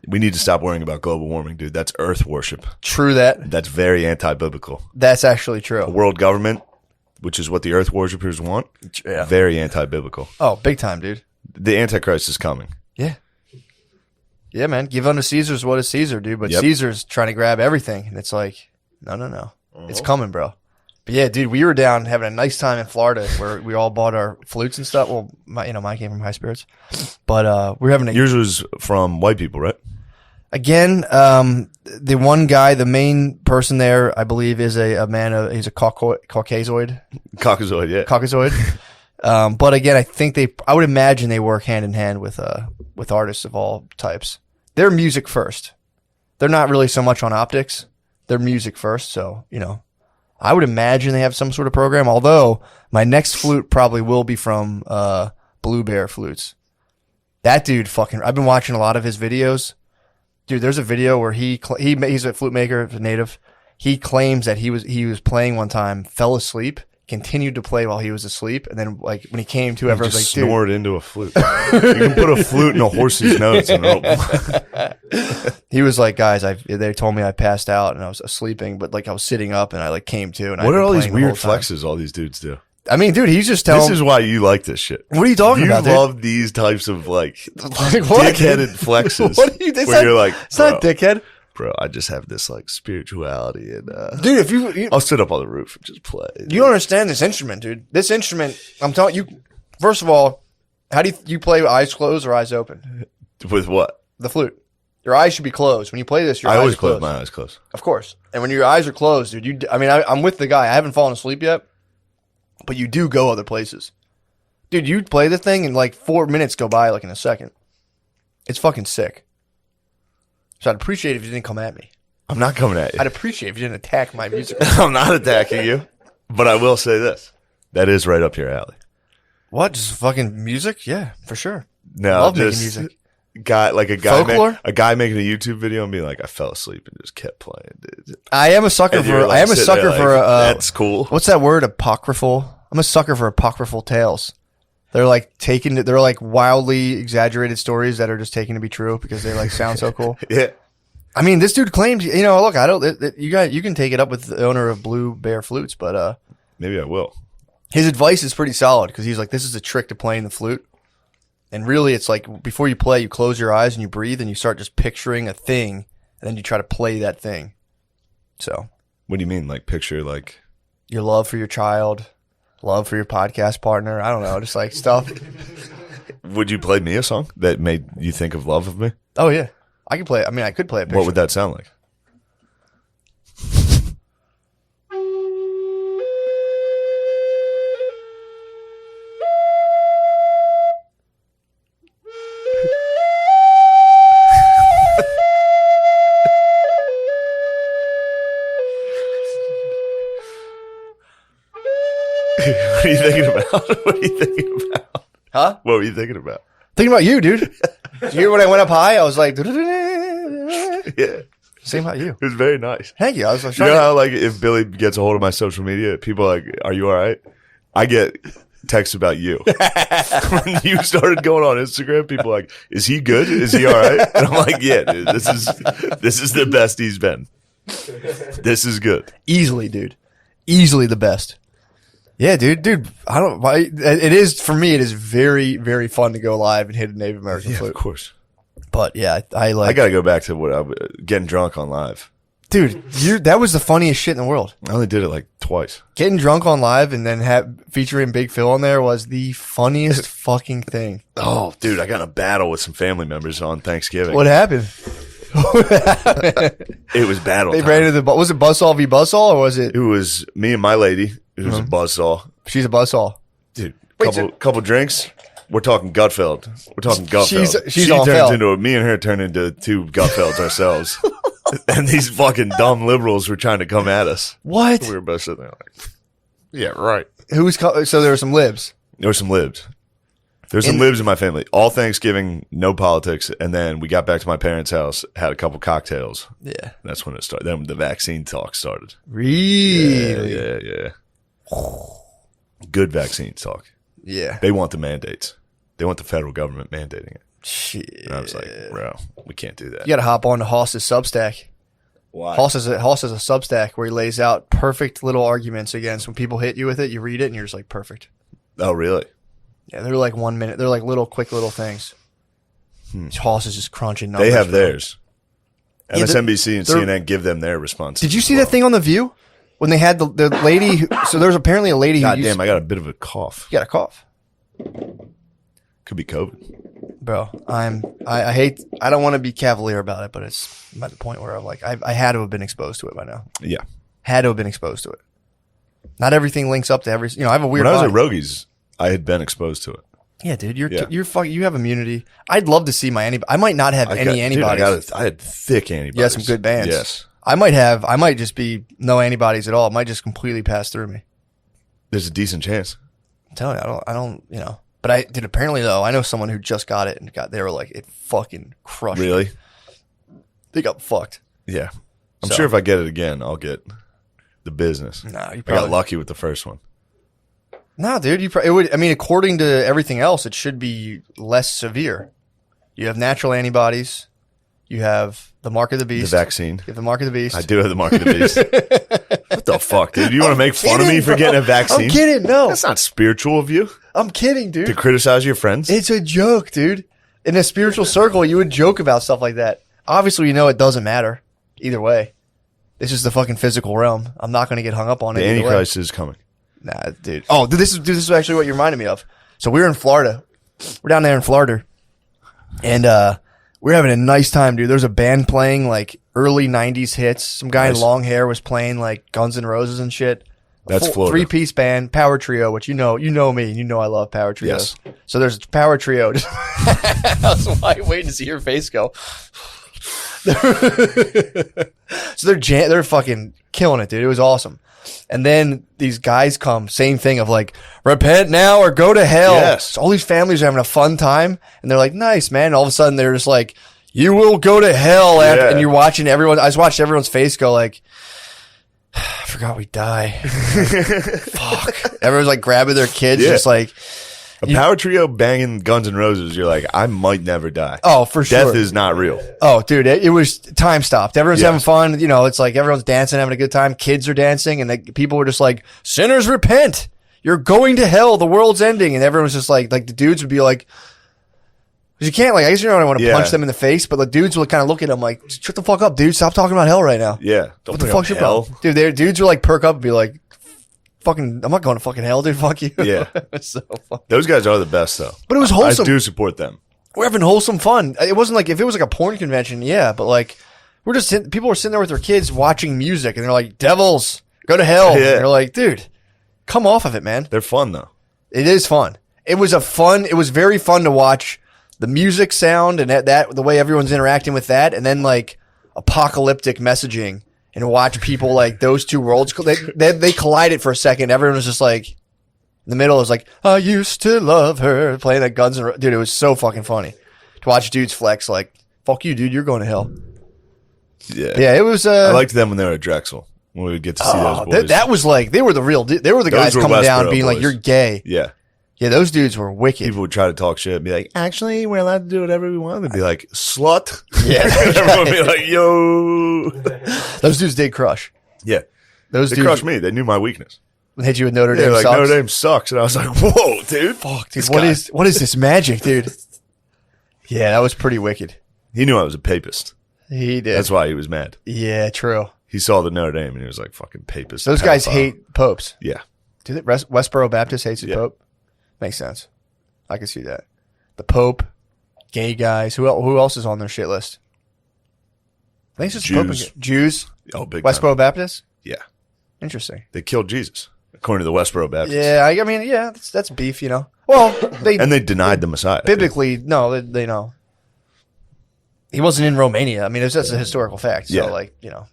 We need to stop worrying about global warming, dude. That's earth worship. True that. That's very anti-biblical. That's actually true. A world government, which is what the earth worshippers want, Yeah. very anti-biblical. Oh, big time, dude. The Antichrist is coming. Yeah. Yeah, man. Give unto Caesar's what is Caesar, dude. But Yep. Caesar's trying to grab everything. And it's like, No. It's coming, bro. But yeah, dude, we were down having a nice time in Florida where we all bought our flutes and stuff. Well, mine came from High Spirits, but we're having Yours was from white people, right? Again, the one guy, the main person there, I believe, is a man. He's a Caucasoid. Caucasoid, yeah. Caucasoid. But again, I would imagine they work hand in hand with artists of all types. They're music first. They're not really so much on optics. They're music first. So, I would imagine they have some sort of program. Although my next flute probably will be from Blue Bear Flutes. That dude I've been watching a lot of his videos. Dude, there's a video where he's a flute maker, a native. He claims that he was playing one time, fell asleep, continued to play while he was asleep, and then like when he came to, everyone's like, dude, snored into a flute. You can put a flute in a horse's nose and he was like, guys, they told me I passed out and I was sleeping, but like I was sitting up and I like came to. And what are all these weird flexes all these dudes do? I mean, dude, he's just telling. This is why you like this shit. What are you talking about, dude? You love these types of like what? dickheaded flexes. What are you? You're like, it's not dickhead, bro. I just have this like spirituality, and dude, if you I'll sit up on the roof and just play. You don't understand this instrument, dude. This instrument, I'm telling you. First of all, how do you play with eyes closed or eyes open? With what? The flute. Your eyes should be closed when you play this. I always close my eyes closed. Of course, and when your eyes are closed, dude, I'm with the guy. I haven't fallen asleep yet. But you do go other places. Dude, you play the thing and like 4 minutes go by like in a second. It's fucking sick. So I'd appreciate it if you didn't come at me. I'm not coming at you. I'd appreciate if you didn't attack my music. I'm not attacking you. But I will say this. That is right up your alley. What? Just fucking music? Yeah, for sure. No, love making music. A guy Folklore? a guy making a YouTube video and being like, I fell asleep and just kept playing. Dude. I am a sucker for. Like, that's cool. What's that word? Apocryphal. I'm a sucker for apocryphal tales. They're like they're like wildly exaggerated stories that are just taken to be true because they like sound so cool. Yeah. I mean, this dude claims. Look, I don't. You can take it up with the owner of Blue Bear Flutes, but maybe I will. His advice is pretty solid because he's like, this is a trick to playing the flute. And really, it's like before you play, you close your eyes and you breathe and you start just picturing a thing, and then you try to play that thing. So, what do you mean? Like picture like your love for your child, love for your podcast partner. I don't know, just like stuff. Would you play me a song that made you think of love of me? Oh yeah, I could play. I mean, I could play a picture. What would that sound like? What are you thinking about? What are you thinking about? Huh? What were you thinking about? Thinking about you, dude. Did you hear when I went up high? I was like, yeah. Same about you. It was very nice. Thank you. I was like, you know how like if Billy gets a hold of my social media, people are like, are you all right? I get texts about you. When you started going on Instagram, people are like, is he good? Is he all right? And I'm like, yeah, dude, this is the best he's been. This is good. Easily, dude. Easily the best. Yeah, dude. I don't. It is for me. It is very, very fun to go live and hit a Native American flute. Of course. But yeah, I gotta go back to what I was getting drunk on live. Dude, that was the funniest shit in the world. I only did it like twice. Getting drunk on live and then featuring Big Phil on there was the funniest fucking thing. Oh, dude, I got in a battle with some family members on Thanksgiving. What happened? It was battle. They ran into was it Buzzsaw v Buzzsaw or was it? It was me and my lady. It was a buzzsaw. She's a buzzsaw. Dude, couple drinks. We're talking Gutfeld. We're talking Gutfeld. She turns into me and her turn into two Gutfelds ourselves. And these fucking dumb liberals were trying to come at us. What? We were both sitting there like, yeah, right. So there were some libs. There were some libs. There's some libs in my family. All Thanksgiving, no politics, and then we got back to my parents' house, had a couple cocktails. Yeah. That's when it started. Then the vaccine talk started. Really? Yeah. Good vaccine talk. Yeah. They want the mandates. They want the federal government mandating it. Shit. And I was like, bro, we can't do that. You got to hop on to Hoss's Substack. Why? Hoss has a Substack where he lays out perfect little arguments against when people hit you with it. You read it and you're just like, perfect. Oh, really? Yeah, they're like 1 minute. They're like quick little things. Hoss is just crunching numbers. They have theirs. MSNBC and CNN give them their response. Did you see that thing on The View? When they had the lady, so there's apparently a lady who God damn, I got a bit of a cough. You got a cough. Could be COVID. Bro, I don't want to be cavalier about it, but it's at the point where I'm like, I had to have been exposed to it by now. Yeah. Had to have been exposed to it. Not everything links up to every, I have a weird When I was body. at Rogies, I had been exposed to it. Yeah, dude, you have immunity. I'd love to see my antibodies. I might not have any antibodies. I had thick antibodies. You had some good bands. Yes. I might just be no antibodies at all. It might just completely pass through me. There's a decent chance. I'm telling you, I don't, But I did apparently though. I know someone who just got it and they were like, it fucking crushed. Really? them. They got fucked. Yeah. I'm sure if I get it again, I'll get the business. Nah, you I probably got lucky with the first one. No, dude, it would. I mean, according to everything else, it should be less severe. You have natural antibodies. You have the mark of the beast. The vaccine. You have the mark of the beast. I do have the mark of the beast. What the fuck, dude? You want to make fun of me for getting a vaccine? I'm kidding. No, That's not spiritual of you I'm kidding, dude. to criticize your friends. It's a joke, dude. In a spiritual circle, you would joke about stuff like that. Obviously, you know it doesn't matter either way. This is the fucking physical realm. I'm not going to get hung up on it. The either way. Antichrist is coming. Nah, dude. Oh, this is actually what you reminded me of. So we were in Florida. We're down there in Florida, and we're having a nice time, dude. There's a band playing like early '90s hits. Some guy in long hair was playing like Guns N' Roses and shit. That's Florida. 3-piece band, power trio, which you know me, and you know I love power trios. Yes. So there's a power trio. That's why I'm waiting to see your face go. So they're fucking killing it, dude. It was awesome. And then these guys come, same thing of like, repent now or go to hell. Yes. So all these families are having a fun time, and they're like, nice, man. And all of a sudden they're just like, you will go to hell. After, and you're watching everyone. I just watched everyone's face go like, I forgot we die. Fuck. Everyone's like grabbing their kids, just like. A power trio banging Guns N' Roses, you're like, I might never die. Oh, for sure. Death is not real. Oh, dude, it was time stopped. Everyone's having fun. It's like everyone's dancing, having a good time. Kids are dancing, and people were just like, sinners repent. You're going to hell. The world's ending. And everyone's just like the dudes would be like, because you can't, like, I guess you don't want to punch them in the face, but the dudes would kind of look at them like, shut the fuck up, dude. Stop talking about hell right now. Yeah. What the fuck's your problem? Dude, dudes would like perk up and be like, fucking, I'm not going to fucking hell, dude. Fuck you. Yeah. So fuck. Those guys are the best, though. But it was wholesome. I do support them. We're having wholesome fun. It wasn't like, if it was like a porn convention, yeah, but like, people were sitting there with their kids watching music, and they're like, devils, go to hell. Yeah. And you're like, dude, come off of it, man. They're fun, though. It is fun. It was very fun to watch the music sound and that the way everyone's interacting with that, and then like apocalyptic messaging, and watch people like those two worlds. They collided for a second. Everyone was just like, in the middle is like, I used to love her, playing that Guns N' Roses. Dude, it was so fucking funny to watch dudes flex like, fuck you, dude, you're going to hell. Yeah, it was. I liked them when they were at Drexel, when we would get to see those boys. That was like, they were the real. They were the guys coming down being like, you're gay. Yeah. Yeah, those dudes were wicked. People would try to talk shit and be like, actually, we're allowed to do whatever we want. They'd be like, slut. Yeah. Everyone would be like, yo. Those dudes did crush. Yeah. Those They dudes crushed me. They knew my weakness. hit you with Notre Dame They're like, sucks. Notre Dame sucks. And I was like, whoa, dude. Fuck, dude. What is this magic, dude? Yeah, that was pretty wicked. He knew I was a papist. He did. That's why he was mad. Yeah, true. He saw the Notre Dame and he was like, fucking papist. Those guys pedophile. hate popes. Yeah. Do they? Westboro Baptist hates the Pope? Makes sense. I can see that. The Pope, gay guys. Who else is on their shit list? I think it's just Pope and Jews. Oh, big Westboro time. Baptist? Yeah. Interesting. They killed Jesus, according to the Westboro Baptists. Yeah, I mean, yeah, that's beef, you know. Well, they denied the Messiah. biblically, no, they know. He wasn't in Romania. I mean, that's a historical fact. So, like, you know,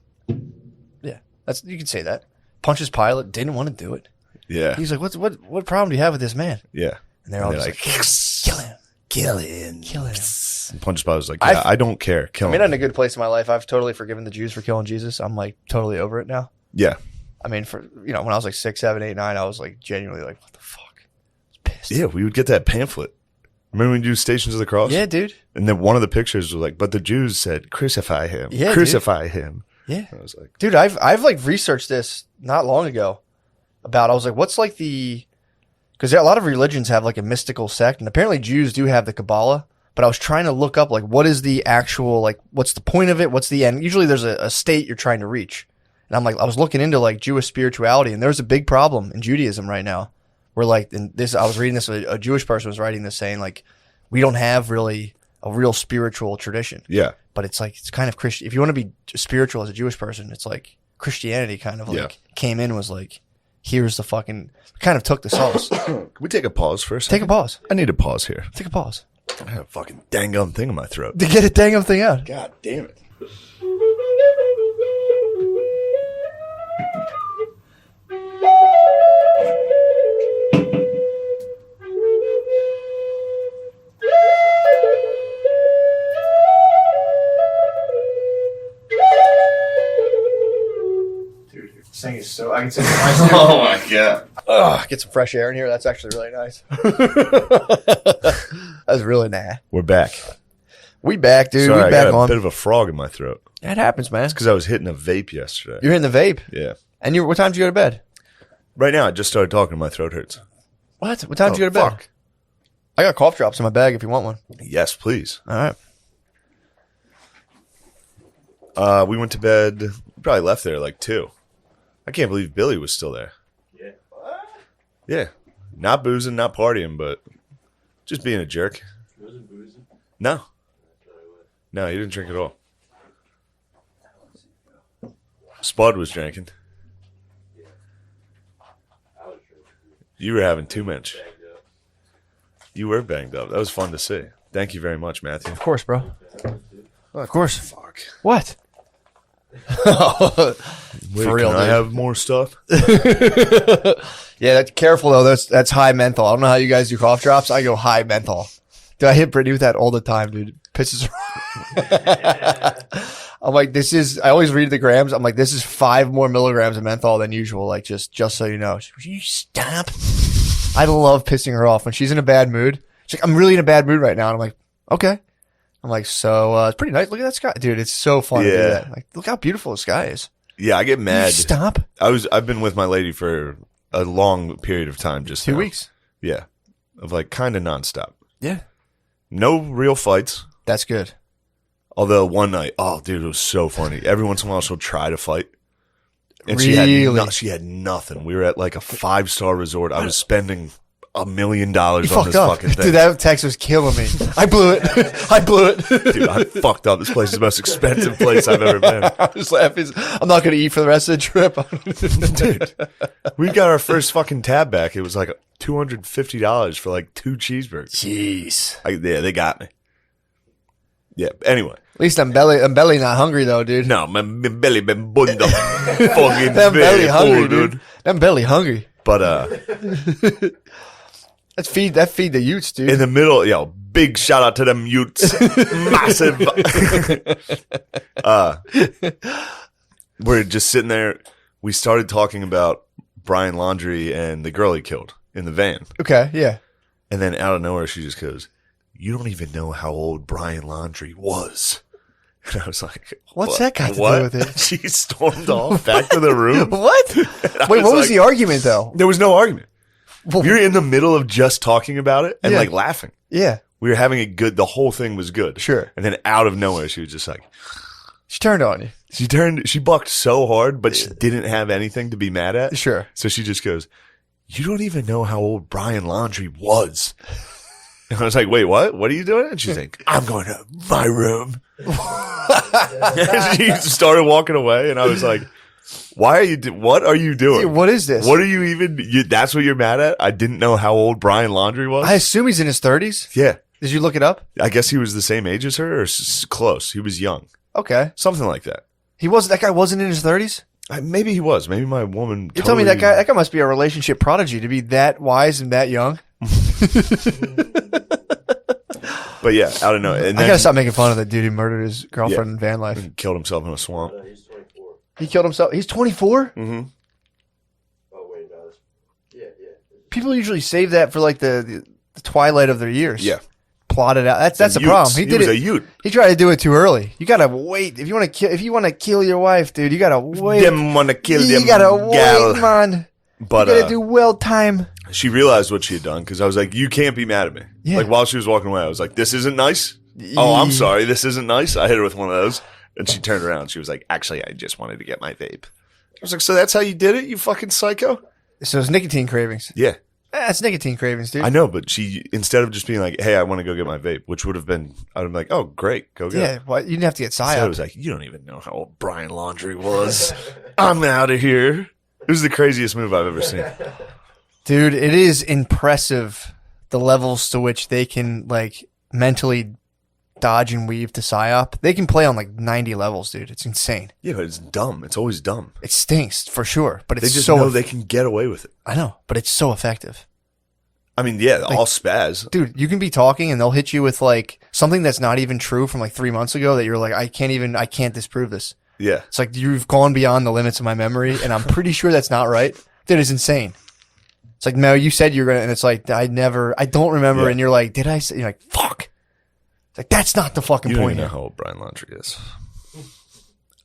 yeah, you can say that. Pontius Pilate didn't want to do it. Yeah. He's like, what problem do you have with this man? Yeah. And they're all just like, kill him. And Pontius Pilate was like, yeah, I don't care. Kill him. I'm in a good place in my life. I've totally forgiven the Jews for killing Jesus. I'm like totally over it now. Yeah. I mean, when I was like 6, 7, 8, 9, I was like genuinely like, what the fuck? I was pissed. Yeah, we would get that pamphlet. Remember when we do Stations of the Cross? Yeah, dude. And then one of the pictures was like, but the Jews said, crucify him. Yeah, crucify him. Yeah. I was like, dude, I've like researched this not long ago I was like, what's like because a lot of religions have like a mystical sect, and apparently Jews do have the Kabbalah, but I was trying to look up like what is the actual like what's the point of it? What's the end? Usually there's a state you're trying to reach. And I'm like, I was looking into like Jewish spirituality, and there's a big problem in Judaism right now. Where like in this, I was reading this. A Jewish person was writing this, saying like, we don't have really a real spiritual tradition. Yeah, but it's like it's kind of Christian. If you want to be spiritual as a Jewish person, it's like Christianity kind of like came in and was like, here's the fucking kind of took the sauce. Can we take a pause for a second? Take a pause. I need a pause here. Take a pause. I have a fucking dang gum thing in my throat. To get a dang of thing out. God damn it. Thing is so I can sit nice. Oh my god! Get some fresh air in here. That's actually really nice. That's really nice. We're back. We back, dude. Sorry, We back I got on. a bit of a frog in my throat. That happens, man. It's because I was hitting a vape yesterday. You're hitting the vape. Yeah. And what time did you go to bed? Right now, I just started talking. My throat hurts. What? What time did you go to bed? Fuck. I got cough drops in my bag if you want one. Yes, please. All right. We went to bed. We probably left there like 2. I can't believe Billy was still there. Yeah. What? Yeah. Not boozing, not partying, but just being a jerk. He wasn't boozing? No. No, he didn't drink at all. Spud was drinking. I was drinking. You were having too much. Bagged up. You were banged up. That was fun to see. Thank you very much, Matthew. Of course, bro. Of course. Fuck. What? Wait, For real, can I dude. have more stuff? Yeah, that's careful though. That's high menthol. I don't know how you guys do cough drops. I go high menthol. Dude, I hit Brittany with that all the time, dude. Pisses her off. I'm like, I always read the grams. I'm like, this is 5 more milligrams of menthol than usual. Like, just so you know. She's like, will you stop? I love pissing her off when she's in a bad mood. She's like, I'm really in a bad mood right now. And I'm like, okay. I'm like, so, it's pretty nice. Look at that sky. Dude, it's so fun to do that. Like, look how beautiful the sky is. Yeah, I get Will mad. you stop. I've been with my lady for a long period of time just 2 now. weeks. Yeah. Of like kind of nonstop. Yeah. No real fights. That's good. Although one night, oh dude, it was so funny. Every once in a while she'll try to fight. And Really? she had nothing. We were at like a 5-star resort. I was spending $1 million You on fucked this up. fucking thing. Dude, that text was killing me. I blew it. I blew it. Dude, I fucked up. This place is the most expensive place I've ever been. I was laughing. I'm not going to eat for the rest of the trip. Dude, we got our first fucking tab back. It was like $250 for like 2 cheeseburgers. Jeez. Yeah, they got me. Yeah. Anyway, At least I'm belly not hungry though, dude. no, my belly been bunda. Fucking Them belly very hungry, full, dude. Them belly hungry. But That feed the Utes, dude. in the middle, big shout out to them Utes. Massive. We're just sitting there. We started talking about Brian Laundrie and the girl he killed in the van. Okay, yeah. And then out of nowhere, she just goes, "You don't even know how old Brian Laundrie was." And I was like, What's that got to do what? with it? She stormed off back to the room. What? Wait, what was like- the argument though? There was no argument. Well, We were in the middle of just talking about it and Yeah. like laughing. yeah, We were having a good, the whole thing was good. Sure. And then out of nowhere, she was just like, she turned on you. she bucked so hard, but she didn't have anything to be mad at. Sure. So she just goes, "You don't even know how old Brian Laundrie was." And I was like, "Wait, what? What are you doing?" And she's like, "I'm going to my room." And she started walking away, and I was like, "Why are you? What are you doing? Dude, what is this? What are you even? That's what you're mad at? I didn't know how old Brian Laundrie was." I assume he's in his 30s. Yeah, Did you look it up? I guess he was the same age as her, or close. He was young, Okay. something like that. That guy wasn't in his 30s? Maybe he was. Maybe my woman. You're telling me that guy must be a relationship prodigy to be that wise and that young? But yeah, I don't know. And I then gotta stop making fun of that dude who murdered his girlfriend in van life. he killed himself in a swamp. He's 24. He killed himself. He's 24? Mm-hmm. Oh, wait, no. Yeah. People usually save that for like the twilight of their years. Yeah. Plot it out. That's the Utes. problem. He did was it. a Ute. He tried to do it too early. You gotta wait. If you want to kill your wife, dude, you gotta wait. Them wanna kill you them gotta gal. wait, man. But You gotta do well time. she realized what she had done because I was like, you can't be mad at me. Yeah. Like while she was walking away, I was like, this isn't nice. Oh, I'm sorry. This isn't nice. I hit her with one of those. And she turned around. She was like, actually, I just wanted to get my vape. I was like, so that's how you did it, you fucking psycho? So it's nicotine cravings. Yeah. That's nicotine cravings, dude. I know, but she, instead of just being like, hey, I want to go get my vape, which would have been, I would have been like, oh, great, go get Yeah, it. well, you didn't have to get Instead, psyop. it was like, you don't even know how old Brian Laundrie was. I'm out of here. It was the craziest move I've ever seen. Dude, it is impressive the levels to which they can like mentally dodge and weave to psyop. They can play on like 90 levels, dude. It's insane. Yeah, but it's dumb. It's always dumb. It stinks for sure, but it's They just so know they can get away with it. I know, but it's so effective. I mean, yeah, all spaz. Dude, you can be talking and they'll hit you with like something that's not even true from like 3 months ago that you're like, I can't disprove this. Yeah. It's like you've gone beyond the limits of my memory and I'm pretty sure that's not right. Dude, it's insane. It's like, no, you said you're going to, and it's like, I don't remember. Yeah. And you're like, did I say, you're like, fuck. It's like, that's not the fucking You don't point even know here. how old Brian Laundrie is.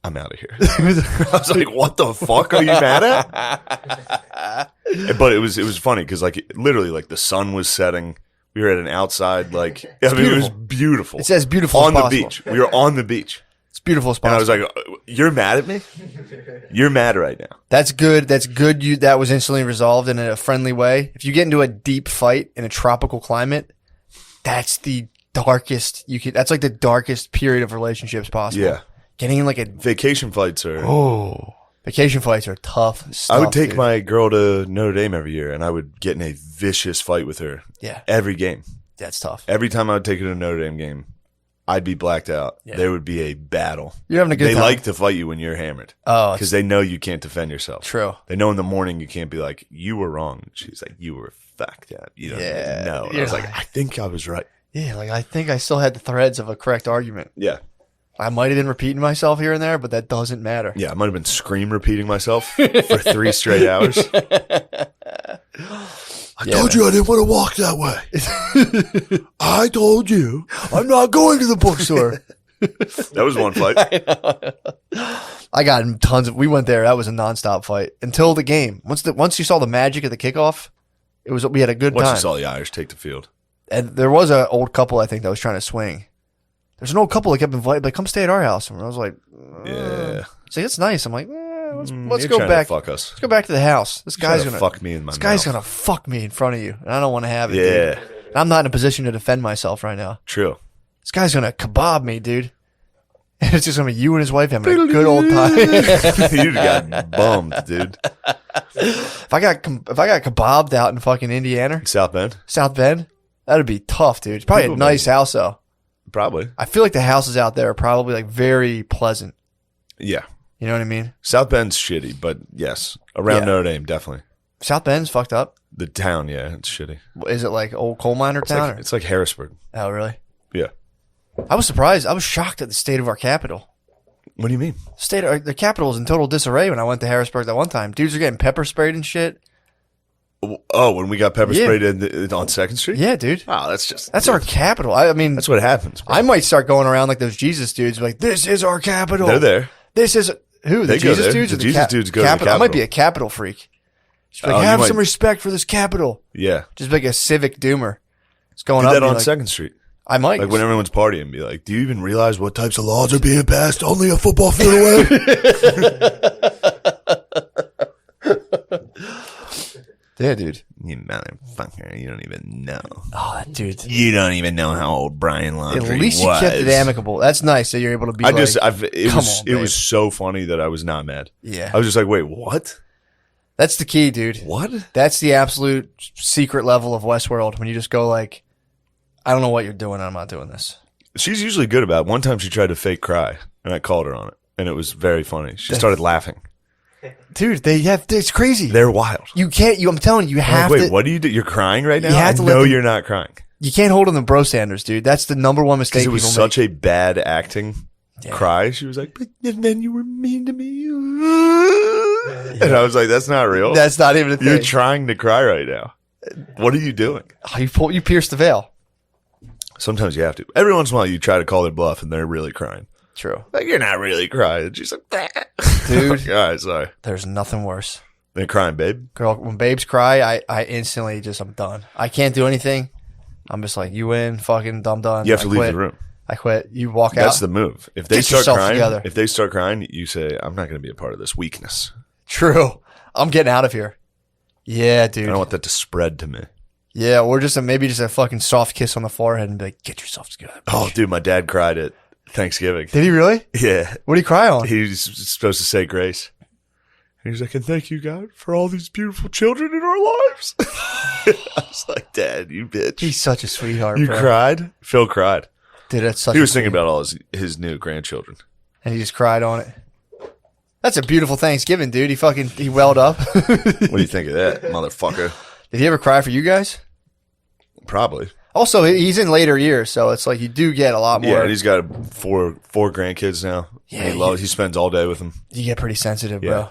I'm out of here. I was like, what the fuck are you mad at? But it was funny because like literally like the sun was setting. We were at an outside like it was beautiful. It's as beautiful on as the possible. beach. We were on the beach. It's beautiful as And I was possible. like, you're mad at me? You're mad right now. That's good. That's good. That was instantly resolved in a friendly way. If you get into a deep fight in a tropical climate, that's the darkest that's like the darkest period of relationships possible. Yeah. Getting in like a Vacation flights are vacation flights are tough stuff. I would take dude. my girl to Notre Dame every year and I would get in a vicious fight with her. Yeah. Every game. That's tough. Every time I would take her to a Notre Dame game, I'd be blacked out. Yeah. There would be a battle. You're having a good They time. like to fight you when you're hammered. Oh, Because they know you can't defend yourself. true. They know in the morning you can't be like, you were wrong. She's like, you were fucked up. You don't Yeah. even know. And I You're was like, like- I think I was right. Yeah, like I think I still had the threads of a correct argument. Yeah. I might have been repeating myself here and there, but that doesn't matter. Yeah, I might have been scream repeating myself for 3 straight hours. I told you I didn't want to walk that way. I told you I'm not going to the bookstore. That was one fight. I got in tons of. We went there. That was a nonstop fight until the game. Once you saw the magic of the kickoff, we had a good Once time. you saw the Irish take the field. And there was an old couple I think that was trying to swing. There's an old couple that kept inviting, like, come stay at our house. And I was like, Yeah. it's like, it's nice. I'm like, let's You're go trying back. to fuck us. Let's go back to the house. This guy's Trying to gonna fuck me in my This guy's mouth. gonna fuck me in front of you, and I don't want to have it. Yeah. Dude. And I'm not in a position to defend myself right now. True. This guy's gonna kebab me, dude. And it's just gonna be you and his wife having a good old time. You got bummed, dude. If I got kebabbed out in fucking Indiana, South Bend? South Bend, that'd be tough, dude. It's probably People a nice house though. Probably. I feel like the houses out there are probably like very pleasant. Yeah. You know what I mean? South Bend's shitty, but yes. Around Yeah. Notre Dame, definitely. South Bend's fucked up. The town, yeah, it's shitty. Is it like old coal miner town? It's like Harrisburg. Oh, really? Yeah. I was surprised. I was shocked at the state of our capital. What do you mean? The capital is in total disarray when I went to Harrisburg that one time. Dudes are getting pepper sprayed and shit. Oh, when we got pepper Yeah. sprayed on 2nd Street? Yeah, dude. Oh, That's our capital. I mean, That's what happens, bro. I might start going around like those Jesus dudes, like, this is our capital. They're there. This is who? The They go Jesus there. dudes? The or Jesus dudes go to the capital? I might be Capitol. a capital freak. Just be like, Oh, you have might- some respect for this capital. Yeah. Just like a civic doomer. It's going Do up. that and on like, 2nd Street. I might. Like when everyone's partying, be like, do you even realize what types of laws are being passed only a football field away? Yeah, dude. You motherfucker. You don't even know. Oh, dude. You don't even know how old Brian Laundrie was. At least you kept it amicable. That's nice that you're able to be It come was on, it babe. was so funny that I was not mad. Yeah. I was just like, wait, what? That's the key, dude. What? That's the absolute secret level of Westworld when you just go like, I don't know what you're doing. I'm not doing this. She's usually good about it. One time she tried to fake cry, and I called her on it, and it was very funny. She started laughing. Dude, it's crazy. They're wild. You can't, I'm telling you, you I'm have like, wait, to, what do you do? You're crying right now? You have I to let know them- you're not crying. you can't hold on the bro standards, dude. That's the number one mistake Because it was people such a bad acting Yeah. cry. She was like, but then you were mean to me. And I was like, that's not real. make. That's not even a thing. You're trying to cry right now. What are you doing? Oh, you pierce the veil. Sometimes you have to. Every once in a while, you try to call their bluff, and they're really crying. True. Like, you're not really crying. And she's like, Dude. all right, sorry. There's nothing worse. They're crying, babe. Girl, when babes cry, I instantly I'm done. I can't do anything. I'm just like, you win, fucking, I'm done. You have to leave quit. the room. I quit. You walk out. That's the move. If they Get start yourself crying, together. if they start crying, you say, "I'm not going to be a part of this weakness." True. I'm getting out of here. Yeah, dude. I don't want that to spread to me. Yeah, or maybe just a fucking soft kiss on the forehead and be like, get yourself together. Oh, dude, my dad cried at Thanksgiving. Did he really? Yeah. What did he cry on? He was supposed to say grace. And he was like, and thank you, God, for all these beautiful children in our lives. I was like, Dad, you bitch. He's such a sweetheart, You bro. cried? Phil cried. Dude, that's such He was thinking about all his new grandchildren. And he just cried on it. That's a beautiful Thanksgiving, dude. He welled up. What do you think of that, motherfucker? Did he ever cry for you guys? Probably. Also, he's in later years, so it's like you do get a lot more. Yeah, and he's got four grandkids now. Yeah, He spends all day with them. You get pretty sensitive, Yeah. bro.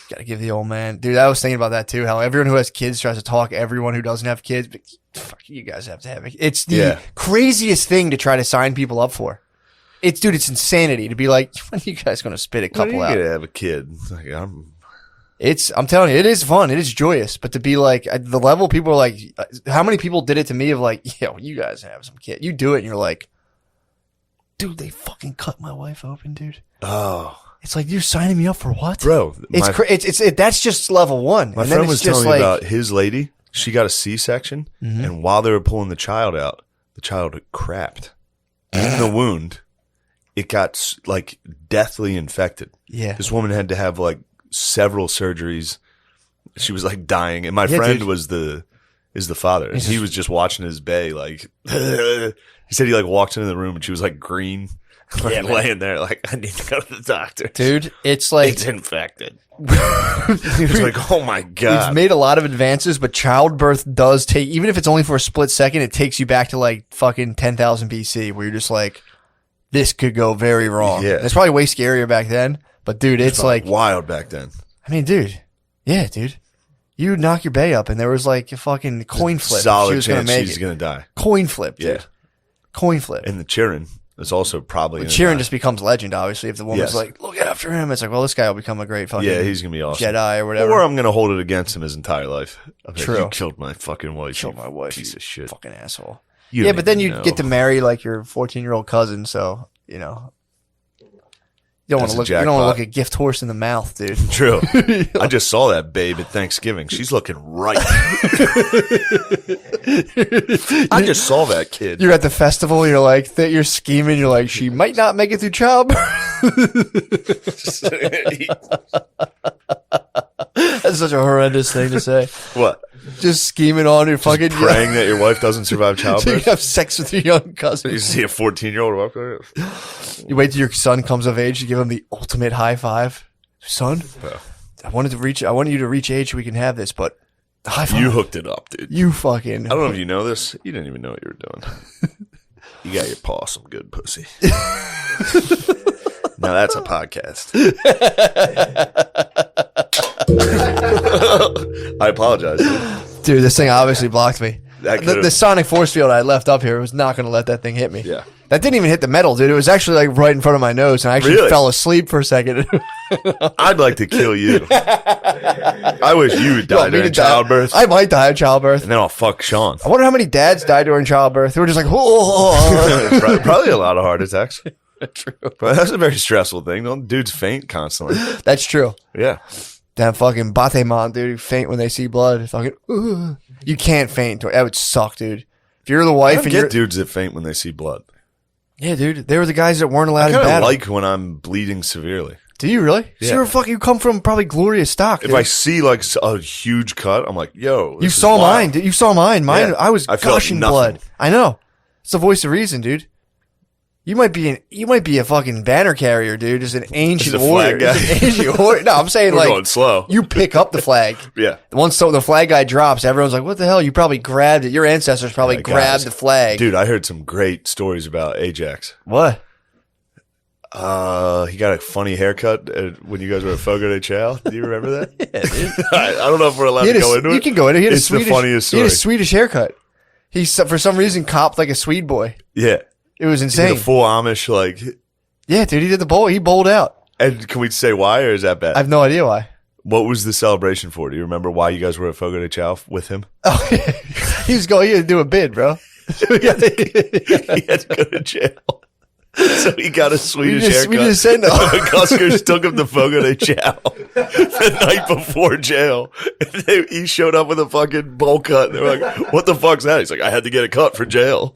Gotta give the old man. Dude, I was thinking about that too, how everyone who has kids tries to talk everyone who doesn't have kids. But fuck, you guys have to have it. It's the craziest thing to try to sign people up for. It's insanity to be like, when are you guys going to spit a couple When are out? you going to have a kid? Like, I'm telling you, it is fun. It is joyous. But to be like, at the level people are like, how many people did it to me of like, yo, you guys have some kid. You do it and you're like, dude, they fucking cut my wife open, dude. Oh. It's like, you're signing me up for what? Bro. That's just level one. My friend was telling me about his lady. She got a C-section, and while they were pulling the child out, the child crapped in the wound. It got like deathly infected. Yeah. This woman had to have like several surgeries. She was like dying, and my friend is the father. And he was just watching his bae. Like he said, he like walked into the room and she was like green, like laying there. Like, I need to go to the doctor, dude. It's like it's infected. He was like, "Oh my god!" We've made a lot of advances, but childbirth does take, even if it's only for a split second, it takes you back to like fucking 10,000 BC, where you're just like, this could go very wrong. Yeah. It's probably way scarier back then, but dude, it's like wild back then. I mean, dude, yeah, dude, you knock your bae up, and there was like a fucking coin flip. Solid she was chance gonna make she's it. gonna die. Coin flip, dude. Yeah, coin flip. and the children is also probably. Sheeran just becomes legend, obviously. If the woman's Yes. like, look after him, it's like, well, this guy will become a great fucking he's gonna be awesome. Jedi or whatever. Or I'm gonna hold it against him his entire life. I'm like, True. you killed my fucking wife. Killed you my wife, piece you of shit. fucking asshole. You Yeah, don't but then even you know. get to marry like your 14-year-old cousin, so you know you don't want That's to a look. You don't want to jackpot. look a gift horse in the mouth, dude. True. I just saw that babe at Thanksgiving. She's looking right. I just saw that kid. You're at the festival. You're like you're scheming. You're like, she might not make it through childbirth. That's such a horrendous thing to say. What? Just scheming on your fucking Praying that your wife doesn't survive so you childbirth. have sex with your young cousin. You see a 14-year-old walk there. You wait till your son comes of age to give him the ultimate high five. Son, I want you to reach age so we can have this, but high five. You hooked it up, dude. You fucking. I don't know if you know this. You didn't even know what you were doing. You got your paw some good pussy. Now that's a podcast. I apologize, Dude, this thing obviously blocked me. That The sonic force field I left up here was not going to let that thing hit me. Yeah. That didn't even hit the metal, dude. It was actually like right in front of my nose, and I actually Really? fell asleep for a second. I'd like to kill you. I wish you would die during childbirth. I might die of childbirth. And then I'll fuck Sean. I wonder how many dads died during childbirth. They were just like, oh. Probably a lot of heart attacks. True. But that's a very stressful thing. Don't dudes faint constantly. That's true. Yeah. That fucking Bateman, dude, who faint when they see blood. Fucking, you can't faint. That would suck, dude. If you're the I wife don't and get you're, dudes that faint when they see blood. yeah, dude, they were the guys that weren't allowed I in kind of battle. like when I'm bleeding severely. Do you really? Yeah. So you're fucking. You come from probably glorious stock. If Dude. I see like a huge cut, I'm like, yo, You this is saw wild. mine. Dude. You saw mine. Mine. Yeah. I was I felt gushing nothing. blood. I know. It's the voice of reason, dude. You might be a fucking banner carrier, dude. Just an ancient Just a warrior. flag guy. Just an ancient warrior. No, I'm saying We're like going slow. you pick up the flag. Yeah. Once the flag guy drops, everyone's like, "What the hell?" You probably grabbed it. Your ancestors probably Yeah, grabbed guys. the flag. Dude, I heard some great stories about Ajax. What? He got a funny haircut when you guys were at Fogo de Chao. Do you remember that? Yeah, dude. I don't know if we're allowed to go into it. You can go into it. He had It's a Swedish, the funniest He had a story. Swedish haircut. He for some reason copped like a Swede boy. Yeah. It was He insane. did a full Amish, like, Yeah, dude, he did the bowl. He bowled out. and can we say why, or is that bad? I have no idea why. What was the celebration for? Do you remember why you guys were at Fogo de Chao with him? Oh, he was going to do a bid, bro. He had to go to jail. So he got a Swedish haircut. We just said no. The Cuskers took him to Fogo de Chao the night before jail. He showed up with a fucking bowl cut. They were like, what the fuck's that? He's like, I had to get a cut for jail.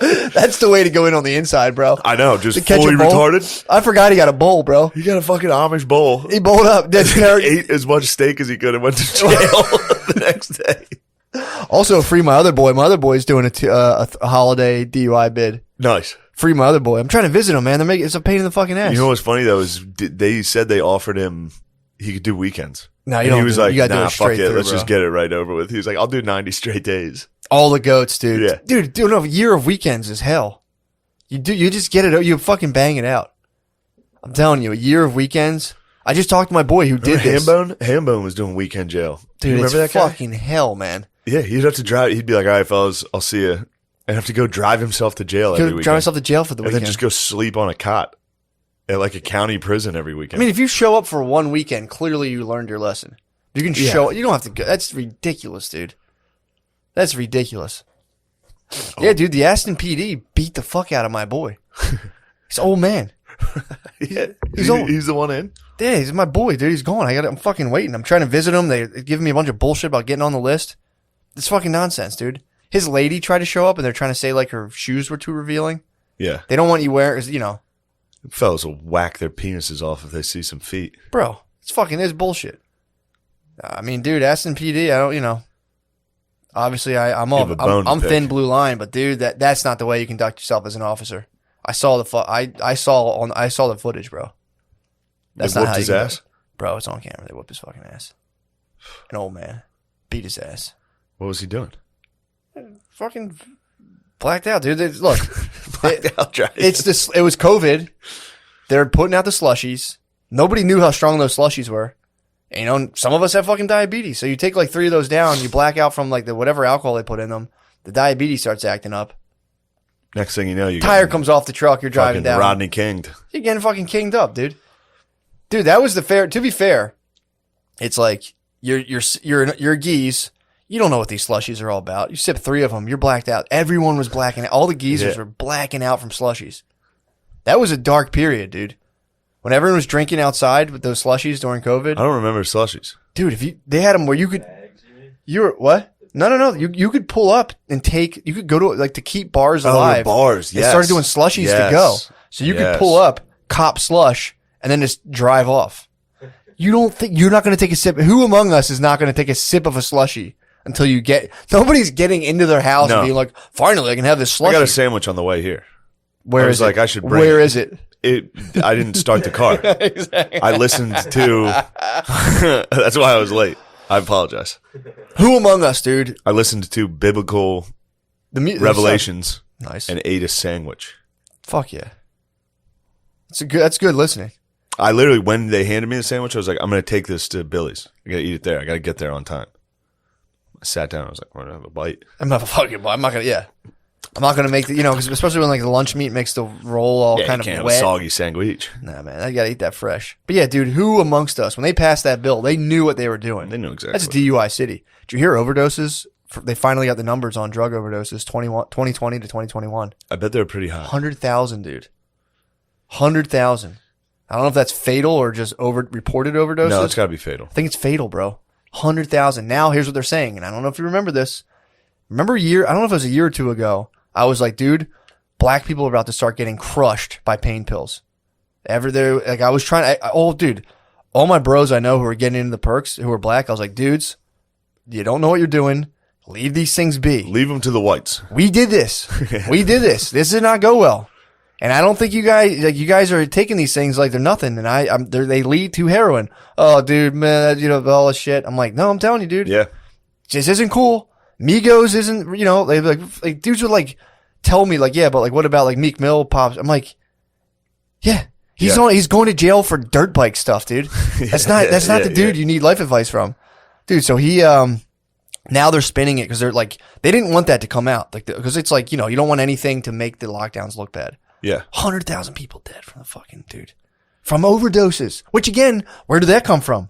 That's the way to go in on the inside, bro. I know, just To catch fully a bowl? retarded. I forgot he got a bowl, bro. He got a fucking Amish bowl. He bowled up. He ate as much steak as he could and went to jail the next day. Also, free my other boy. My other boy's doing a holiday DUI bid. Nice. Free my other boy. I'm trying to visit him, man. It's a pain in the fucking ass. You know what's funny though is they said they offered him he could do weekends. No, you and don't. he was do it. like, You gotta do nah, it straight fuck it. through, Let's bro. just get it right over with. He was like, I'll do 90 straight days. All the goats, dude. Yeah. Dude, no, a year of weekends is hell. You just get it. You fucking bang it out. I'm telling you, a year of weekends. I just talked to my boy who did this. Hambone was doing weekend jail. Dude, you remember it's that guy? fucking hell, man. Yeah, he'd have to drive. He'd be like, all right, fellas, I'll see you. And have to go drive himself to jail every weekend. Drive myself to jail for the and weekend. then just go sleep on a cot at like a county prison every I weekend. mean, if you show up for one weekend, clearly you learned your lesson. You can show. You don't have to go. That's ridiculous, dude. That's ridiculous. Yeah, dude. The Aston PD beat the fuck out of my boy. He's an old man. yeah, he's old. He's the one in. Yeah, he's my boy, dude. He's gone. I'm fucking waiting. I'm trying to visit him. They're giving me a bunch of bullshit about getting on the list. It's fucking nonsense, dude. His lady tried to show up, and they're trying to say like her shoes were too revealing. Yeah, they don't want you wearing, you know. Fellas will whack their penises off if they see some feet. Bro, it's bullshit. I mean, dude, Aston PD. I don't, you know. Obviously, I'm thin blue line, but dude, that's not the way you conduct yourself as an officer. I saw the footage, bro. That's they not whooped how his you ass? Bro, it's on camera. They whooped his fucking ass. An old man beat his ass. What was he doing? Fucking blacked out, dude. Look, Blacked out driving. It was COVID. They're putting out the slushies. Nobody knew how strong those slushies were. And, you know, some of us have fucking diabetes. So you take like 3 of those down, you black out from like the whatever alcohol they put in them. The diabetes starts acting up. Next thing you know, tire comes off the truck. You're driving down. Rodney Kinged. You're getting fucking kinged up, dude. Dude, that was the fair. To be fair, it's like you're a geese. You don't know what these slushies are all about. You sip 3 of them, you're blacked out. Everyone was blacking out. All the geezers were blacking out from slushies. That was a dark period, dude. When everyone was drinking outside with those slushies during COVID. I don't remember slushies. Dude, they had them where you could. You were what? No. You could pull up and take. You could go to like to keep bars alive. Bars. Yes. They started doing slushies to go, so you could pull up, cop slush, and then just drive off. You don't think you're not going to take a sip? Who among us is not going to take a sip of a slushie until you get? Nobody's getting into their house and being like, "Finally, I can have this slushie." I got a sandwich on the way here. Where is it? I should bring Where is it? I didn't start the car. Exactly. I listened to. That's why I was late. I apologize. Who among us, dude? I listened to biblical revelations. Nice. And ate a sandwich. Fuck yeah. That's good listening. I literally, when they handed me the sandwich, I was like, I'm going to take this to Billy's. I got to eat it there. I got to get there on time. I sat down. I was like, I'm going to have a bite. I'm not going to make the, because especially when like the lunch meat makes the roll all kind of have wet. a soggy sandwich. Nah, man, I got to eat that fresh. But yeah, dude, who amongst us, when they passed that bill, they knew what they were doing. They knew exactly. That's DUI city. Did you hear overdoses? They finally got the numbers on drug overdoses 2020 to 2021. I bet they're pretty high. 100,000, dude. 100,000. I don't know if that's fatal or just reported overdoses. No, it's got to be fatal. I think it's fatal, bro. 100,000. Now here's what they're saying, and I don't know if you remember this. Remember I don't know if it was a year or 2 ago. I was like, dude, black people are about to start getting crushed by pain pills. I was trying. Dude, all my bros I know who are getting into the perks who are black. I was like, dudes, you don't know what you're doing. Leave these things be. Leave them to the whites. We did this. This did not go well. And I don't think you guys are taking these things like they're nothing. And they lead to heroin. Oh, dude, man, all this shit. I'm like, no, I'm telling you, dude. Yeah. This isn't cool. Migos isn't, they like dudes would like tell me like, yeah, but like, what about like Meek Mill pops? I'm like, yeah, he's going to jail for dirt bike stuff, dude. That's not the dude you need life advice from, dude. So he, now they're spinning it because they're like, they didn't want that to come out, like, because it's like, you don't want anything to make the lockdowns look bad. Yeah. 100,000 people dead from the fucking dude. from overdoses. Which again, where did that come from?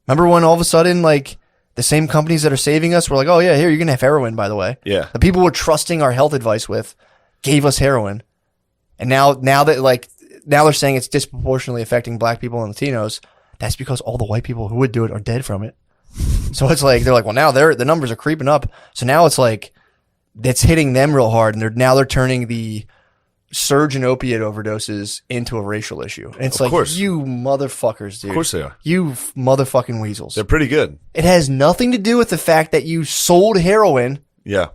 Remember when all of a sudden, like, the same companies that are saving us were like, oh yeah, here, you're going to have heroin, by the way. Yeah. The people we're trusting our health advice with gave us heroin. And now they're saying it's disproportionately affecting black people and Latinos. That's because all the white people who would do it are dead from it. So it's like, they're like, well, now the numbers are creeping up. So now it's like, it's hitting them real hard. And they're turning the surge in opiate overdoses into a racial issue. And it's Of like, course. you motherfuckers, dude. Of course they are. You motherfucking weasels. They're pretty good. It has nothing to do with the fact that you sold heroin Yeah.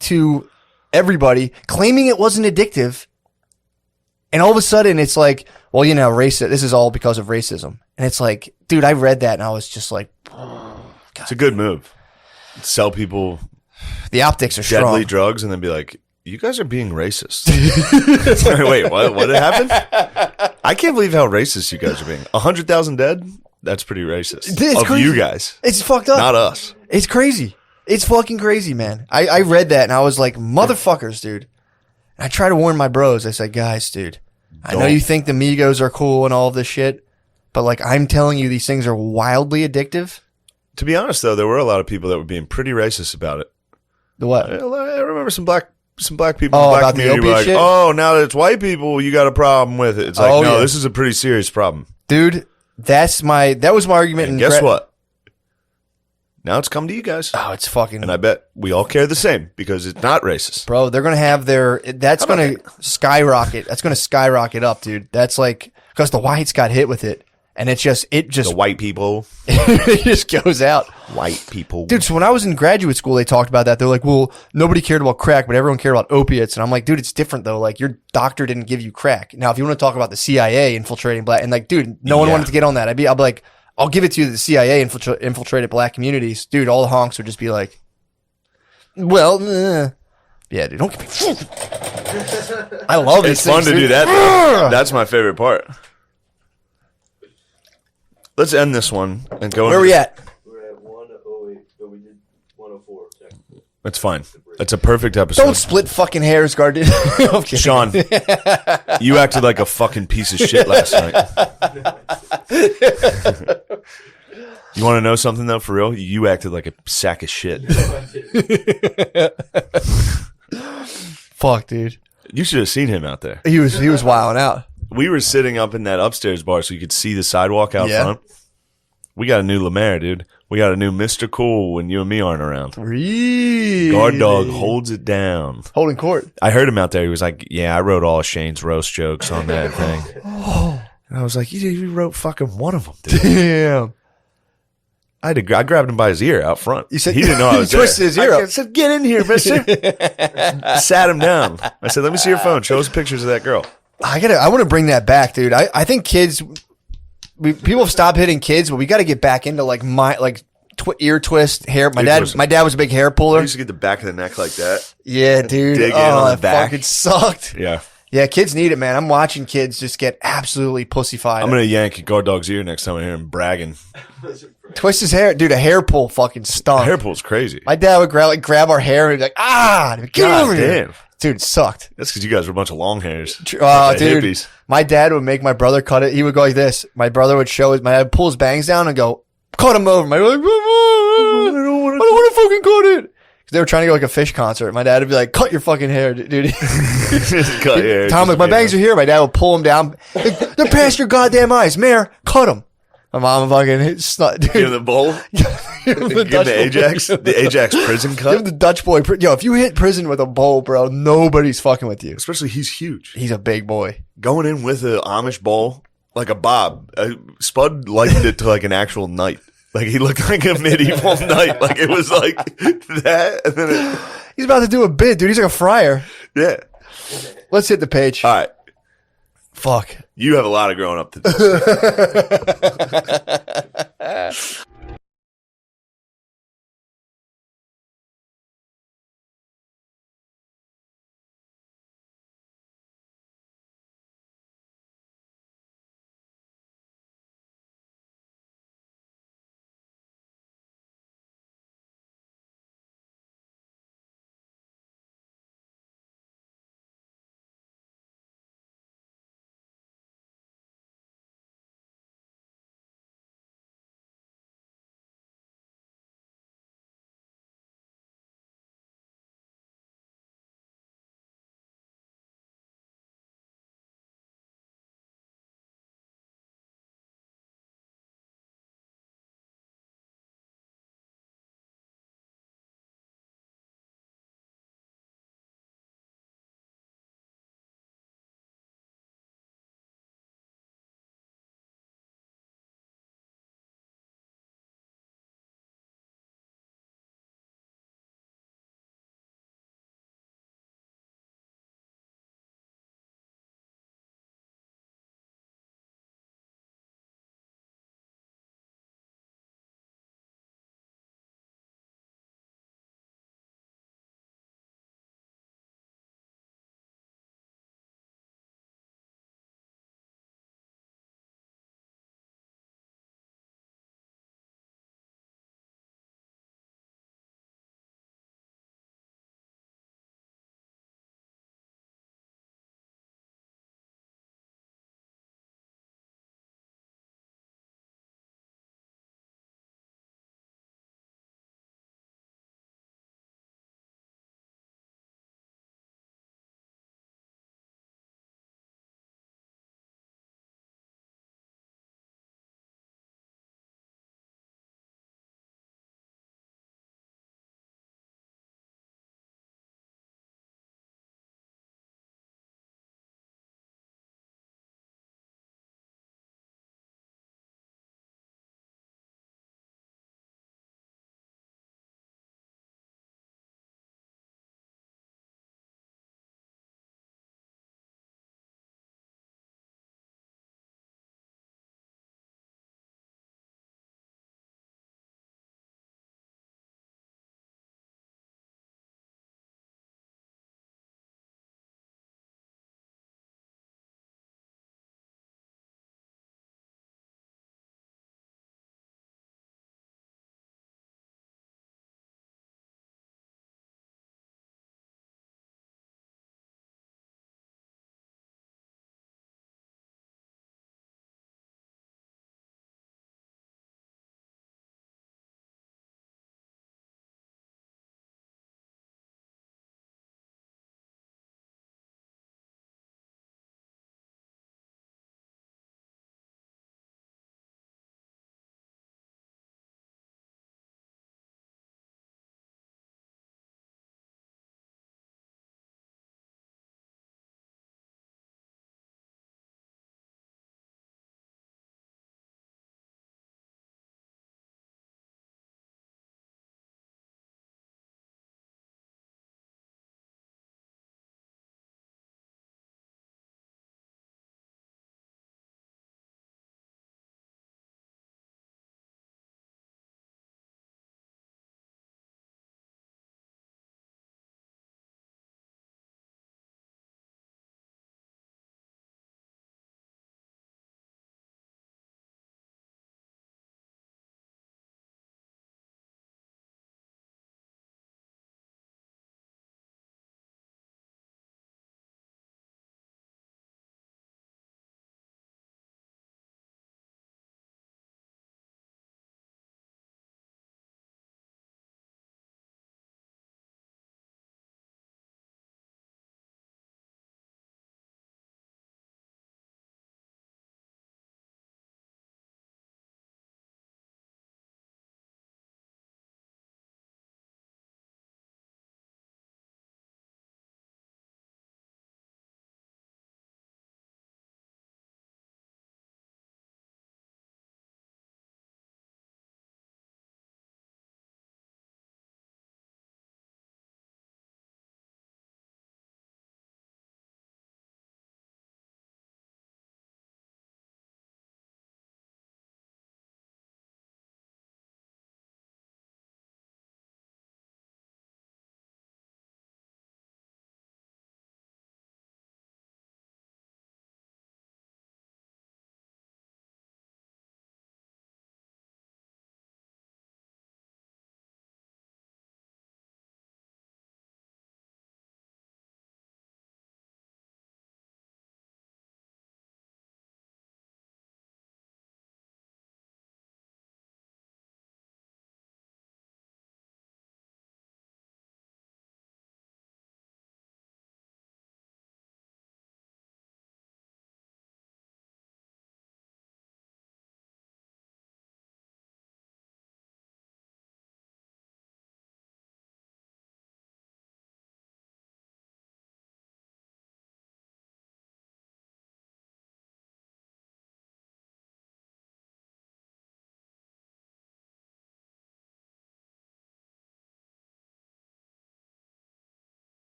to everybody, claiming it wasn't addictive. And all of a sudden, it's like, well, you know, this is all because of racism. And it's like, dude, I read that and I was just like, oh, God. It's a good move. Sell people The optics are strong. deadly drugs and then be like, you guys are being racist. Wait, what happened? I can't believe how racist you guys are being. 100,000 dead? That's pretty racist. It's of crazy. you guys. It's fucked up. Not us. It's crazy. It's fucking crazy, man. I read that and I was like, motherfuckers, dude. And I try to warn my bros. I said, guys, dude, I know you think the Migos are cool and all of this shit, but like, I'm telling you, these things are wildly addictive. To be honest, though, there were a lot of people that were being pretty racist about it. The what? I remember some black people in Oh, the black about the community were opiate like, shit? oh, now that it's white people, you got a problem with it. It's like, Oh, no, yeah. this is a pretty serious problem. Dude, that was my argument. And in guess what? Now it's come to you guys. Oh, it's fucking. And I bet we all care the same because it's not racist. Bro, they're going to have that's going to skyrocket. That's going to skyrocket up, dude. That's like, because the whites got hit with it. And it just, The white people. it just goes out. White people. Dude, so when I was in graduate school, they talked about that. They're like, well, nobody cared about crack, but everyone cared about opiates. And I'm like, dude, it's different though. Like, your doctor didn't give you crack. Now, if you want to talk about the CIA infiltrating black, and like, dude, no one wanted to get on that. I'll be like, I'll give it to you. The CIA infiltrated black communities. Dude, all the honks would just be like, well, yeah, dude, don't get me. I love it. It's fun to do that, though. That's my favorite part. Let's end this one and go. Where are we at? We're at 108, but we did 104 technically. That's fine. That's a perfect episode. Don't split fucking hairs, Guardian. I'm kidding. Sean, you acted like a fucking piece of shit last night. You want to know something, though, for real? You acted like a sack of shit. Fuck, dude. You should have seen him out there. He was wilding out. We were sitting up in that upstairs bar so you could see the sidewalk out Yeah. front. We got a new Lemaire, dude. We got a new Mr. Cool when you and me aren't around. Really? Guard dog holds it down. Holding court. I heard him out there. He was like, yeah, I wrote all of Shane's roast jokes on that thing. And I was like, you wrote fucking one of them, dude. Damn. I grabbed him by his ear out front. You said He didn't know I was you twisted there. his ear I up. said, get in here, mister. Sat him down. I said, let me see your phone. Show us pictures of that girl. I want to bring that back, dude. I think kids, people have stopped hitting kids, but we got to get back into like ear twist hair. My dad was a big hair I puller. used to get the back of the neck like that. Yeah, dude. Dig in on the that back. fucking sucked. Yeah. Yeah, kids need it, man. I'm watching kids just get absolutely pussified. I'm going to yank guard dog's ear next time I hear him bragging. Twist his hair. Dude, a hair pull fucking stunk. Hair pull's crazy. My dad would grab our hair and be like, get God over here. damn. Dude, it sucked. That's because you guys were a bunch of long hairs. Dude, Hippies. my dad would make my brother cut it. He would go like this. My brother would my dad would pull his bangs down and go, cut him over. My dad would be like, I don't want to fucking cut it. They were trying to go like a fish concert. My dad would be like, cut your fucking hair, dude. Just cut your hair. Tom, like, my bangs are here. My dad would pull them down. Like, they're past your goddamn eyes. Mayor, cut them. My mom would fucking dude. Give him the bowl. Give him Give him the Ajax. The Ajax prison Give him cut. the Dutch boy. Yo, if you hit prison with a bowl, bro, nobody's fucking with you. Especially he's huge. He's a big boy. Going in with an Amish bowl, like a bob. Spud likened it to like an actual knight. Like he looked like a medieval knight. Like it was like that. And then He's about to do a bid, dude. He's like a friar. yeah. Let's hit the page. All right. Fuck. You have a lot of growing up to do.